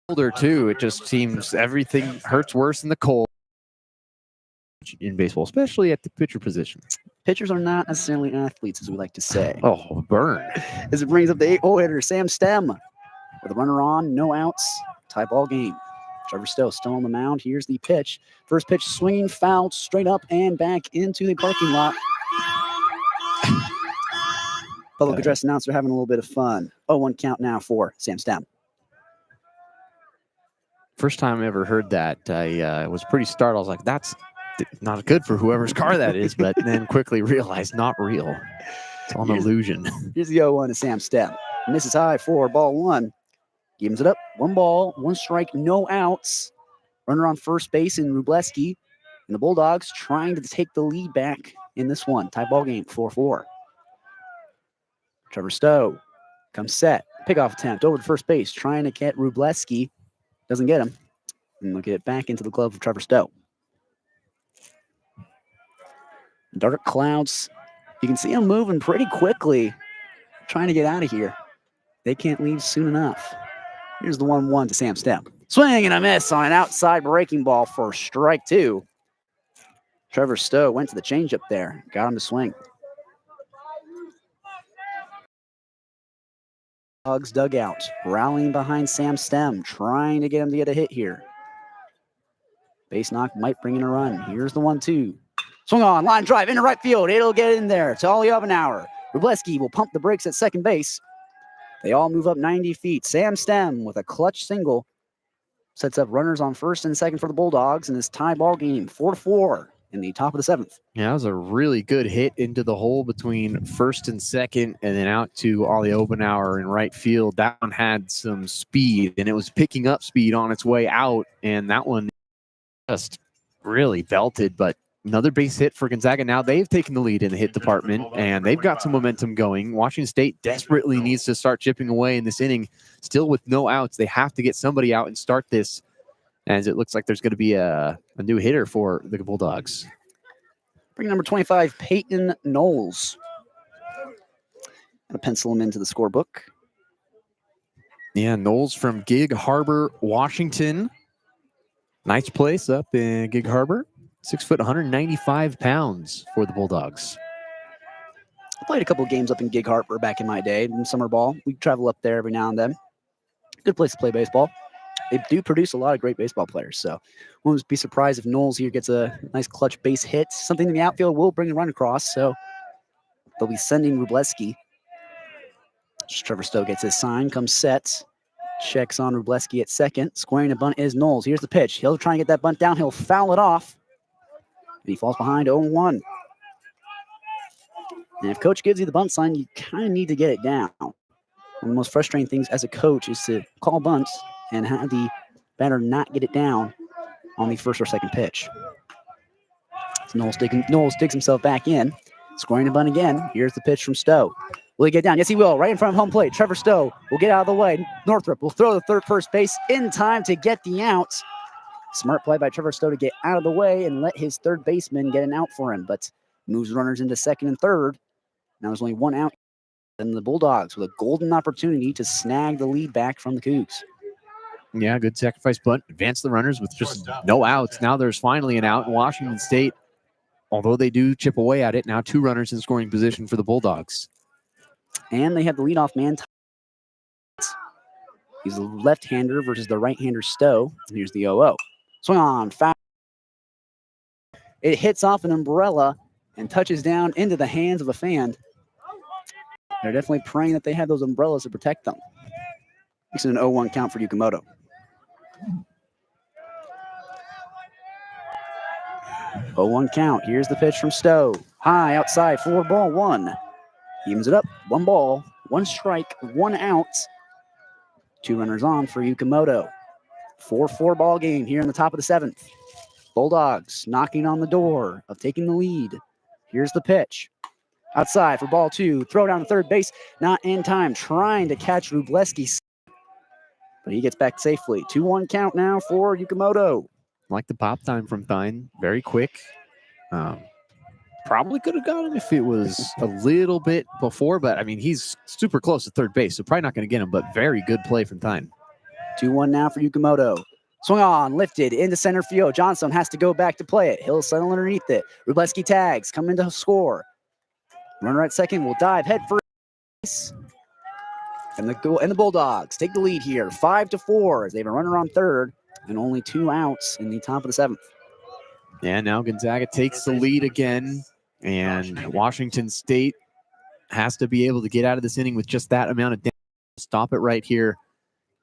older too. It just seems everything hurts worse in the cold in baseball, especially at the pitcher position. Pitchers are not necessarily athletes, as we like to say. Oh, burn. As it brings up the 8-hole hitter, Sam Stem, with a runner on, no outs, tie ball game. Trevor Stowe still on the mound. Here's the pitch. First pitch swinging, fouled straight up and back into the parking lot. Public address announcer having a little bit of fun. 0-1 count now for Sam Stem. First time I ever heard that, I was pretty startled. I was like, that's not good for whoever's car that is, but then quickly realized not real. It's all an illusion. Here's the 0-1 to Sam Stem. Misses high for ball one. Evens it up. 1 ball, 1 strike, no outs. Runner on first base in Rubleski. And the Bulldogs trying to take the lead back in this one. Tie ball game, 4-4. Trevor Stowe comes set. Pickoff attempt over to first base, trying to get Rubleski. Doesn't get him. And look at it back into the glove of Trevor Stowe. Dark clouds. You can see them moving pretty quickly, trying to get out of here. They can't leave soon enough. Here's the 1-1 to Sam Stem. Swing and a miss on an outside breaking ball for strike 2. Trevor Stowe went to the changeup there. Got him to swing. Dogs dugout, rallying behind Sam Stem, trying to get him to get a hit here. Base knock might bring in a run. Here's the 1-2. Swung on, line drive into right field. It'll get in there to Ollie Obenauer. Rubleski will pump the brakes at second base. They all move up 90 feet. Sam Stem with a clutch single sets up runners on first and second for the Bulldogs in this tie ball game, 4-4 in the top of the 7th. Yeah, that was a really good hit into the hole between first and second, and then out to Ollie Obenauer in right field. That one had some speed, and it was picking up speed on its way out, and that one just really belted, but another base hit for Gonzaga. Now they've taken the lead in the hit department, and they've got some momentum going. Washington State desperately needs to start chipping away in this inning. Still with no outs, they have to get somebody out and start this, as it looks like there's going to be a new hitter for the Bulldogs. Bring number 25, Peyton Knowles. Gonna pencil him into the scorebook. Yeah, Knowles from Gig Harbor, Washington. Nice place up in Gig Harbor. 6 foot, 195 pounds for the Bulldogs. I played a couple of games up in Gig Harbor back in my day in summer ball. We travel up there every now and then. Good place to play baseball. They do produce a lot of great baseball players, so won't be surprised if Knowles here gets a nice clutch base hit. Something in the outfield will bring a run across, so they'll be sending Wróblewski. Trevor Stowe gets his sign, comes set, checks on Wróblewski at second. Squaring a bunt is Knowles. Here's the pitch. He'll try and get that bunt down. He'll foul it off. And he falls behind 0-1. And if coach gives you the bunt sign, you kind of need to get it down. One of the most frustrating things as a coach is to call bunts and have the batter not get it down on the first or second pitch. So Knowles digs himself back in, scoring a bunt again. Here's the pitch from Stowe. Will he get down? Yes, he will. Right in front of home plate. Trevor Stowe will get out of the way. Northrup will throw the third first base in time to get the out. Smart play by Trevor Stowe to get out of the way and let his third baseman get an out for him, but moves runners into second and third. Now there's only one out. Then the Bulldogs with a golden opportunity to snag the lead back from the Cougs. Yeah, good sacrifice bunt. Advance the runners with just no outs. Now there's finally an out in Washington State. Although they do chip away at it, now 2 runners in scoring position for the Bulldogs. And they have the leadoff man. He's a left-hander versus the right-hander Stowe. And here's the 0-0. Swing on, foul. It hits off an umbrella and touches down into the hands of a fan. They're definitely praying that they have those umbrellas to protect them. Makes it an 0-1 count for Yukamoto. Oh, 1 count. Here's the pitch from Stowe. High outside, 4-1. Evens it up. 1 ball, 1 strike, 1 out. 2 runners on for Yukamoto. 4-4 ball game here in the top of the 7th. Bulldogs knocking on the door of taking the lead. Here's the pitch. Outside for ball 2. Throw down to third base. Not in time. Trying to catch Wróblewski. But he gets back safely. 2-1 count now for Yukamoto. Like the pop time from Thine. Very quick. Probably could have got him if it was a little bit before, but I mean, he's super close to third base, so probably not going to get him, but very good play from Thine. 2-1 now for Yukamoto. Swung on, lifted into center field. Johnstone has to go back to play it. He'll settle underneath it. Wróblewski tags, come in to score. Runner at second will dive head first. And the Bulldogs take the lead here, 5-4, as they have a runner on third and only 2 outs in the top of the 7th. Yeah, now Gonzaga takes the lead again, and Washington State has to be able to get out of this inning with just that amount of damage. Stop it right here.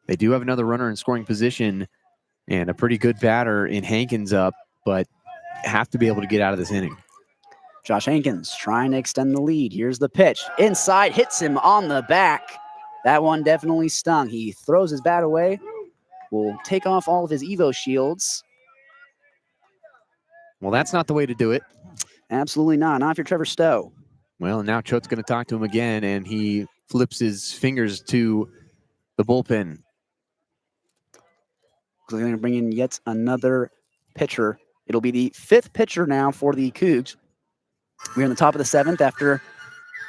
They do have another runner in scoring position and a pretty good batter in Hankins up, but have to be able to get out of this inning. Josh Hankins trying to extend the lead. Here's the pitch. Inside, hits him on the back. That one definitely stung. He throws his bat away. Will take off all of his Evo shields. Well, that's not the way to do it. Absolutely not. Not if you're Trevor Stowe. Well, now Choate's going to talk to him again, and he flips his fingers to the bullpen. They're going to bring in yet another pitcher. It'll be the 5th pitcher now for the Cougs. We're in the top of the 7th after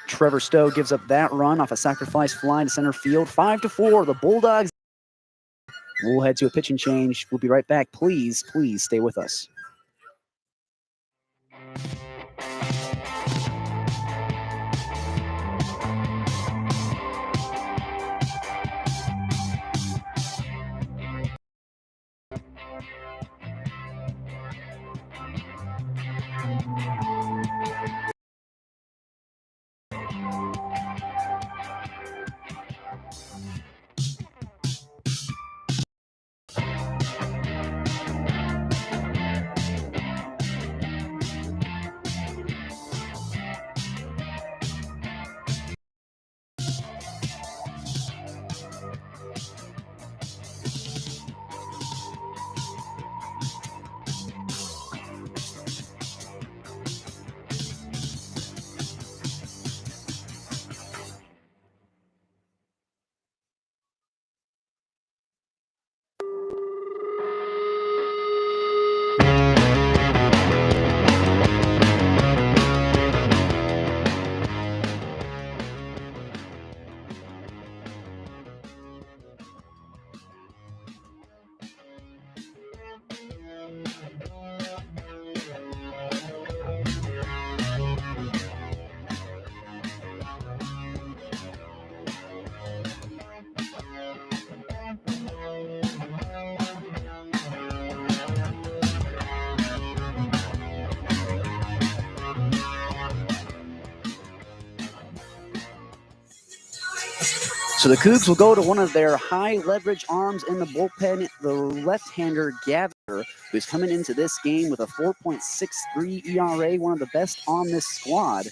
Trevor Stowe gives up that run off a sacrifice fly to center field. 5-4, the Bulldogs. We'll head to a pitching change. We'll be right back. Please stay with us. So the Cougs will go to one of their high leverage arms in the bullpen, the left-hander Gavin, who's coming into this game with a 4.63 ERA, one of the best on this squad.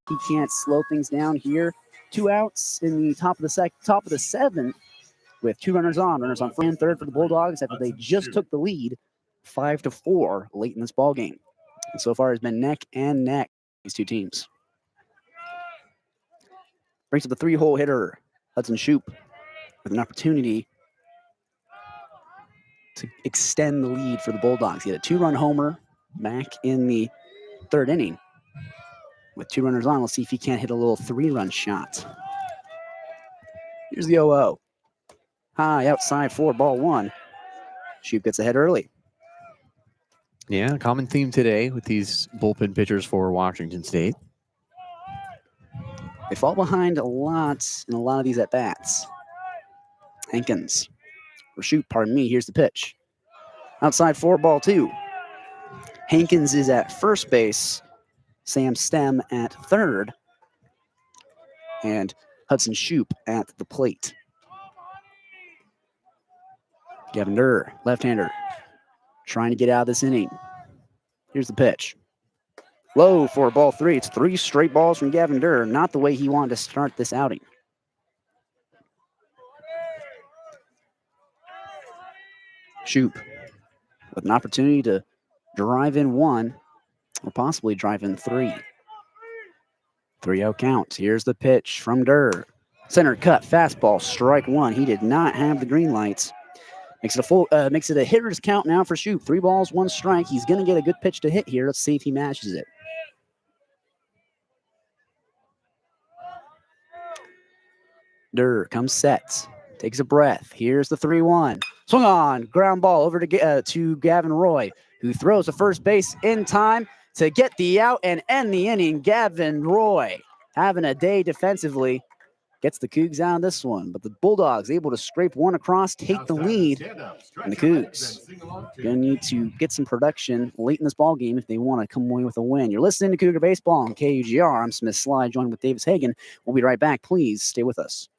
He can't slow things down here. 2 outs in the top of the seventh, with 2 runners on. Runners on first and third for the Bulldogs after they just took the lead 5-4 late in this ball game. And so far, it's been neck and neck, these two teams. Brings up the 3-hole hitter, Hudson Shoup, with an opportunity to extend the lead for the Bulldogs. He had a 2-run homer back in the 3rd inning. With 2 runners on, let's see if he can't hit a little 3-run shot. Here's the 0-0. High outside for ball 1. Shoup gets ahead early. Yeah, common theme today with these bullpen pitchers for Washington State. They fall behind a lot in a lot of these at-bats. Hankins, or Shoup, pardon me, here's the pitch. Outside for ball 2. Hankins is at first base, Sam Stem at third, and Hudson Shoup at the plate. Gavin Durr, left-hander, trying to get out of this inning. Here's the pitch. Low for ball 3. It's 3 straight balls from Gavin Durr, not the way he wanted to start this outing. Shoup with an opportunity to drive in 1 or possibly drive in 3. 3-0 count. Here's the pitch from Durr. Center cut, fastball, strike 1. He did not have the green lights. Makes it a hitter's count now for Shoup. 3 balls, 1 strike. He's going to get a good pitch to hit here. Let's see if he matches it. Durr comes set, takes a breath. Here's the 3-1. Swung on, ground ball over to Gavin Roy, who throws to first base in time to get the out and end the inning. Gavin Roy having a day defensively. Gets the Cougs out of this one, but the Bulldogs able to scrape 1 across, take the lead, and the Cougs going to need to get some production late in this ball game if they want to come away with a win. You're listening to Cougar Baseball on KUGR. I'm Smith Slye, joined with Davis Hagen. We'll be right back. Please stay with us.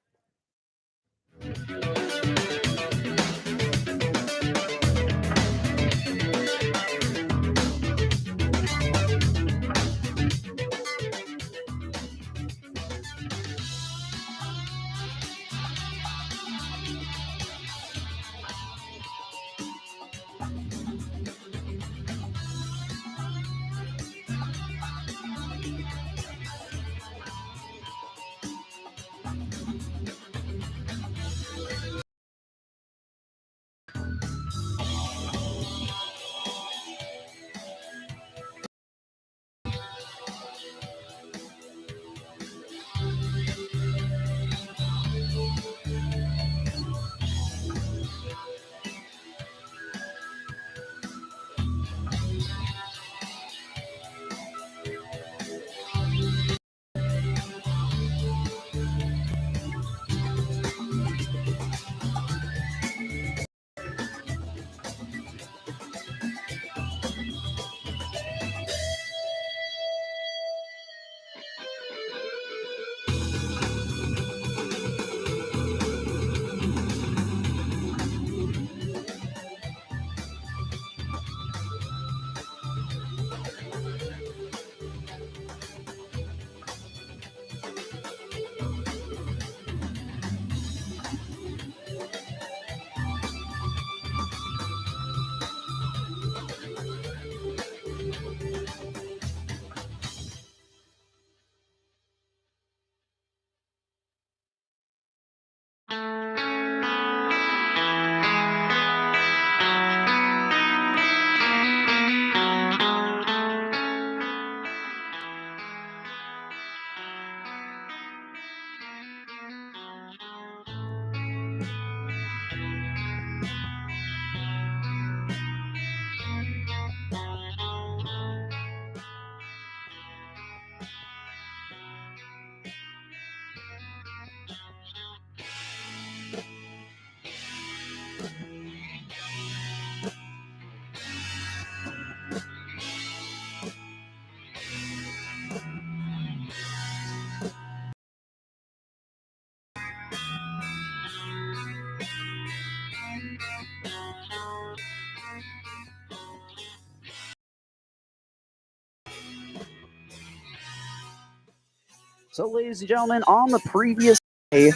So, ladies and gentlemen, on the previous day,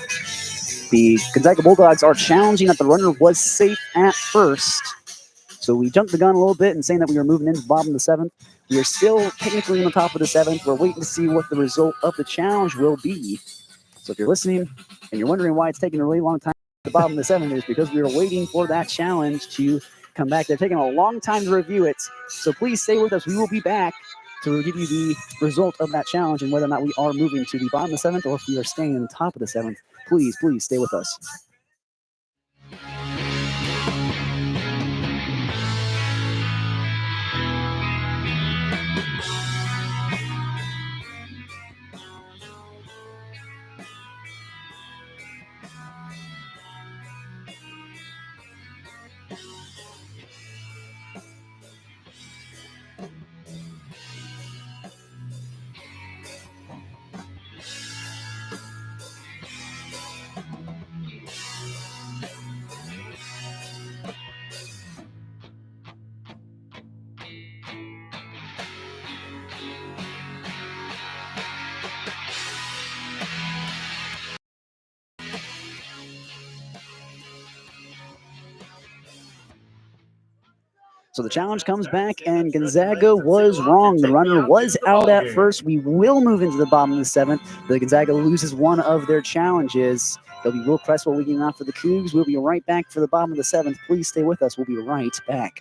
the Gonzaga Bulldogs are challenging that the runner was safe at first. So we jumped the gun a little bit and saying that we were moving into the bottom of the seventh. We are still technically in the top of the seventh. We're waiting to see what the result of the challenge will be. So if you're listening and you're wondering why it's taking a really long time at the bottom of the seventh, is because we were waiting for that challenge to come back. They're taking a long time to review it. So please stay with us. We will be back to give you the result of that challenge and whether or not we are moving to the bottom of the seventh or if we are staying in the top of the seventh. Please stay with us. So the challenge comes back, and Gonzaga was wrong. The runner was out at first. We will move into the bottom of the seventh. The Gonzaga loses one of their challenges. It'll be Will Cresswell leading off for the Cougs. We'll be right back for the bottom of the seventh. Please stay with us. We'll be right back.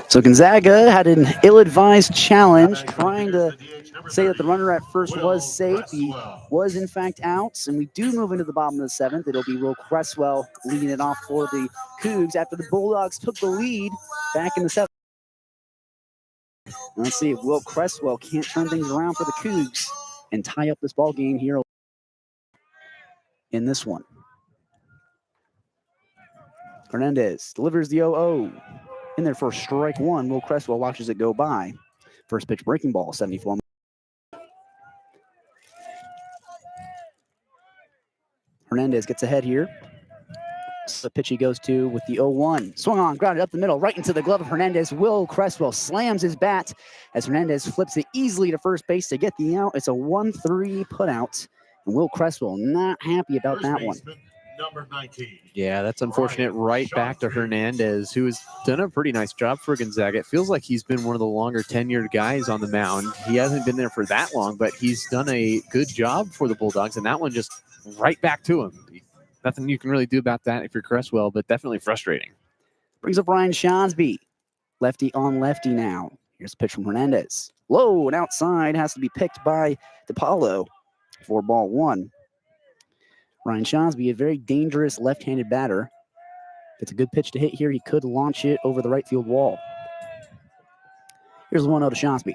So Gonzaga had an ill-advised challenge, trying to say that the runner at first was safe. He was, in fact, out, and we do move into the bottom of the seventh. It'll be Will Cresswell leading it off for the Cougs after the Bulldogs took the lead back in the seventh. Let's see if Will Cresswell can't turn things around for the Cougs and tie up this ball game here in this one. Hernandez delivers the 0-0. In there for strike one. Will Cresswell watches it go by. First pitch breaking ball, 74. Hernandez gets ahead here. This is the pitch he goes to with the 0-1. Swung on, grounded up the middle, right into the glove of Hernandez. Will Cresswell slams his bat as Hernandez flips it easily to first base to get the out. It's a 1-3 put out. And Will Cresswell not happy about that one. Number 19. Yeah, that's unfortunate. Right back to Hernandez, who has done a pretty nice job for Gonzaga. It feels like he's been one of the longer tenured guys on the mound. He hasn't been there for that long, but he's done a good job for the Bulldogs, and that one just right back to him. Nothing you can really do about that if you're Cresswell, but definitely frustrating. Brings up Ryan Shonsby. Lefty on lefty now. Here's a pitch from Hernandez. Low and outside, has to be picked by DePaulo for ball one. Ryan Shonsby, a very dangerous left-handed batter. It's a good pitch to hit here. He could launch it over the right field wall. Here's the 1-0 to Shonsby.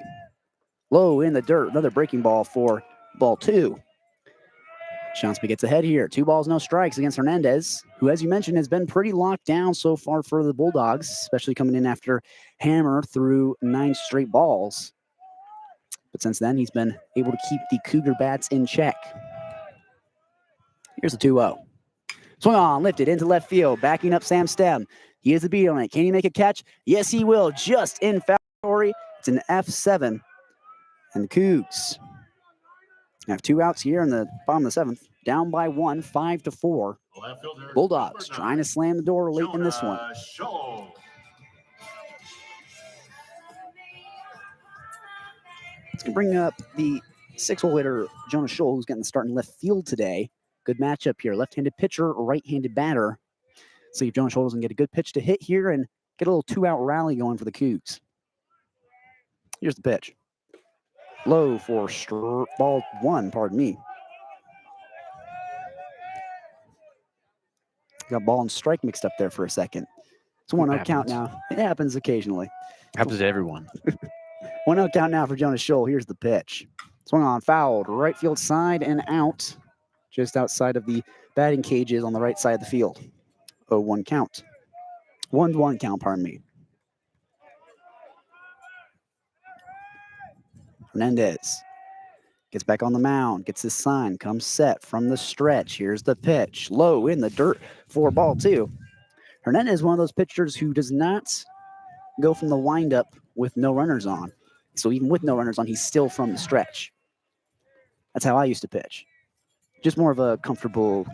Low in the dirt. Another breaking ball for ball two. Shonsby gets ahead here. 2 balls, no strikes against Hernandez, who, as you mentioned, has been pretty locked down so far for the Bulldogs, especially coming in after Hammer through 9 straight balls. But since then, he's been able to keep the Cougar bats in check. Here's a 2-0. Swung on, lifted into left field, backing up Sam Stem. He has the beat on it. Can he make a catch? Yes, he will. Just in foul territory. It's an F7. And the Cougs have 2 outs here in the bottom of the 7th. Down by 1, 5-4. Left fielder, Bulldogs number trying to 9, slam the door late in this one. Jonah Scholl. Let's bring up the 6-hole hitter, Jonah Scholl, who's getting the start in left field today. Good matchup here. Left-handed pitcher, right-handed batter. See if Jonah Scholl doesn't get a good pitch to hit here and get a little 2-out rally going for the Cougs. Here's the pitch. Low for ball 1, pardon me. Got ball and strike mixed up there for a second. It's 1-0 count now. It happens occasionally. Happens to everyone. 1-0 count now for Jonah Scholl. Here's the pitch. Swung on, fouled, right field side and out. Just outside of the batting cages on the right side of the field. 0-1 count. 1-1 count, pardon me. Hernandez gets back on the mound, gets his sign, comes set from the stretch. Here's the pitch. Low in the dirt for ball 2. Hernandez is one of those pitchers who does not go from the windup with no runners on. So even with no runners on, he's still from the stretch. That's how I used to pitch. Just more of a comfortable,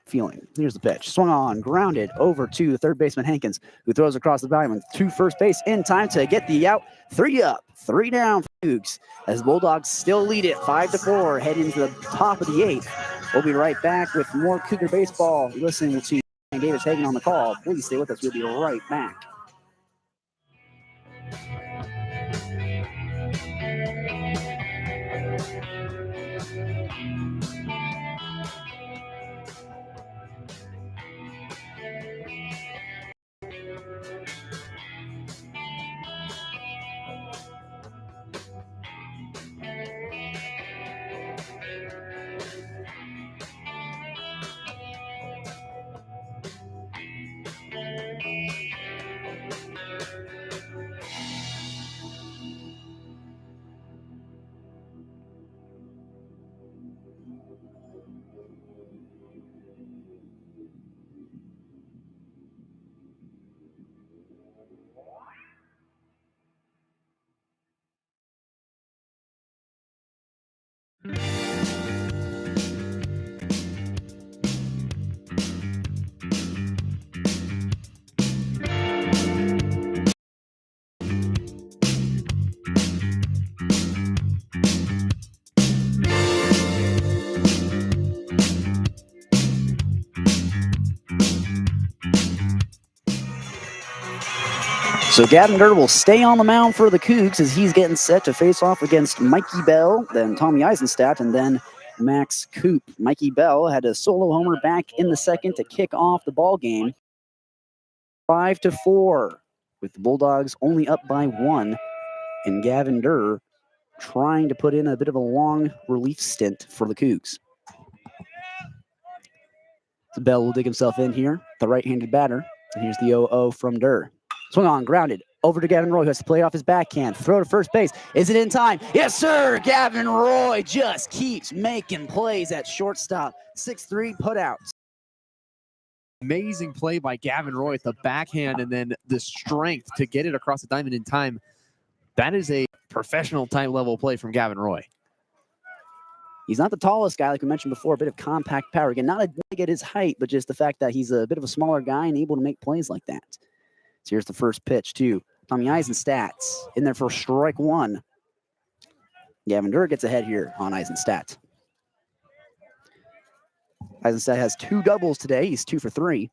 feeling. Here's the pitch. Swung on, grounded over to third baseman Hankins, who throws across the diamond to first base in time to get the out. 3 up, 3 down for Cougs, as Bulldogs still lead it 5-4, heading into the top of the 8th. We'll be right back with more Cougar baseball. Listening to Davis Hagen on the call. Please stay with us. We'll be right back. So Gavin Durr will stay on the mound for the Cougs as he's getting set to face off against Mikey Bell, then Tommy Eisenstadt, and then Max Coop. Mikey Bell had a solo homer back in the 2nd to kick off the ball game. 5-4, with the Bulldogs only up by 1, and Gavin Durr trying to put in a bit of a long relief stint for the Cougs. So Bell will dig himself in here, the right-handed batter, and here's the 0-0 from Durr. Swung on, grounded, over to Gavin Roy, who has to play off his backhand. Throw to first base. Is it in time? Yes, sir! Gavin Roy just keeps making plays at shortstop. 6-3 putouts. Amazing play by Gavin Roy at the backhand, and then the strength to get it across the diamond in time. That is a professional type level play from Gavin Roy. He's not the tallest guy, like we mentioned before, a bit of compact power. Again, not at his height, but just the fact that he's a bit of a smaller guy and able to make plays like that. So here's the first pitch to Tommy Eisenstadt in there for strike 1. Gavin Durr gets ahead here on Eisenstadt. Eisenstadt has 2 doubles today. He's 2 for 3.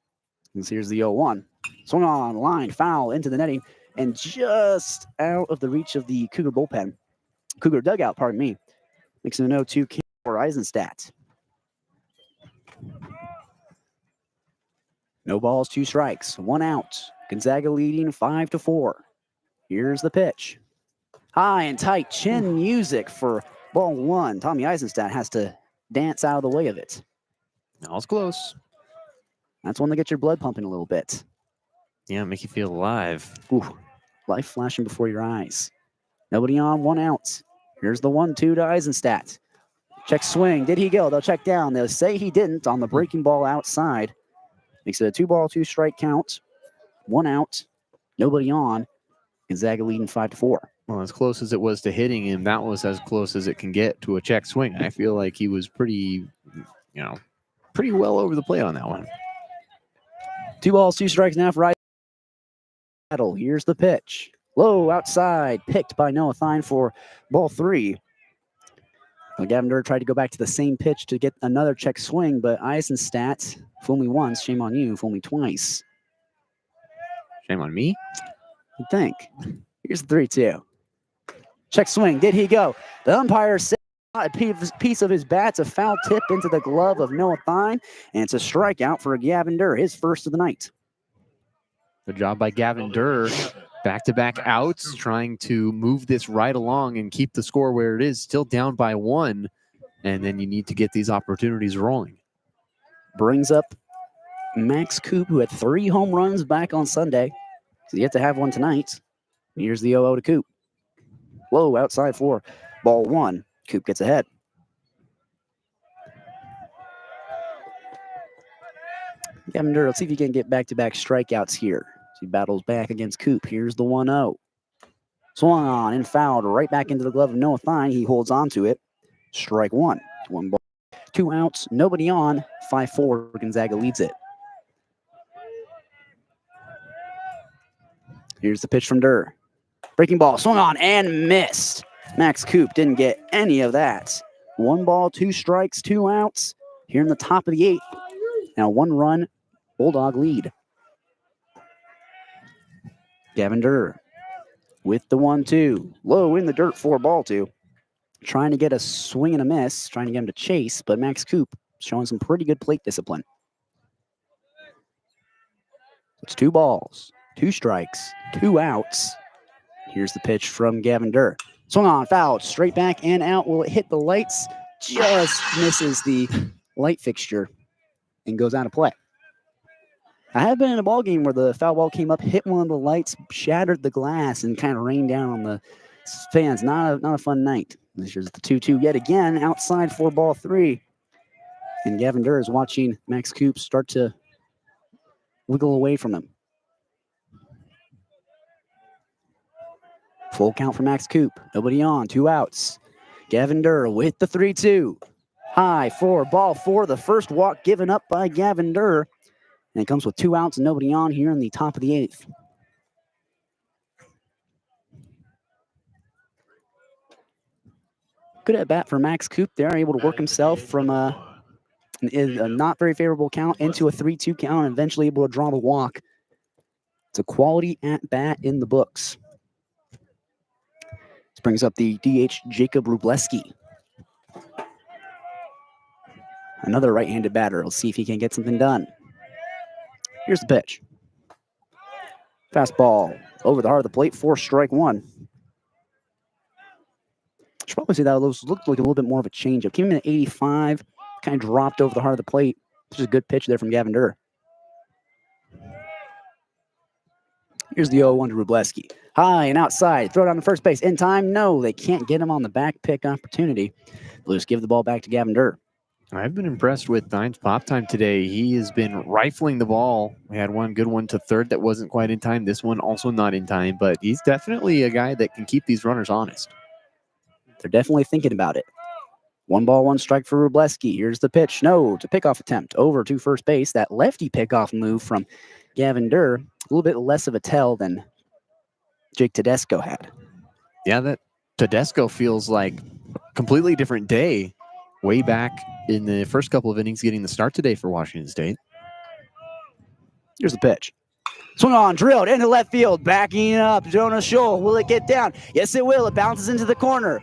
And so here's the 0-1. Swung on, line, foul into the netting, and just out of the reach of the Cougar bullpen. Cougar dugout, pardon me. Makes it an 0-2 kick for Eisenstadt. No balls, 2 strikes, 1 out. Gonzaga leading 5-4. Here's the pitch. High and tight chin music for ball 1. Tommy Eisenstadt has to dance out of the way of it. All's close. That's one that gets your blood pumping a little bit. Yeah, make you feel alive. Ooh, life flashing before your eyes. Nobody on, 1 out. Here's the 1-2 to Eisenstadt. Check swing. Did he go? They'll check down. They'll say he didn't on the breaking ball outside. Makes it a 2-ball, 2-strike count. 1 out. Nobody on. Gonzaga leading 5-4. Well, as close as it was to hitting him, that was as close as it can get to a check swing. I feel like he was pretty well over the plate on that one. 2 balls, 2 strikes now for Battle. Here's the pitch. Low outside, picked by Noah Thine for ball 3. Well, Gavin Durr tried to go back to the same pitch to get another check swing, but Eisenstadt, fool me once, shame on you, fool me twice. Shame on me? You think. Here's the 3-2. Check swing. Did he go? The umpire said a piece of his bat's a foul tip into the glove of Noah Thine, and it's a strikeout for Gavin Durr, his first of the night. Good job by Gavin Durr. Back-to-back outs, trying to move this right along and keep the score where it is, still down by 1, and then you need to get these opportunities rolling. Brings up Max Coop, who had 3 home runs back on Sunday. So yet to have one tonight. Here's the 0-0 to Coop. Low outside for ball 1. Coop gets ahead. Gavin Durr, let's see if he can get back-to-back strikeouts here. So he battles back against Coop. Here's the 1-0. Swung on and fouled right back into the glove of Noah Thine. He holds on to it. Strike 1. 1 ball. 2 outs, nobody on. 5-4, Gonzaga leads it. Here's the pitch from Durr. Breaking ball, swung on and missed. Max Coop didn't get any of that. 1 ball, 2 strikes, 2 outs. Here in the top of the 8th. Now 1 run, Bulldog lead. Gavin Durr with the 1-2. Low in the dirt for ball 2. Trying to get a swing and a miss, trying to get him to chase, but Max Coop showing some pretty good plate discipline. It's 2 balls, 2 strikes, 2 outs. Here's the pitch from Gavin Durr. Swung on, fouled, straight back and out. Will it hit the lights? Just misses the light fixture and goes out of play. I have been in a ball game where the foul ball came up, hit one of the lights, shattered the glass, and kind of rained down on the fans. Not a fun night. This is the 2-2 yet again, outside for ball 3. And Gavin Durr is watching Max Coop start to wiggle away from him. Full count for Max Coop. Nobody on. 2 outs. Gavin Durr with the 3-2. High for ball 4. The first walk given up by Gavin Durr. And it comes with 2 outs and nobody on here in the top of the 8th. Good at bat for Max Coop there. Able to work himself from a not very favorable count into a 3-2 count and eventually able to draw the walk. It's a quality at bat in the books. This brings up the DH Jacob Rubleski. Another right-handed batter. Let's see if he can get something done. Here's the pitch. Fastball over the heart of the plate for strike 1. Should probably say that looked like a little bit more of a changeup. Came in at 85, kind of dropped over the heart of the plate. This is a good pitch there from Gavin Durr. Here's the 0-1 to Rubleski. High and outside. Throw down to first base. In time? No, they can't get him on the back pick opportunity. They'll just give the ball back to Gavin Durr. I've been impressed with Thine's pop time today. He has been rifling the ball. We had one good one to third that wasn't quite in time. This one also not in time, but he's definitely a guy that can keep these runners honest. They're definitely thinking about it. 1 ball, 1 strike for Rubleski. Here's the pitch. No, to pickoff attempt over to first base. That lefty pickoff move from Gavin Durr, a little bit less of a tell than Jake Tedesco had. Yeah, that Tedesco feels like a completely different day way back in the first couple of innings getting the start today for Washington State. Here's the pitch. Swung on, drilled into left field, backing up. Jonah Scholl, will it get down? Yes, it will. It bounces into the corner.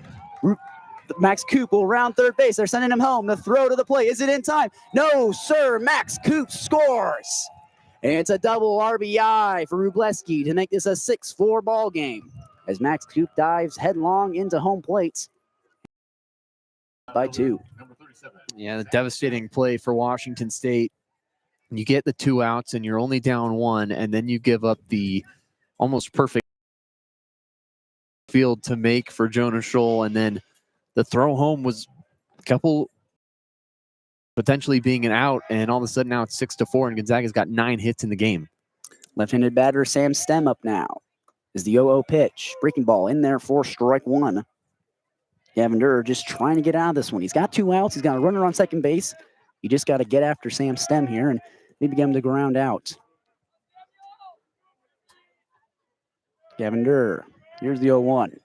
Max Coop will round third base. They're sending him home. The throw to the plate. Is it in time? No, sir. Max Coop scores. And it's a double RBI for Rubleski to make this a 6-4 ball game as Max Coop dives headlong into home plate by 2. Yeah, the devastating play for Washington State. You get the 2 outs and you're only down 1, and then you give up the almost perfect field to make for Jonah Scholl, and then the throw home was a couple potentially being an out, and all of a sudden now it's 6-4, and Gonzaga's got 9 hits in the game. Left-handed batter Sam Stem up now. is the 0-0 pitch. Breaking ball in there for strike one. Gavin Durr just trying to get out of this one. He's got 2 outs. He's got a runner on second base. You just got to get after Sam Stem here and maybe get him to ground out. Gavin Durr. Here's the 0-1.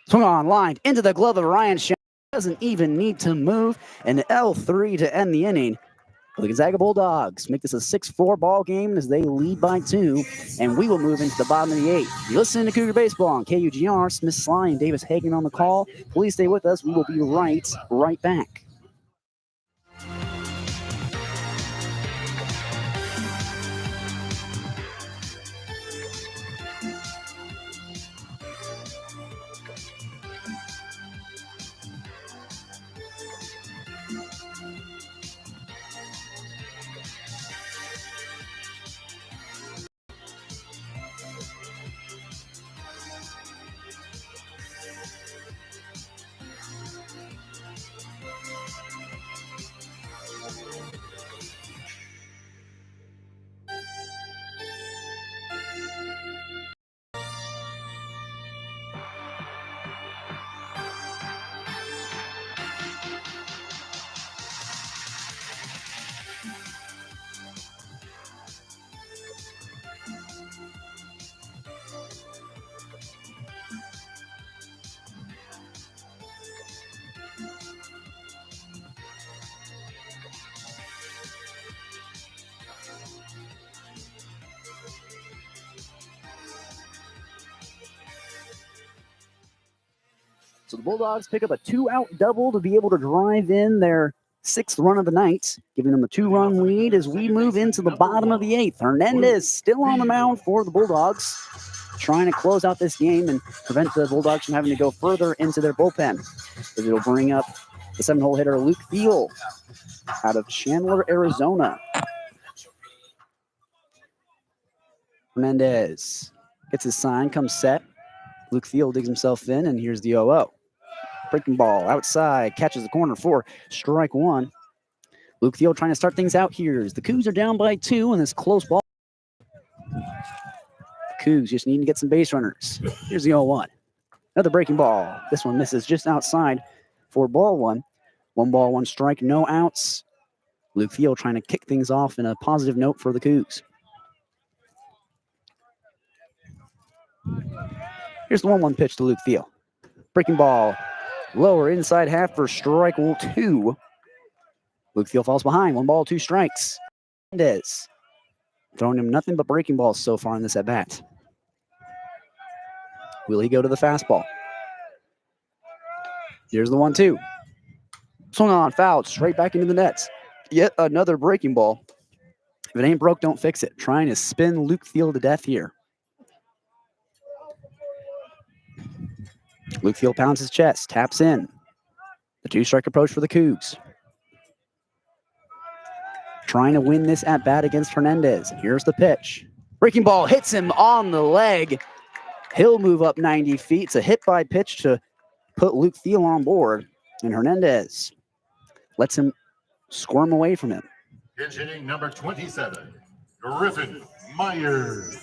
Swung on, lined into the glove of Ryan Shannon. Doesn't even need to move. An L3 to end the inning. The Gonzaga Bulldogs make this a 6-4 ball game as they lead by 2, and we will move into the bottom of the 8th. You're listening to Cougar Baseball on KUGR. Smith Slye and Davis Hagen on the call. Please stay with us. We will be right back. So the Bulldogs pick up a 2-out double to be able to drive in their 6th run of the night, giving them a 2-run lead as we move into the bottom of the 8th. Hernandez still on the mound for the Bulldogs, trying to close out this game and prevent the Bulldogs from having to go further into their bullpen. As it'll bring up the 7-hole hitter Luke Thiel out of Chandler, Arizona. Hernandez gets his sign, comes set. Luke Thiel digs himself in, and here's the 0-0. Breaking ball outside, catches the corner for strike one. Luke Thiel trying to start things out here as the Cougs are down by 2 in this close ball. The Cougs just need to get some base runners. Here's the 0-1. Another breaking ball. This one misses just outside for ball 1. 1 ball, 1 strike, no outs. Luke Thiel trying to kick things off in a positive note for the Cougs. Here's the 1-1 pitch to Luke Thiel. Breaking ball, lower inside half for strike 2. Luke Thiel falls behind. 1 ball, 2 strikes. Hernandez throwing him nothing but breaking balls so far in this at-bat. Will he go to the fastball? Here's the 1-2. Swung on, fouled, straight back into the nets. Yet another breaking ball. If it ain't broke, don't fix it. Trying to spin Luke Thiel to death here. Luke Thiel pounds his chest, taps in. The 2-strike approach for the Cougs. Trying to win this at-bat against Hernandez. Here's the pitch. Breaking ball hits him on the leg. He'll move up 90 feet. It's a hit-by pitch to put Luke Thiel on board. And Hernandez lets him squirm away from him. Pitch hitting number 27, Griffin Myers.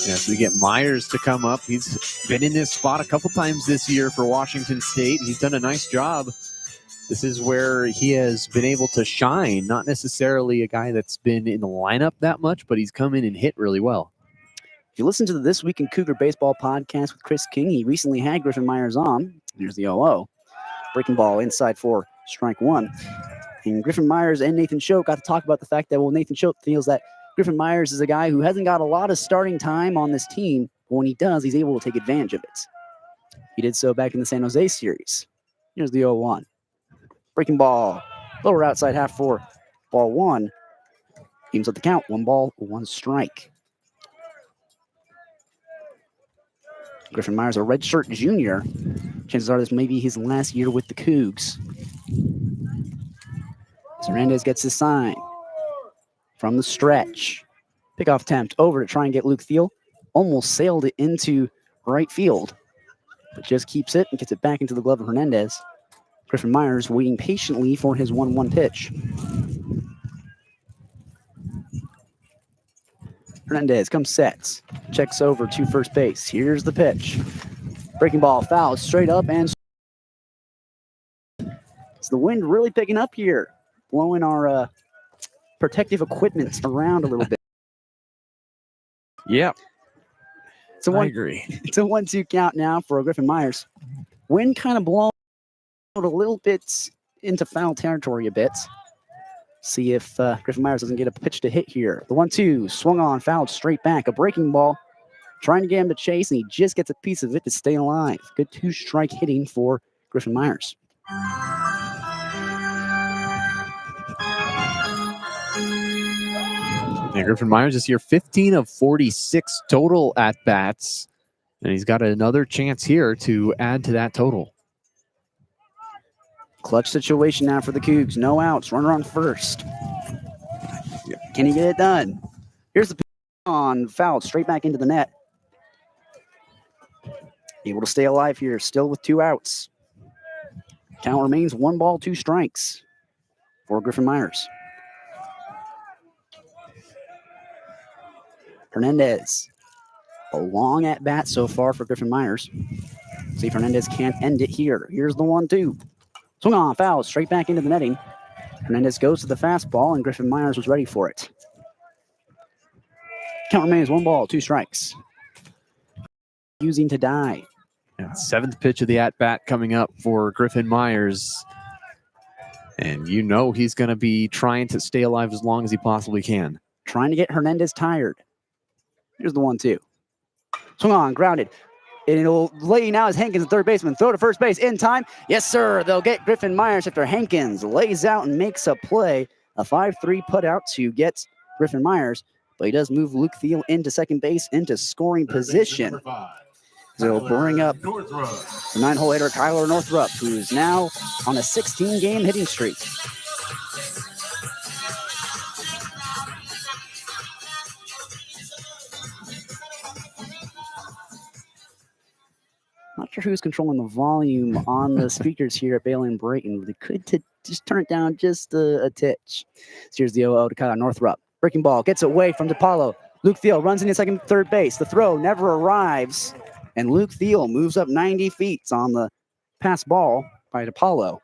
Yes, we get Myers to come up. He's been in this spot a couple times this year for Washington State. He's done a nice job. This is where he has been able to shine. Not necessarily a guy that's been in the lineup that much, but he's come in and hit really well. If you listen to the This Week in Cougar Baseball podcast with Chris King, he recently had Griffin Myers on. Here's the 0-0. Breaking ball inside for strike 1. And Griffin Myers and Nathan Choate got to talk about the fact that, well, Nathan Choate feels that Griffin Myers is a guy who hasn't got a lot of starting time on this team, but when he does, he's able to take advantage of it. He did so back in the San Jose series. Here's the 0-1. Breaking ball, lower outside half for ball 1. Evens up the count, 1 ball, 1 strike. Griffin Myers, a redshirt junior. Chances are this may be his last year with the Cougs. Hernandez gets his sign from the stretch. Pickoff attempt over to try and get Luke Thiel. Almost sailed it into right field, but just keeps it and gets it back into the glove of Hernandez. Griffin Myers waiting patiently for his 1-1 pitch. Hernandez comes set, checks over to first base. Here's the pitch. Breaking ball, foul, straight up, and it's the wind really picking up here, blowing our protective equipment around a little bit. Yep. I agree. It's a 1-2 count now for Griffin Myers. Wind kind of blowing a little bit into foul territory a bit. See if Griffin Myers doesn't get a pitch to hit here. The 1-2 swung on, fouled straight back. A breaking ball, trying to get him to chase, and he just gets a piece of it to stay alive. Good 2-strike hitting for Griffin Myers. Yeah, Griffin Myers is here 15 of 46 total at-bats, and he's got another chance here to add to that total. Clutch situation now for the Cougs. No outs. Runner on first. Can he get it done? Here's the pitch on, fouled straight back into the net. Able to stay alive here, still with 2 outs. Count remains 1 ball, 2 strikes for Griffin Myers. Hernandez. A long at bat so far for Griffin Myers. See if Hernandez can't end it here. Here's the 1-2. Swung on, foul, straight back into the netting. Hernandez goes to the fastball, and Griffin Myers was ready for it. Count remains 1 ball, 2 strikes. Using to die. Yeah, 7th pitch of the at-bat coming up for Griffin Myers. And you know he's going to be trying to stay alive as long as he possibly can. Trying to get Hernandez tired. Here's the 1-2. Swung on, grounded. And it'll lay now as Hankins, third baseman. Throw to first base in time. Yes, sir. They'll get Griffin Myers after Hankins lays out and makes a play. A 5-3 put out to get Griffin Myers. But he does move Luke Thiel into second base, into scoring position. They'll bring up the 9-hole hitter, Kyler Northrup, who's now on a 16-game hitting streak. Not sure who's controlling the volume on the speakers here at Bailey and Brayton, but they could just turn it down just a titch. So here's the 0-0 to Kyler Northrup. Breaking ball, gets away from DePaulo. Luke Thiel runs into second, third base. The throw never arrives, and Luke Thiel moves up 90 feet on the pass ball by DePaulo.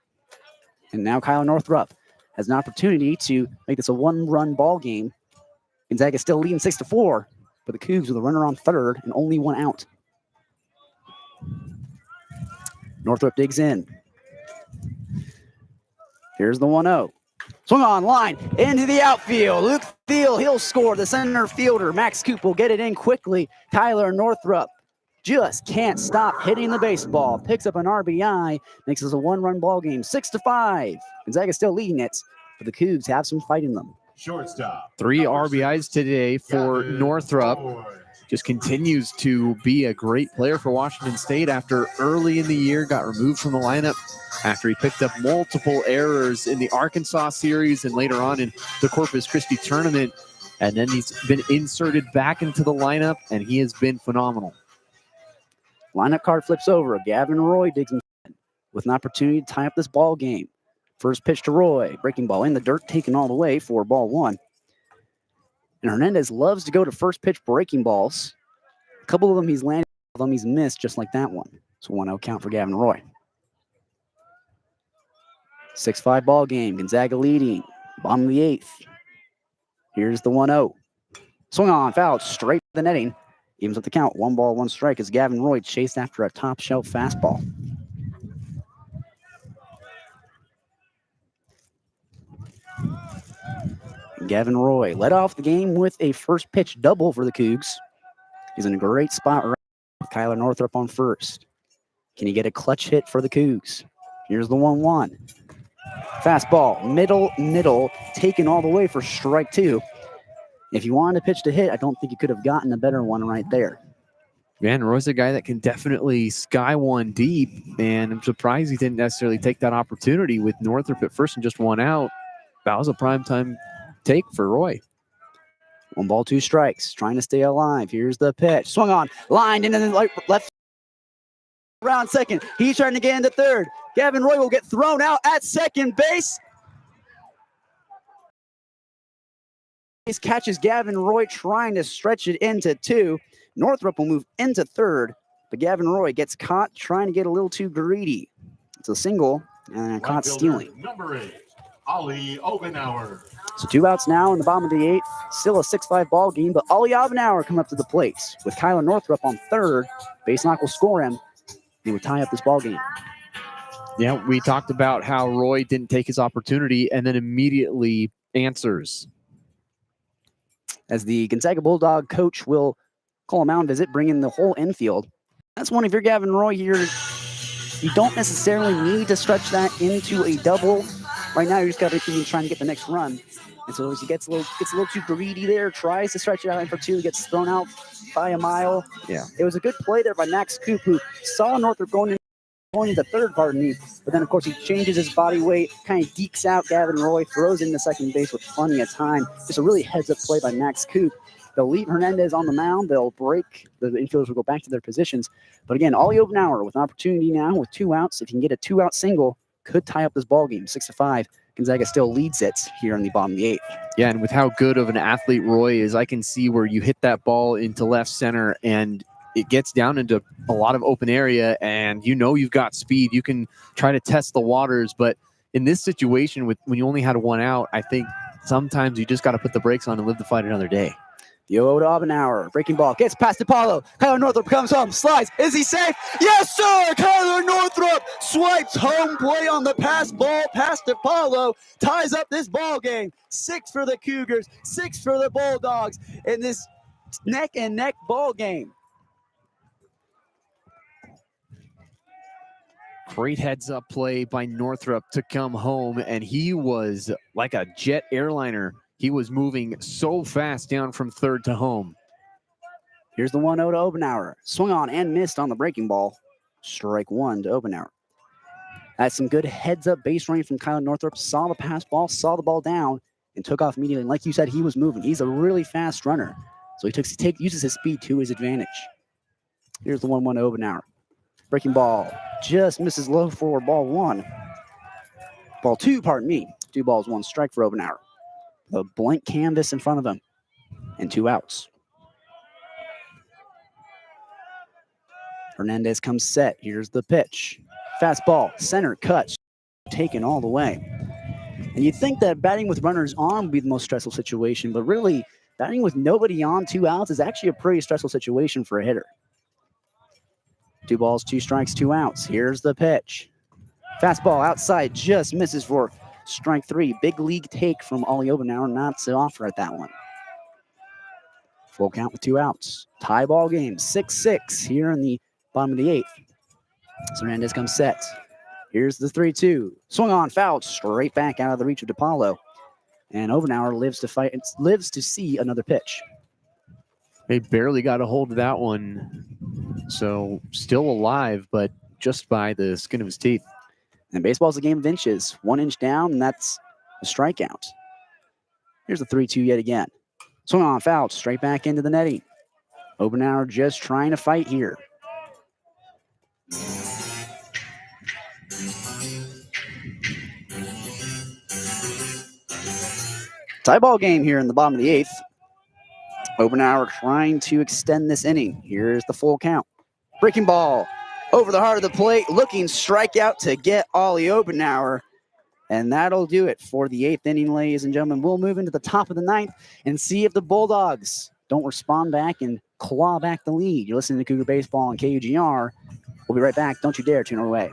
And now Kyler Northrup has an opportunity to make this a 1-run ball game. Gonzaga still leading 6-4, but the Cougs with a runner on third and only 1 out. Northrup digs in. Here's the 1-0. Swung on, line, into the outfield. Luke Thiel, he'll score. The center fielder, Max Coop, will get it in quickly. Kyler Northrup just can't stop hitting the baseball. Picks up an RBI, makes this a 1-run ball game, 6-5. Gonzaga still leading it, but the Cougs have some fight in them. Shortstop. 3 RBIs today for Northrup. Just continues to be a great player for Washington State after early in the year got removed from the lineup after he picked up multiple errors in the Arkansas series and later on in the Corpus Christi tournament. And then he's been inserted back into the lineup, and he has been phenomenal. Lineup card flips over. Gavin Roy digs in with an opportunity to tie up this ball game. First pitch to Roy. Breaking ball in the dirt, taken all the way for ball 1. And Hernandez loves to go to first pitch breaking balls. A couple of them he's landed, a couple of them he's missed, just like that one. So 1-0 count for Gavin Roy. 6-5 ball game. Gonzaga leading. Bottom of the 8th. Here's the 1-0. Swung on, fouled straight to the netting. Evens up the count. 1 ball, 1 strike as Gavin Roy chased after a top shelf fastball. Gavin Roy led off the game with a first pitch double for the Cougs. He's in a great spot right with Kyler Northrup on first. Can he get a clutch hit for the Cougs? Here's the 1-1. Fastball, middle, taken all the way for strike 2. If you wanted a pitch to hit, I don't think you could have gotten a better one right there. Van Roy's a guy that can definitely sky one deep, and I'm surprised he didn't necessarily take that opportunity with Northrup at first and just 1 out. That was a primetime take for Roy. 1 ball, 2 strikes, trying to stay alive. Here's the pitch. Swung on, lined into the left around second. He's trying to get into third. Gavin Roy will get thrown out at second base. This catches Gavin Roy trying to stretch it into two. Northrop will move into third, but Gavin Roy gets caught trying to get a little too greedy. It's a single and caught stealing. Number 8, Ollie Obenauer. So 2 outs now in the bottom of the 8th. Still a 6-5 ball game, but Ollie Obenauer come up to the plate with Kyler Northrop on third. Base knock will score him. He would tie up this ball game. Yeah, we talked about how Roy didn't take his opportunity and then immediately answers. As the Gonzaga Bulldog coach will call a mound visit, bring in the whole infield. That's one. If you're Gavin Roy here, you don't necessarily need to stretch that into a double. Right now, you just got to be trying to get the next run. And so as he gets a little too greedy there, tries to stretch it out in for 2, gets thrown out by a mile. Yeah. It was a good play there by Max Coop, who saw Northrop going into third, pardon me. But then, of course, he changes his body weight, kind of dekes out Gavin Roy, throws into second base with plenty of time. Just a really heads-up play by Max Coop. They'll leave Hernandez on the mound. They'll break. The infielders will go back to their positions. But again, Ollie Obenauer with an opportunity now with 2 outs. If he can get a 2-out single, could tie up this ball game, 6-5. Gonzaga still leads it here in the bottom of the 8th. Yeah, and with how good of an athlete Roy is, I can see where you hit that ball into left center and it gets down into a lot of open area, and you know you've got speed. You can try to test the waters, but in this situation, when you only had 1 out, I think sometimes you just got to put the brakes on and live the fight another day. The 0 to Obenauer. Breaking ball. Gets past Apollo. Kyler Northrop comes home. Slides. Is he safe? Yes, sir! Kyler Northrop swipes home play on the pass ball past Apollo. Ties up this ball game. 6 for the Cougars. 6 for the Bulldogs in this neck-and-neck ball game. Great heads-up play by Northrop to come home, and he was like a jet airliner. He was moving so fast down from third to home. Here's the 1-0 to Obenauer. Swung on and missed on the breaking ball. Strike 1 to Obenauer. That's some good heads-up base running from Kyler Northrop. Saw the pass ball, saw the ball down, and took off immediately. And like you said, he was moving. He's a really fast runner. So he uses his speed to his advantage. Here's the 1-1 to Obenauer. Breaking ball just misses low for ball 1. Ball 2, pardon me. 2 balls, 1 strike for Obenauer. The blank canvas in front of him and 2 outs. Hernandez comes set. Here's the pitch. Fastball, center, cut, taken all the way. And you'd think that batting with runners on would be the most stressful situation, but really, batting with nobody on, 2 outs is actually a pretty stressful situation for a hitter. 2 balls, 2 strikes, 2 outs. Here's the pitch. Fastball outside, just misses for strike 3. Big league take from Ollie Obenauer, not to offer at that one. Full count with 2 outs. Tie ball game, 6-6 here in the bottom of the 8th. So Hernandez comes set. Here's the 3-2. Swung on, fouled, straight back out of the reach of DePaulo. And Obenauer lives to see another pitch. They barely got a hold of that one. So still alive, but just by the skin of his teeth. And baseball's a game of inches. 1 inch down, and that's a strikeout. Here's the 3-2 yet again. Swung on, fouled, straight back into the netting. Obenauer just trying to fight here. Tie ball game here in the bottom of the 8th. Obenauer trying to extend this inning. Here's the full count. Breaking ball over the heart of the plate, looking strikeout to get Ollie Obenauer. And that'll do it for the 8th inning, ladies and gentlemen. We'll move into the top of the 9th and see if the Bulldogs don't respond back and claw back the lead. You're listening to Cougar Baseball on KUGR. We'll be right back. Don't you dare tune our way.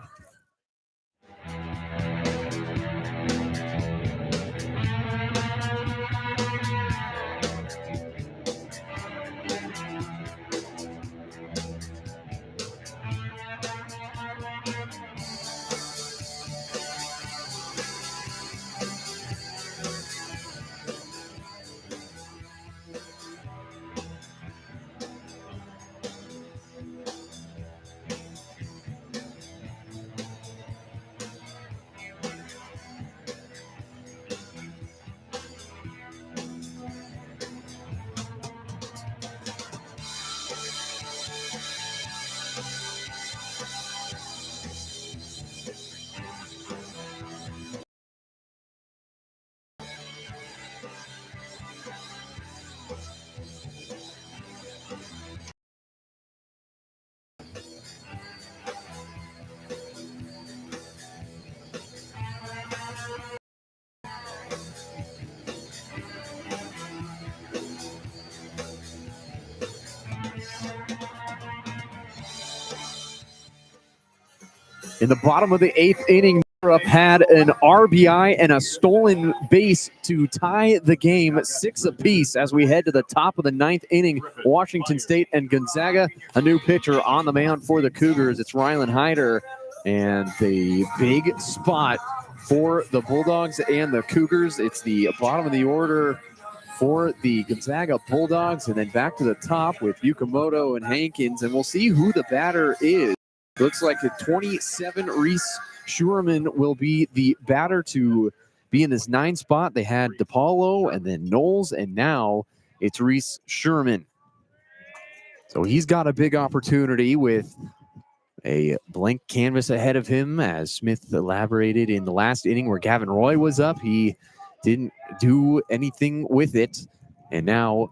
In the bottom of the 8th inning, had an RBI and a stolen base to tie the game 6 apiece as we head to the top of the 9th inning. Washington State and Gonzaga, a new pitcher on the mound for the Cougars. It's Rylan Hyder, and the big spot for the Bulldogs and the Cougars. It's the bottom of the order for the Gonzaga Bulldogs, and then back to the top with Yukamoto and Hankins, and we'll see who the batter is. Looks like the 27 Reese Schurman will be the batter to be in this 9 spot. They had DePaulo and then Knowles, and now it's Reese Schurman. So he's got a big opportunity with a blank canvas ahead of him, as Smith elaborated in the last inning where Gavin Roy was up. He didn't do anything with it, and now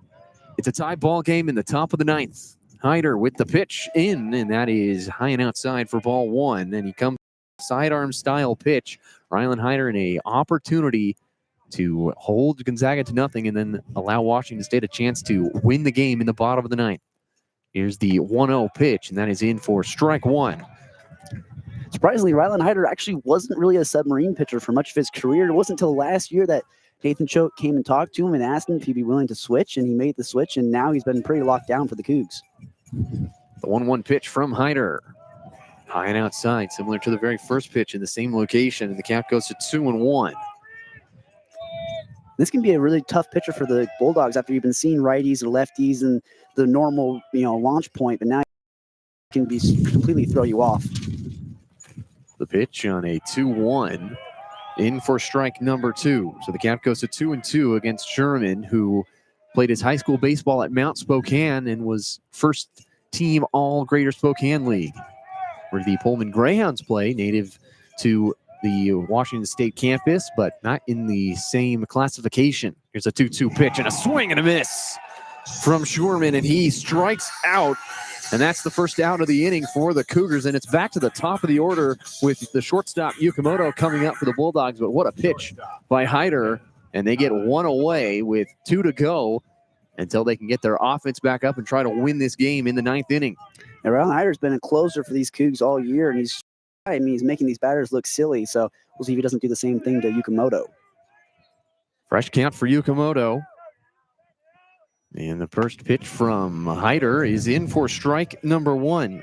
it's a tie ball game in the top of the 9th. Hyder with the pitch in, and that is high and outside for ball 1, and he comes sidearm style pitch. Rylan Hyder in a opportunity to hold Gonzaga to nothing and then allow Washington State a chance to win the game in the bottom of the 9th. Here's the 1-0 pitch, and that is in for strike 1. Surprisingly, Rylan Hyder actually wasn't really a submarine pitcher for much of his career. It wasn't until last year that Nathan Choate came and talked to him and asked him if he'd be willing to switch, and he made the switch, and now he's been pretty locked down for the Cougs. The 1-1 pitch from Hyder. High and outside, similar to the very first pitch in the same location, and the count goes to 2-1. This can be a really tough pitcher for the Bulldogs after you've been seeing righties or lefties and the normal, launch point, but now it can be completely throw you off. The pitch on a 2-1, in for strike number 2. So the count goes to 2-2 against Sherman, who played his high school baseball at Mount Spokane and was first team all Greater Spokane League, where the Pullman Greyhounds play, native to the Washington State campus, but not in the same classification. Here's a 2-2 pitch and a swing and a miss from Schurman, and he strikes out. And that's the first out of the inning for the Cougars, and it's back to the top of the order with the shortstop Yukamoto coming up for the Bulldogs. But what a pitch by Hyder, and they get one away with 2 to go until they can get their offense back up and try to win this game in the 9th inning. And Rylan Hyder's been a closer for these Cougs all year, and he's making these batters look silly. So we'll see if he doesn't do the same thing to Yukamoto. Fresh count for Yukamoto. And the first pitch from Hyder is in for strike number 1.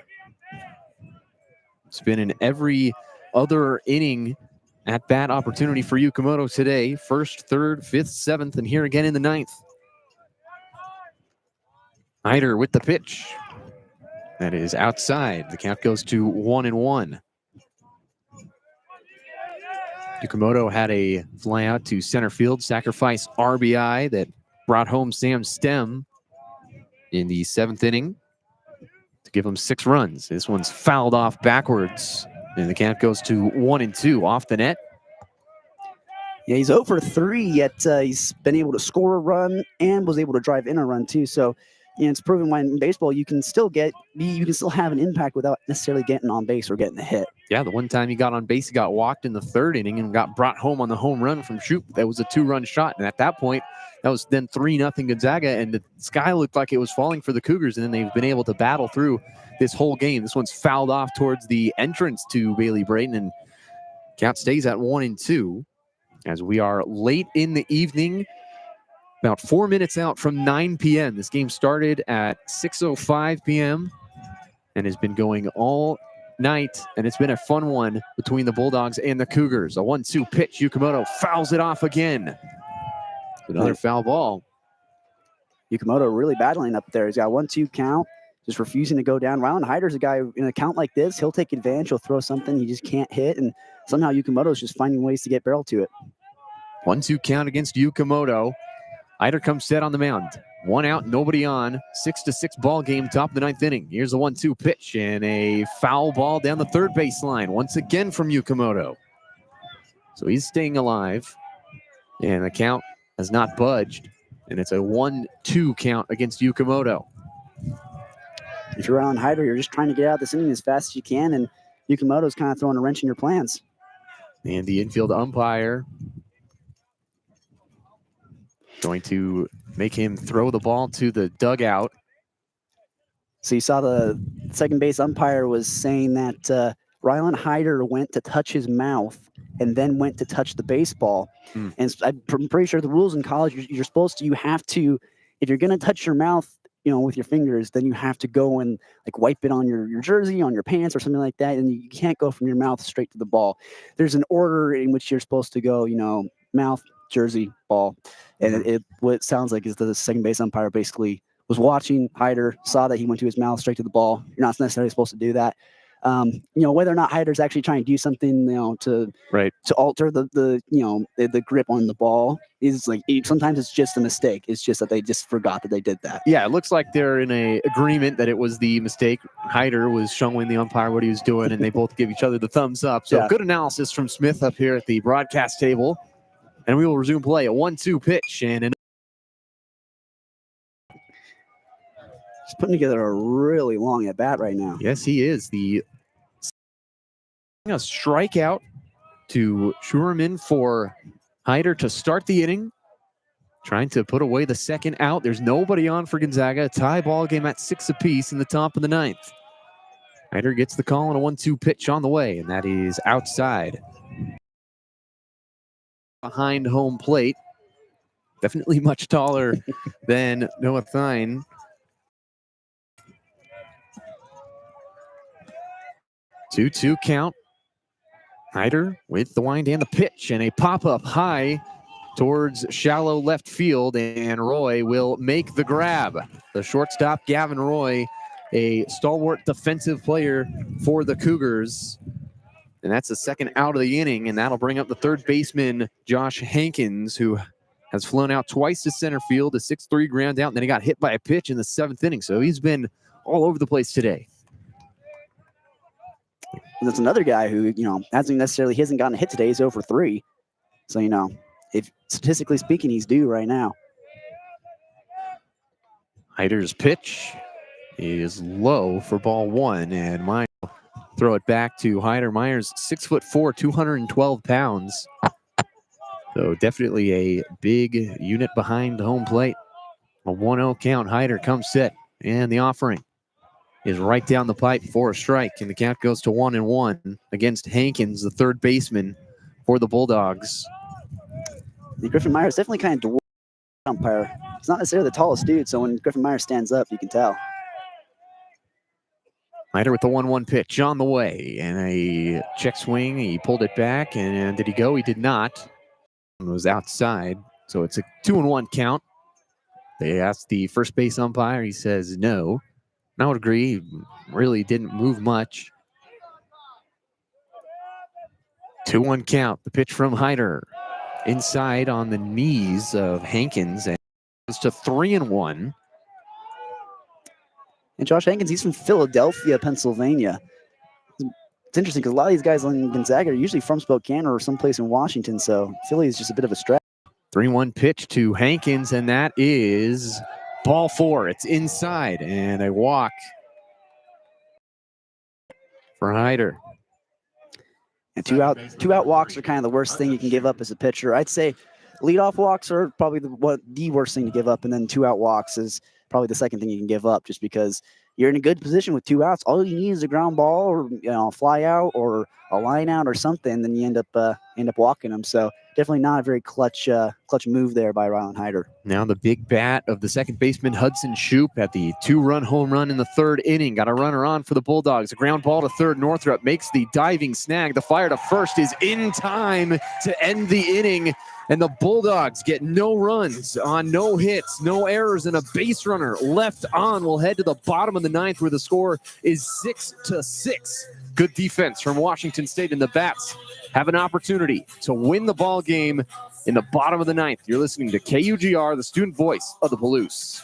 It's been in every other inning at bat opportunity for Yukamoto today. 1st, 3rd, 5th, 7th, and here again in the 9th. Hyder with the pitch. That is outside. The count goes to 1-1. Yukamoto had a fly out to center field, sacrifice RBI that brought home Sam Stem in the 7th inning to give him 6 runs. This one's fouled off backwards, and the count goes to 1-2 off the net. Yeah, he's 0 for 3, yet he's been able to score a run and was able to drive in a run too. So, it's proven when in baseball you can still have an impact without necessarily getting on base or getting a hit. Yeah, the one time he got on base, he got walked in the 3rd inning and got brought home on the home run from Shoop. That was a 2-run shot, and at that point, that was then 3-0 Gonzaga, and the sky looked like it was falling for the Cougars, and then they've been able to battle through this whole game. This one's fouled off towards the entrance to Bailey Brayton, and count stays at 1-2 as we are late in the evening, about 4 minutes out from 9 p.m. This game started at 6:05 p.m. and has been going all night, and it's been a fun one between the Bulldogs and the Cougars. A 1-2 pitch. Yukamoto fouls it off again. Another foul ball. Yukamoto really battling up there. He's got 1-2 count, just refusing to go down. Rylan Hyder's a guy in a count like this. He'll take advantage. He'll throw something he just can't hit, and somehow Yukamoto's just finding ways to get barrel to it. 1-2 count against Yukamoto. Hyder comes set on the mound. 1 out, nobody on. 6-6 ball game, top of the 9th inning. Here's a 1-2 pitch and a foul ball down the 3rd baseline once again from Yukamoto. So he's staying alive, and the count has not budged, and it's a 1-2 count against Yukamoto. If you're Rylan Hyder, you're just trying to get out of this inning as fast as you can, and Yukamoto's kind of throwing a wrench in your plans. And the infield umpire going to make him throw the ball to the dugout. So you saw the second base umpire was saying that Rylan Hyder went to touch his mouth and then went to touch the baseball. And I'm pretty sure the rules in college, you're supposed to, you have to, if you're going to touch your mouth, with your fingers, then you have to go and like wipe it on your jersey, on your pants or something like that. And you can't go from your mouth straight to the ball. There's an order in which you're supposed to go, mouth, jersey, ball. And what it sounds like is the second base umpire basically was watching Hyder, saw that he went to his mouth straight to the ball. You're not necessarily supposed to do that. Whether or not Hyder's actually trying to do something, to alter the grip on the ball is like, sometimes it's just a mistake. It's just that they just forgot that they did that. Yeah, it looks like they're in a agreement that it was the mistake. Hyder was showing the umpire what he was doing, and they both give each other the thumbs up. So good analysis from Smith up here at the broadcast table. And we will resume play. A 1-2 pitch and he's putting together a really long at bat right now. Yes, he is. A strikeout to Schuerman for Hyder to start the inning. Trying to put away the second out. There's nobody on for Gonzaga. A tie ball game at 6 apiece in the top of the 9th. Hyder gets the call on a 1-2 pitch on the way, and that is outside. Behind home plate. Definitely much taller than Noah Thine. Two count. Hyder with the wind and the pitch, and a pop-up high towards shallow left field, and Roy will make the grab. The shortstop, Gavin Roy, a stalwart defensive player for the Cougars. And that's the second out of the inning, and that'll bring up the third baseman, Josh Hankins, who has flown out twice to center field, a 6-3 ground out, and then he got hit by a pitch in the 7th inning. So he's been all over the place today. That's another guy who, he hasn't gotten a hit today. He's 0 for 3. So, if statistically speaking, he's due right now. Hyder's pitch is low for ball 1, and Myers will throw it back to Hyder. Myers, 6'4", 212 pounds. So definitely a big unit behind home plate. A 1-0 count. Hyder comes set, and the offering is right down the pipe for a strike, and the count goes to 1-1 against Hankins, the third baseman for the Bulldogs. Griffin Myers definitely kind of dwarfs the umpire. He's not necessarily the tallest dude, so when Griffin Myers stands up, you can tell. Hyder with the 1-1 pitch on the way, and a check swing. He pulled it back, and did he go? He did not. It was outside, so it's a 2-1 count. They asked the first base umpire. He says no. And I would agree, he really didn't move much. 2-1 count. The pitch from Hyder. Inside on the knees of Hankins, and it's to 3-1. And Josh Hankins, he's from Philadelphia, Pennsylvania. It's interesting because a lot of these guys on Gonzaga are usually from Spokane or someplace in Washington, so Philly is just a bit of a stretch. 3-1 pitch to Hankins, and that is ball 4. It's inside, and a walk for Hyder. And two out walks are kind of the worst thing you can give up as a pitcher. I'd say leadoff walks are probably the worst thing to give up, and then 2 out walks is probably the second thing you can give up, just because you're in a good position with 2 outs. All you need is a ground ball or a fly out or a line out or something, then you end up walking them. So definitely not a very clutch move there by Rylan Hyder. Now the big bat of the second baseman, Hudson Shoup, at the 2-run home run in the 3rd inning. Got a runner on for the Bulldogs. A ground ball to third. Northrup makes the diving snag. The fire to first is in time to end the inning. And the Bulldogs get no runs on no hits, no errors, and a base runner left on. We'll head to the bottom of the 9th where the score is 6-6. Good defense from Washington State, and the Bats have an opportunity to win the ball game in the bottom of the 9th. You're listening to KUGR, the student voice of the Palouse.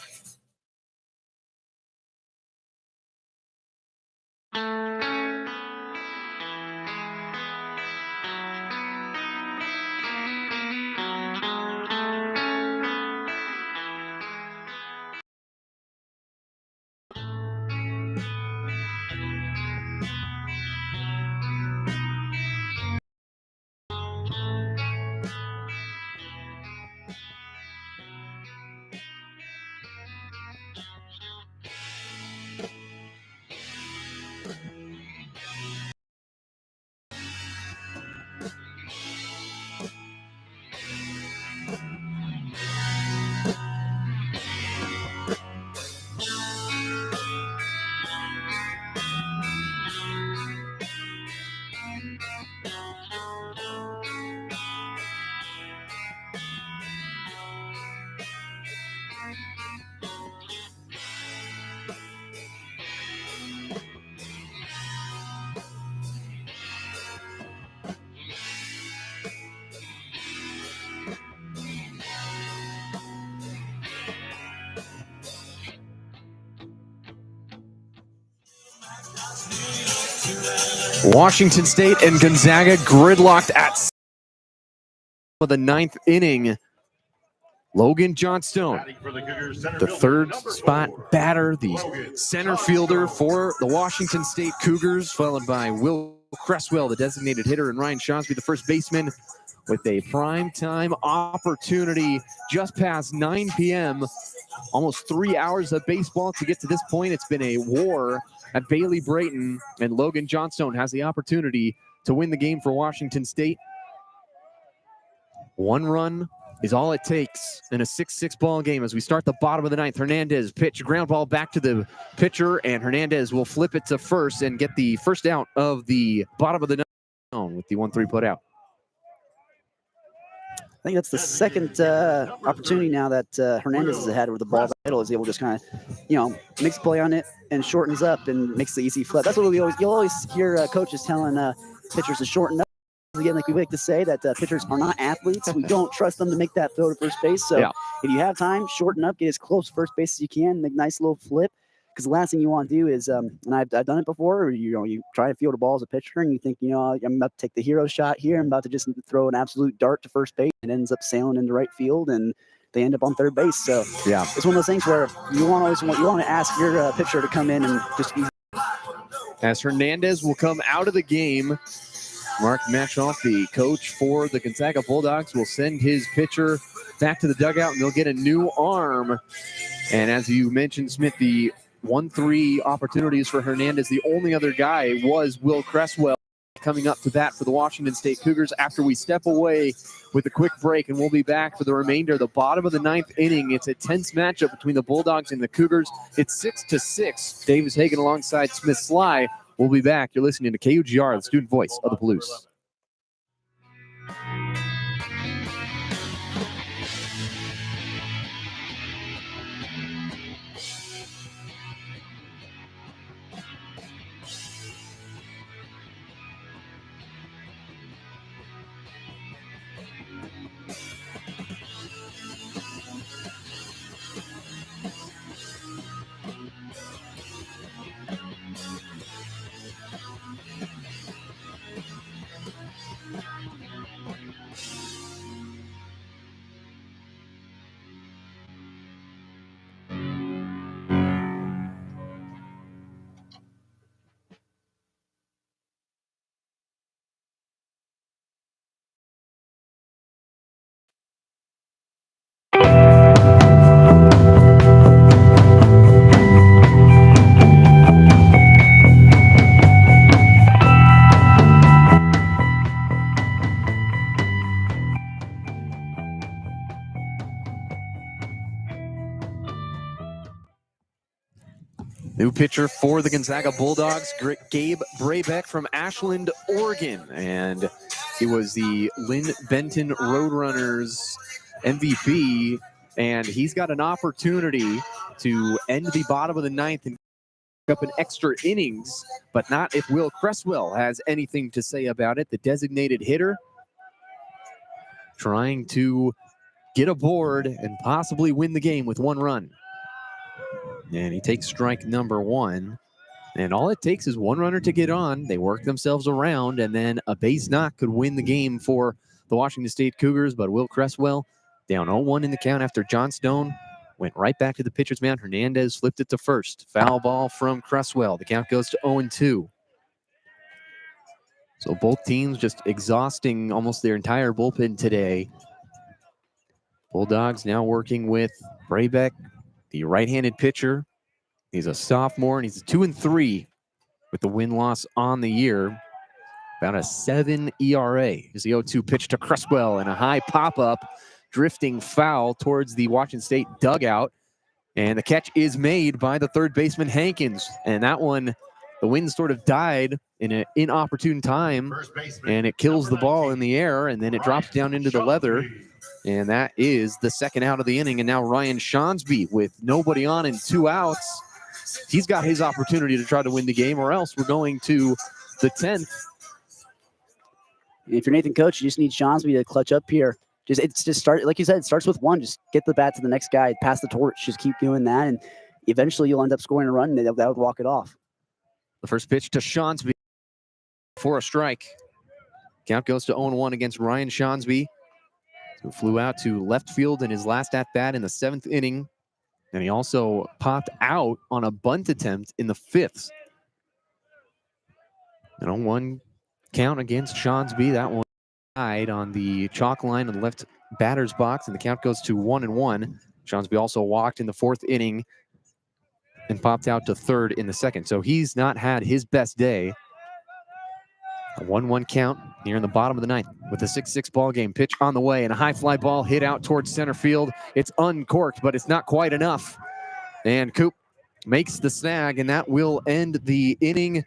Washington State and Gonzaga gridlocked at the ninth inning. Logan Johnstone, the third spot batter, the center fielder for the Washington State Cougars, followed by Will Cresswell, the designated hitter, and Ryan Shonsby, the first baseman, with a primetime opportunity just past 9 p.m. Almost 3 hours of baseball to get to this point. It's been a war at Bailey Brayton, and Logan Johnstone has the opportunity to win the game for Washington State. One run is all it takes in a 6-6 ball game as we start the bottom of the ninth. Hernandez pitch, ground ball back to the pitcher, and Hernandez will flip it to first and get the first out of the bottom of the ninth with the 1-3 put out. I think that's the second opportunity now that Hernandez has had where the ball middle is able to just kind of, makes a play on it and shortens up and makes the easy flip. That's what you'll always hear coaches telling pitchers to shorten up. Again, like we like to say that pitchers are not athletes. We don't trust them to make that throw to first base. So if you have time, shorten up, get as close to first base as you can, make a nice little flip. Because the last thing you want to do is, and I've done it before, you try to field a ball as a pitcher and you think, I'm about to take the hero shot here. I'm about to just throw an absolute dart to first base. It ends up sailing into right field and they end up on third base. So it's one of those things where you want to ask your pitcher to come in and just easy. As Hernandez will come out of the game, Mark Machoff, the coach for the Gonzaga Bulldogs, will send his pitcher back to the dugout and they'll get a new arm. And as you mentioned, Smith, the 1-3 opportunities for Hernandez. The only other guy was Will Cresswell coming up to bat for the Washington State Cougars after we step away with a quick break, and we'll be back for the remainder of the bottom of the ninth inning. It's a tense matchup between the Bulldogs and the Cougars. It's 6-6. Davis Hagen alongside Smith Slye. We'll be back. You're listening to KUGR, the student voice of the Palouse. New pitcher for the Gonzaga Bulldogs, Gabe Brabeck from Ashland, Oregon. And he was the Lynn Benton Roadrunners MVP. And he's got an opportunity to end the bottom of the ninth and pick up an extra innings, but not if Will Cresswell has anything to say about it. The designated hitter trying to get aboard and possibly win the game with one run. And he takes strike number one. And all it takes is one runner to get on. They work themselves around, and then a base knock could win the game for the Washington State Cougars. But Will Cresswell down 0-1 in the count after Johnstone went right back to the pitcher's mound. Hernandez flipped it to first. Foul ball from Cresswell. The count goes to 0-2. So both teams just exhausting almost their entire bullpen today. Bulldogs now working with Brabeck, the right-handed pitcher. He's a sophomore, and he's 2-3 with the win-loss on the year. About a 7 ERA. Here's the 0-2 pitch to Cresswell, and a high pop-up, drifting foul towards the Washington State dugout. And the catch is made by the third baseman, Hankins. And that one, the wind sort of died in an inopportune time, and it kills the ball in the air, and then it drops down into the leather. And that is the second out of the inning. And now Ryan Shonsby with nobody on and 2 outs. He's got his opportunity to try to win the game, or else we're going to the 10th. If you're Nathan Coach, you just need Shonsby to clutch up here. It's just start, like you said, it starts with one. Just get the bat to the next guy, pass the torch. Just keep doing that, and eventually you'll end up scoring a run, and that would walk it off. The first pitch to Shonsby. for a strike. Count goes to 0-1 against Ryan Shonsby, who flew out to left field in his last at-bat in the 7th inning. And he also popped out on a bunt attempt in the 5th. And 0-1 count against Shonsby. That one died on the chalk line on the left batter's box, and the count goes to 1-1. Shonsby also walked in the 4th inning and popped out to 3rd in the 2nd. So he's not had his best day. A 1-1 count here in the bottom of the 9th with a 6-6 ball game. Pitch on the way and a high fly ball hit out towards center field. It's uncorked, but it's not quite enough. And Coop makes the snag, and that will end the inning.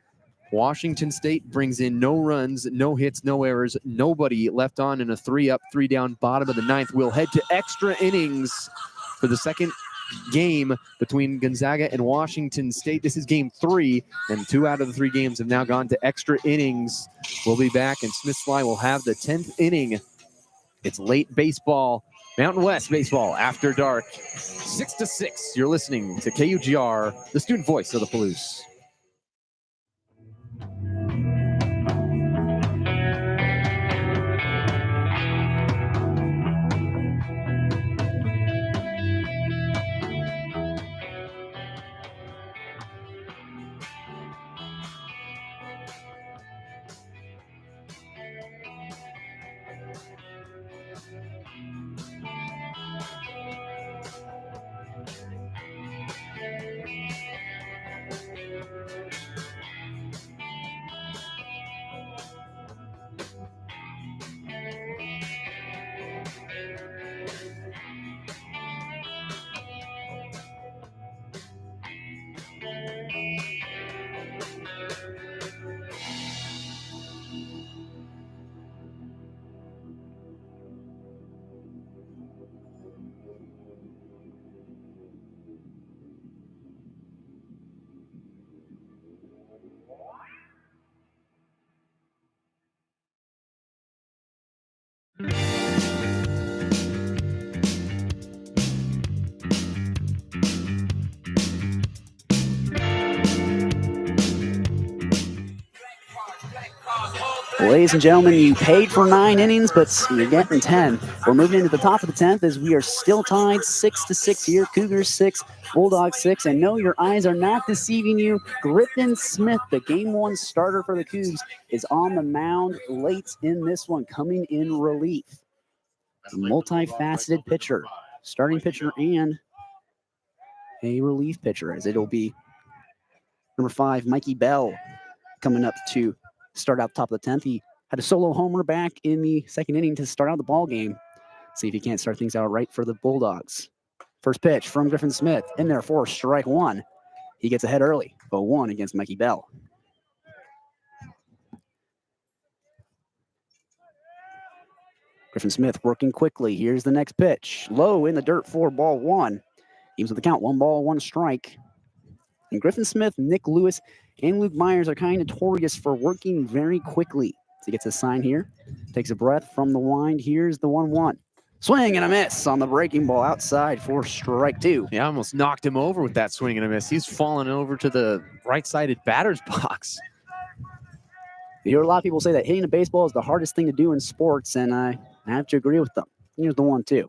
Washington State brings in no runs, no hits, no errors, nobody left on in a 3-up, 3-down bottom of the 9th. We'll head to extra innings for the second game between Gonzaga and Washington State. This is game 3, and 2 out of the 3 games have now gone to extra innings. We'll be back, and Smith Slye will have the 10th inning. It's late baseball, Mountain West baseball after dark. 6-6. You're listening to KUGR, the student voice of the Palouse. Ladies and gentlemen, you paid for 9 innings, but you're getting 10. We're moving into the top of the 10th as we are still tied 6-6 here. Cougars 6, Bulldogs 6. And no, your eyes are not deceiving you. Griffin Smith, the game 1 starter for the Cougs, is on the mound late in this one, coming in relief. A multifaceted pitcher, starting pitcher and a relief pitcher, as it'll be number 5, Mikey Bell, coming up to start out top of the 10th. He had a solo homer back in the 2nd inning to start out the ball game. See if he can't start things out right for the Bulldogs. First pitch from Griffin Smith, in there for strike 1. He gets ahead early, 0-1 against Mikey Bell. Griffin Smith working quickly. Here's the next pitch. Low in the dirt for ball 1. Evens with the count, 1 ball, 1 strike. And Griffin Smith, Nick Lewis, and Luke Myers are kind of notorious for working very quickly. So he gets a sign here, takes a breath from the wind. Here's the 1-1. Swing and a miss on the breaking ball outside for strike 2. Yeah, almost knocked him over with that swing and a miss. He's fallen over to the right-sided batter's box. You hear a lot of people say that hitting a baseball is the hardest thing to do in sports, and I have to agree with them. Here's the 1-2.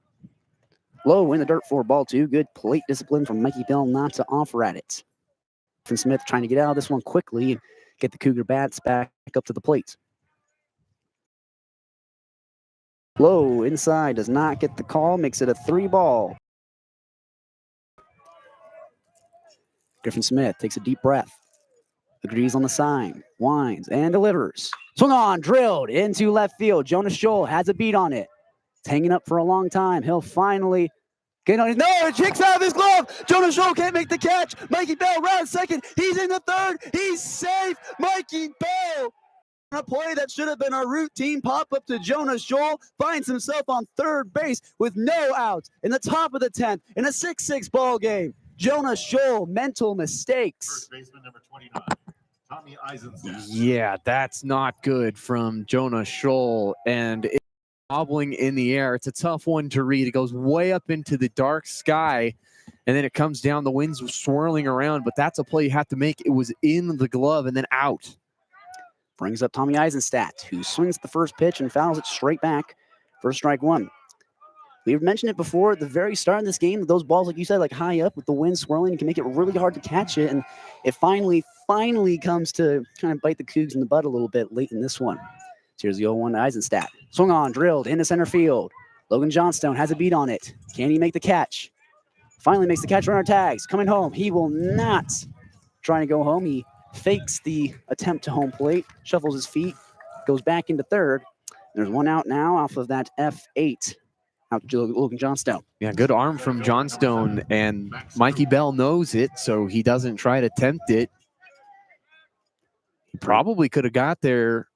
Low in the dirt for ball 2. Good plate discipline from Mikey Bell not to offer at it. Griffin Smith trying to get out of this one quickly and get the Cougar bats back up to the plate. Low inside, does not get the call, makes it a 3-ball. Griffin Smith takes a deep breath, agrees on the sign, winds, and delivers. Swung on, drilled into left field. Jonas Scholl has a beat on it. It's hanging up for a long time. He'll finally get on his. No, it kicks out of his glove. Jonas Scholl can't make the catch. Mikey Bell round second. He's in the 3rd. He's safe. Mikey Bell. A play that should have been a routine pop-up to Jonas Scholl finds himself on 3rd base with no outs in the top of the 10th in a 6-6 ball game. Jonas Scholl, mental mistakes. First baseman number 29, Tommy Eisenstadt. Yeah, that's not good from Jonas Scholl, and it's wobbling in the air. It's a tough one to read. It goes way up into the dark sky, and then it comes down. The wind's swirling around, but that's a play you have to make. It was in the glove and then out. brings up Tommy Eisenstadt, who swings at the first pitch and fouls it straight back for strike one. We've mentioned it before at the very start of this game. Those balls, like you said, like high up with the wind swirling, can make it really hard to catch it. And it finally comes to kind of bite the Cougs in the butt a little bit late in this one. So here's the 0-1 to Eisenstadt. Swung on, drilled into center field. Logan Johnstone has a beat on it. Can he make the catch? Finally makes the catch, runner tags. Coming home. He will not try to go home. He fakes the attempt to home plate, shuffles his feet, goes back into third. There's one out now off of that F8. Out to Logan Johnstone. Yeah, good arm from Johnstone, and Mikey Bell knows it, so he doesn't try to tempt it. He probably could have got there,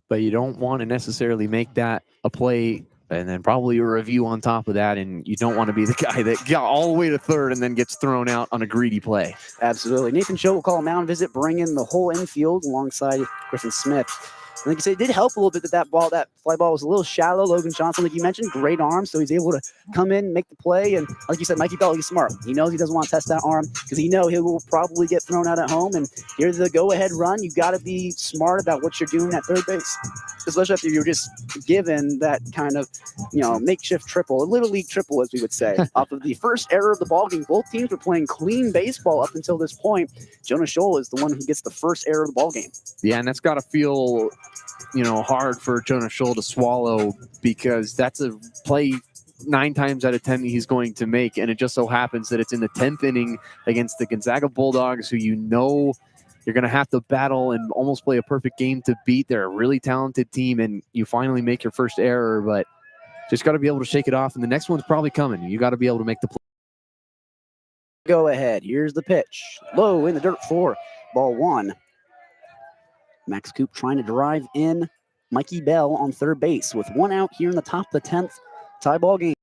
but you don't want to necessarily make that a play, and then probably a review on top of that, and you don't want to be the guy that got all the way to third and then gets thrown out on a greedy play. Absolutely. Nathan Cho will call a mound visit, bring in the whole infield alongside Griffin Smith. And like you said, it did help a little bit that fly ball was a little shallow. Logan Johnson, like you mentioned, great arm, so he's able to come in, make the play. And like you said, Mikey Bell, he's smart. He knows he doesn't want to test that arm because he knows he will probably get thrown out at home. And here's the go-ahead run. You got to be smart about what you're doing at third base, especially after you're just given that kind of, makeshift triple, a little league triple, as we would say, off of the first error of the ball game. Both teams were playing clean baseball up until this point. Jonah Scholl is the one who gets the first error of the ball game. Yeah, and that's got to feel hard for Jonah Scholl to swallow, because that's a play 9 times out of 10 he's going to make, and it just so happens that it's in the 10th inning against the Gonzaga Bulldogs, who you're going to have to battle and almost play a perfect game to beat. They're a really talented team, and you finally make your first error, but just got to be able to shake it off, and the next one's probably coming. You got to be able to make the play. Go ahead. Here's the pitch. Low in the dirt for ball 1. Max Coop trying to drive in Mikey Bell on third base with 1 out here in the top of the 10th. Tie ball game.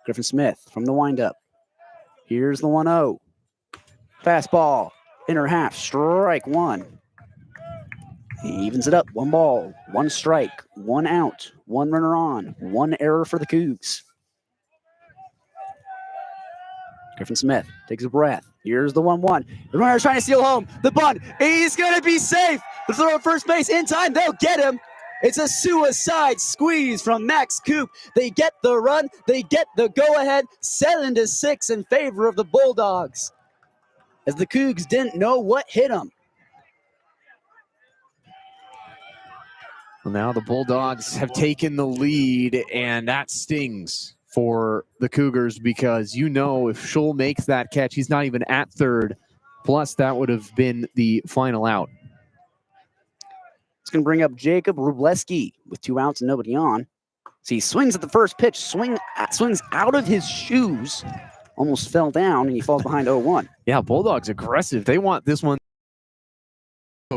Griffin Smith from the windup. Here's the 1-0. Fastball. Inner half. Strike 1. He evens it up. 1 ball, 1 strike, 1 out, 1 runner on, 1 error for the Cougs. Griffin Smith takes a breath. Here's the 1-1. The runner's trying to steal home. The bunt. He's going to be safe. The throw at first base in time. They'll get him. It's a suicide squeeze from Max Coop. They get the run. They get the go-ahead. 7-6 in favor of the Bulldogs, as the Cougs didn't know what hit them. Well, now the Bulldogs have taken the lead, and that stings for the Cougars, because if Scholl makes that catch, he's not even at third. Plus, that would have been the final out. It's going to bring up Jacob Rubleski with 2 outs and nobody on. So he swings at the first pitch, swings out of his shoes, almost fell down, and he falls behind 0-1. Yeah, Bulldogs aggressive. They want this one.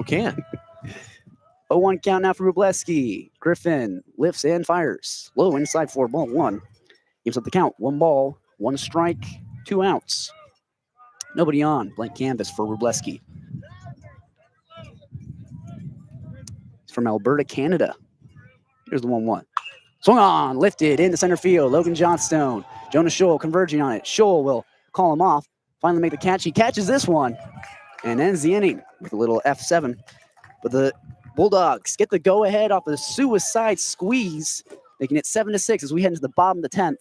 Can. 0-1 count now for Rubleski. Griffin lifts and fires. Low inside for ball 1. Gives up the count. 1 ball, 1 strike, 2 outs. Nobody on. Blank canvas for Rubleski. It's from Alberta, Canada. Here's the 1-1. Swung on, lifted into center field. Logan Johnstone. Jonah Scholl converging on it. Scholl will call him off. Finally make the catch. He catches this one and ends the inning with a little F7. But the Bulldogs get the go-ahead off the suicide squeeze, making it 7-6 as we head into the bottom of the 10th.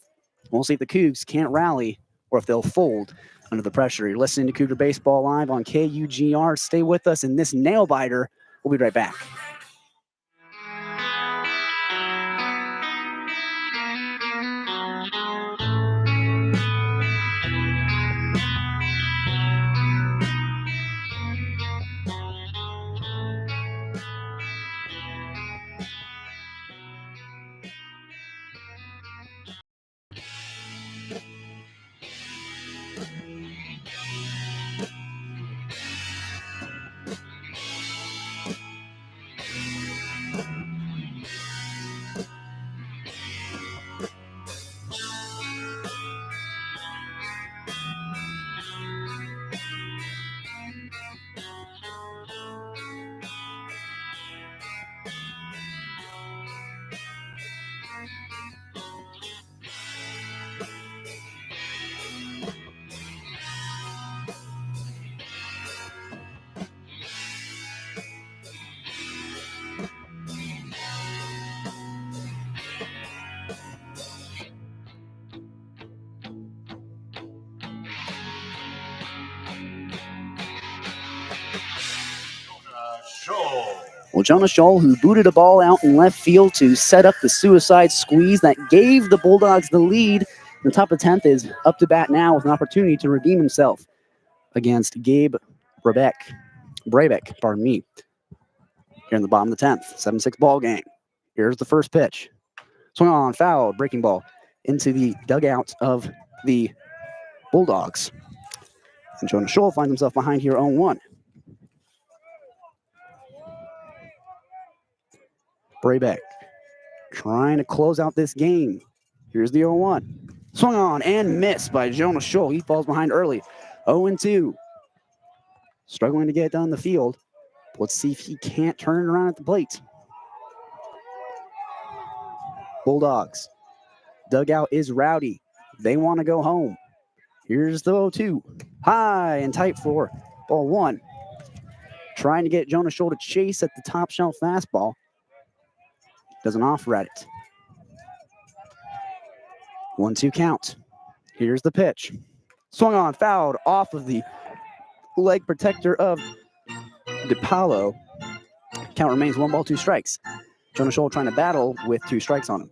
We'll see if the Cougs can't rally or if they'll fold under the pressure. You're listening to Cougar Baseball Live on KUGR. Stay with us in this nail-biter. We'll be right back. Well, Jonah Scholl, who booted a ball out in left field to set up the suicide squeeze that gave the Bulldogs the lead. The top of the 10th is up to bat now with an opportunity to redeem himself against Gabe Brabeck, pardon me. Here in the bottom of the 10th, 7-6 ball game. Here's the first pitch. Swing on, foul, breaking ball into the dugout of the Bulldogs. And Jonah Scholl finds himself behind here 0-1. Brabeck trying to close out this game. Here's the 0-1. Swung on and missed by Jonah Scholl. He falls behind early. 0-2. Struggling to get it down the field. Let's see if he can't turn it around at the plate. Bulldogs. Dugout is rowdy. They want to go home. Here's the 0-2. High and tight for ball one. Trying to get Jonah Scholl to chase at the top shelf fastball. Doesn't offer at it. 1-2 count. Here's the pitch. Swung on, fouled off of the leg protector of DePaulo. Count remains 1 ball, 2 strikes. Jonah Scholl trying to battle with 2 strikes on him.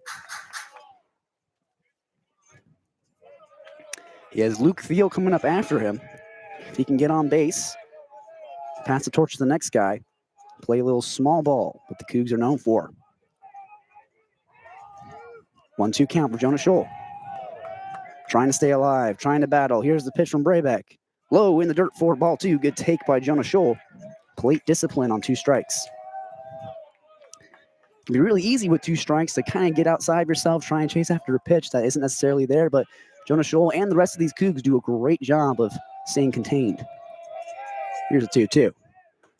He has Luke Thiel coming up after him. If he can get on base, pass the torch to the next guy, play a little small ball, what the Cougs are known for. 1-2 count for Jonah Scholl. Trying to stay alive, trying to battle. Here's the pitch from Brabeck. Low in the dirt for ball 2. Good take by Jonah Scholl. Plate discipline on 2 strikes. It can be really easy with 2 strikes to kind of get outside yourself, try and chase after a pitch that isn't necessarily there, but Jonah Scholl and the rest of these Cougs do a great job of staying contained. Here's a 2-2.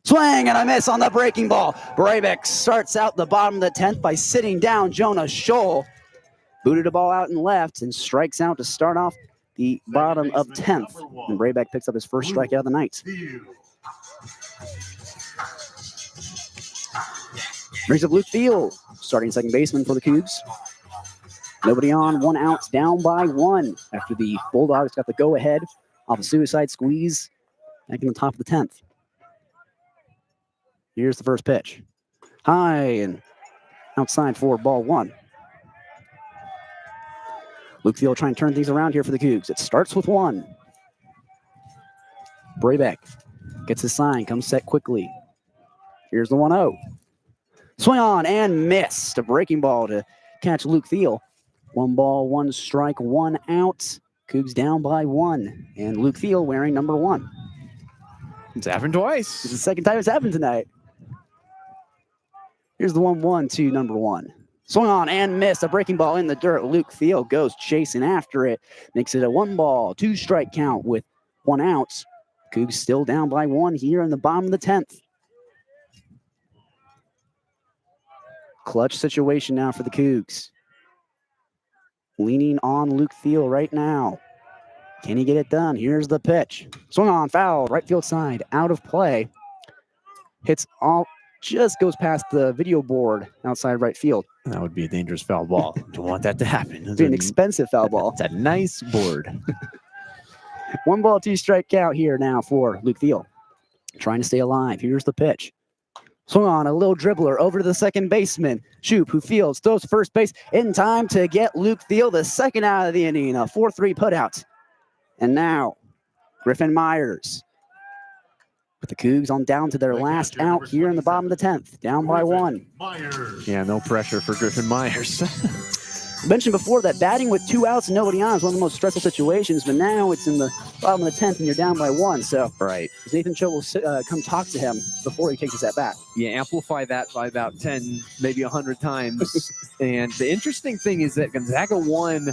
Swing and a miss on the breaking ball. Brabeck starts out the bottom of the 10th by sitting down Jonah Scholl. Booted a ball out and left and strikes out to start off the bottom of 10th. And Brabeck picks up his first strikeout of the night. Brings up Luke Thiel, starting second baseman for the Cougs. Nobody on, 1 out, down by 1 after the Bulldogs got the go-ahead off a suicide squeeze back in the top of the 10th. Here's the first pitch. High and outside for ball 1. Luke Thiel trying to turn things around here for the Cougs. It starts with 1. Brabeck gets his sign, comes set quickly. Here's the 1-0. Swing on and missed. A breaking ball to catch Luke Thiel. 1 ball, 1 strike, 1 out. Cougs down by 1. And Luke Thiel wearing number 1. It's happened twice. It's the second time it's happened tonight. Here's the 1-1 to number 1. Swung on and missed. A breaking ball in the dirt. Luke Thiel goes chasing after it. Makes it a 1 ball, 2 strike count with 1 out. Cougs still down by 1 here in the bottom of the 10th. Clutch situation now for the Cougs. Leaning on Luke Thiel right now. Can he get it done? Here's the pitch. Swung on, foul, right field side, out of play. Hits all, just goes past the video board outside right field. That would be a dangerous foul ball. Don't want that to happen. It'd be an expensive foul ball. It's a nice board. 1 ball, 2 strike count here now for Luke Thiel. Trying to stay alive. Here's the pitch. Swung on, a little dribbler over to the second baseman. Shoop, who fields, throws to first base in time to get Luke Thiel the second out of the inning. A 4-3 putout. And now, Griffin Myers. With the Cougs on down to their last out here in the bottom of the 10th. Down by 1. Yeah, no pressure for Griffin Myers. I mentioned before that batting with 2 outs and nobody on is one of the most stressful situations, but now it's in the bottom of the 10th and you're down by 1. So right. Nathan Cho will come talk to him before he takes his at bat. Yeah, amplify that by about 10, maybe 100 times. And the interesting thing is that Gonzaga won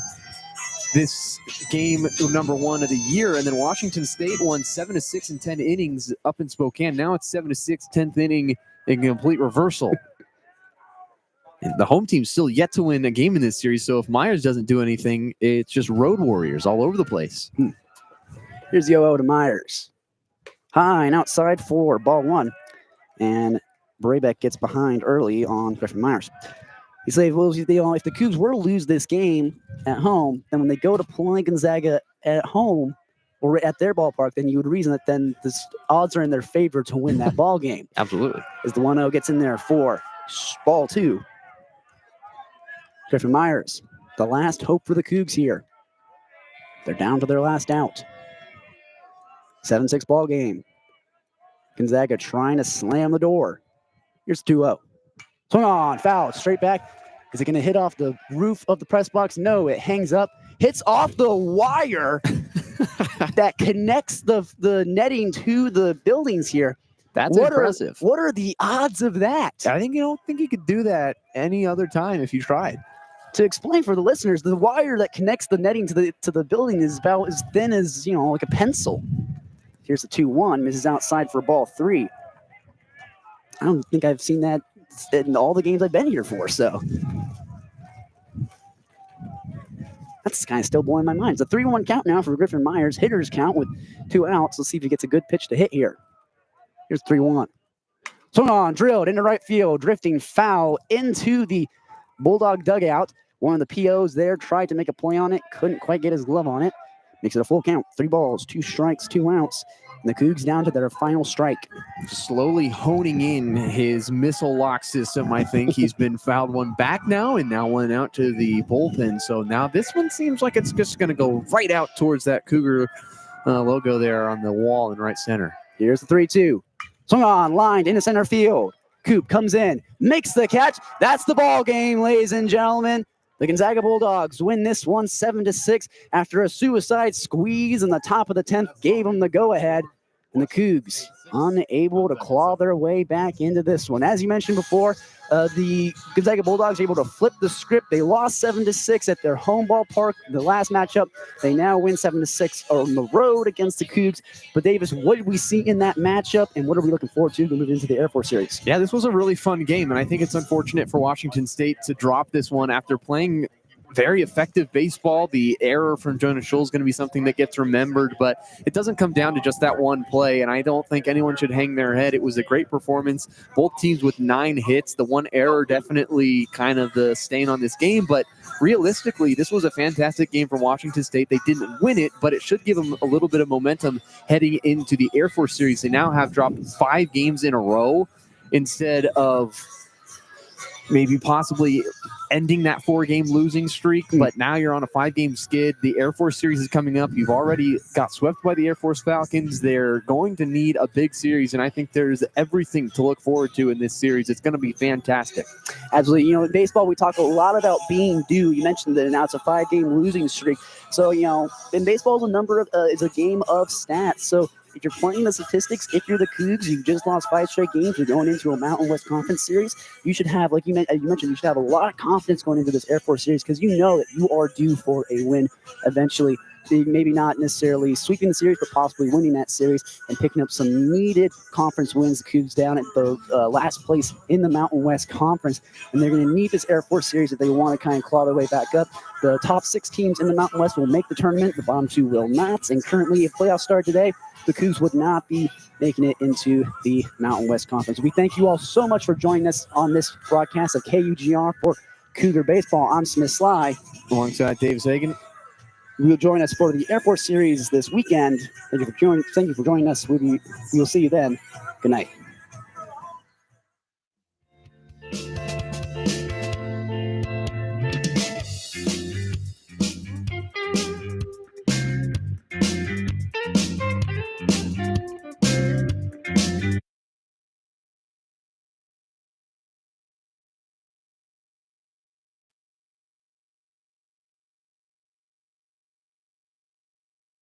this game number 1 of the year, and then Washington State won 7-6 in 10 innings up in Spokane. Now it's 7-6, 10th inning, in complete reversal. And the home team's still yet to win a game in this series, so if Myers doesn't do anything, it's just road warriors all over the place. Here's the 0-0 to Myers. High and outside for ball 1. And Brabeck gets behind early on Griffin Myers. He says, well, if the Cougs were to lose this game at home, then when they go to play Gonzaga at home, or at their ballpark, then you would reason that then the odds are in their favor to win that ball game. Absolutely. As the 1-0 gets in there for ball 2. Griffin Myers, the last hope for the Cougs here. They're down to their last out. 7-6 ball game. Gonzaga trying to slam the door. Here's 2-0. Swung on, foul, straight back. Is it going to hit off the roof of the press box? No, it hangs up, hits off the wire that connects the netting to the buildings here. That's impressive. What are the odds of that? I don't think you could do that any other time if you tried. To explain for the listeners, the wire that connects the netting to the building is about as thin as, like a pencil. Here's the 2-1, misses outside for ball 3. I don't think I've seen that in all the games I've been here for, so. That's kind of still blowing my mind. It's a 3-1 count now for Griffin Myers. Hitters count with 2 outs. Let's see if he gets a good pitch to hit here. Here's 3-1. Swung on, drilled into right field, drifting foul into the Bulldog dugout. One of the POs there tried to make a play on it, couldn't quite get his glove on it. Makes it a full count. 3 balls, 2 strikes, 2 outs. And the Cougs down to their final strike. Slowly honing in his missile lock system, I think. He's been fouled one back now, and now one out to the bullpen. So now this one seems like it's just going to go right out towards that Cougar logo there on the wall in right center. Here's the 3-2. Swung on, lined into center field. Coop comes in, makes the catch. That's the ball game, ladies and gentlemen. The Gonzaga Bulldogs win this one 7-6 after a suicide squeeze in the top of the 10th gave them the go-ahead. And the Cougs unable to claw their way back into this one. As you mentioned before, the Gonzaga Bulldogs able to flip the script. They lost 7-6 at their home ballpark. The last matchup, they now win 7-6 on the road against the Cougs. But Davis, what did we see in that matchup, and what are we looking forward to move into the Air Force Series? Yeah, this was a really fun game, and I think it's unfortunate for Washington State to drop this one after playing very effective baseball. The error from Jonah Schull is going to be something that gets remembered, but it doesn't come down to just that one play, and I don't think anyone should hang their head. It was a great performance. Both teams with 9 hits. The one error definitely kind of the stain on this game, but realistically, this was a fantastic game from Washington State. They didn't win it, but it should give them a little bit of momentum heading into the Air Force Series. They now have dropped 5 games in a row instead of maybe possibly ending that 4-game losing streak, but now you're on a 5-game skid. The Air Force Series is coming up. You've already got swept by the Air Force Falcons. They're going to need a big series, and I think there's everything to look forward to in this series. It's going to be fantastic. Absolutely. In baseball, we talk a lot about being due. You mentioned that now it's a 5-game losing streak. So, in baseball, is a game of stats. So, if you're playing the statistics, if you're the Cougs, you've just lost 5 straight games, you're going into a Mountain West Conference Series, you should have, like you mentioned, you should have a lot of confidence going into this Air Force Series because you know that you are due for a win eventually. Maybe not necessarily sweeping the series, but possibly winning that series and picking up some needed conference wins. The Cougs down at the last place in the Mountain West Conference, and they're going to need this Air Force Series if they want to kind of claw their way back up. The top 6 teams in the Mountain West will make the tournament. The bottom 2 will not. And currently, if playoffs start today, the Cougs would not be making it into the Mountain West Conference. We thank you all so much for joining us on this broadcast of KUGR for Cougar Baseball. I'm Smith Slye. Alongside Davis Hagen. You'll join us for the Air Force Series this weekend. Thank you for joining us. We'll see you then. Good night.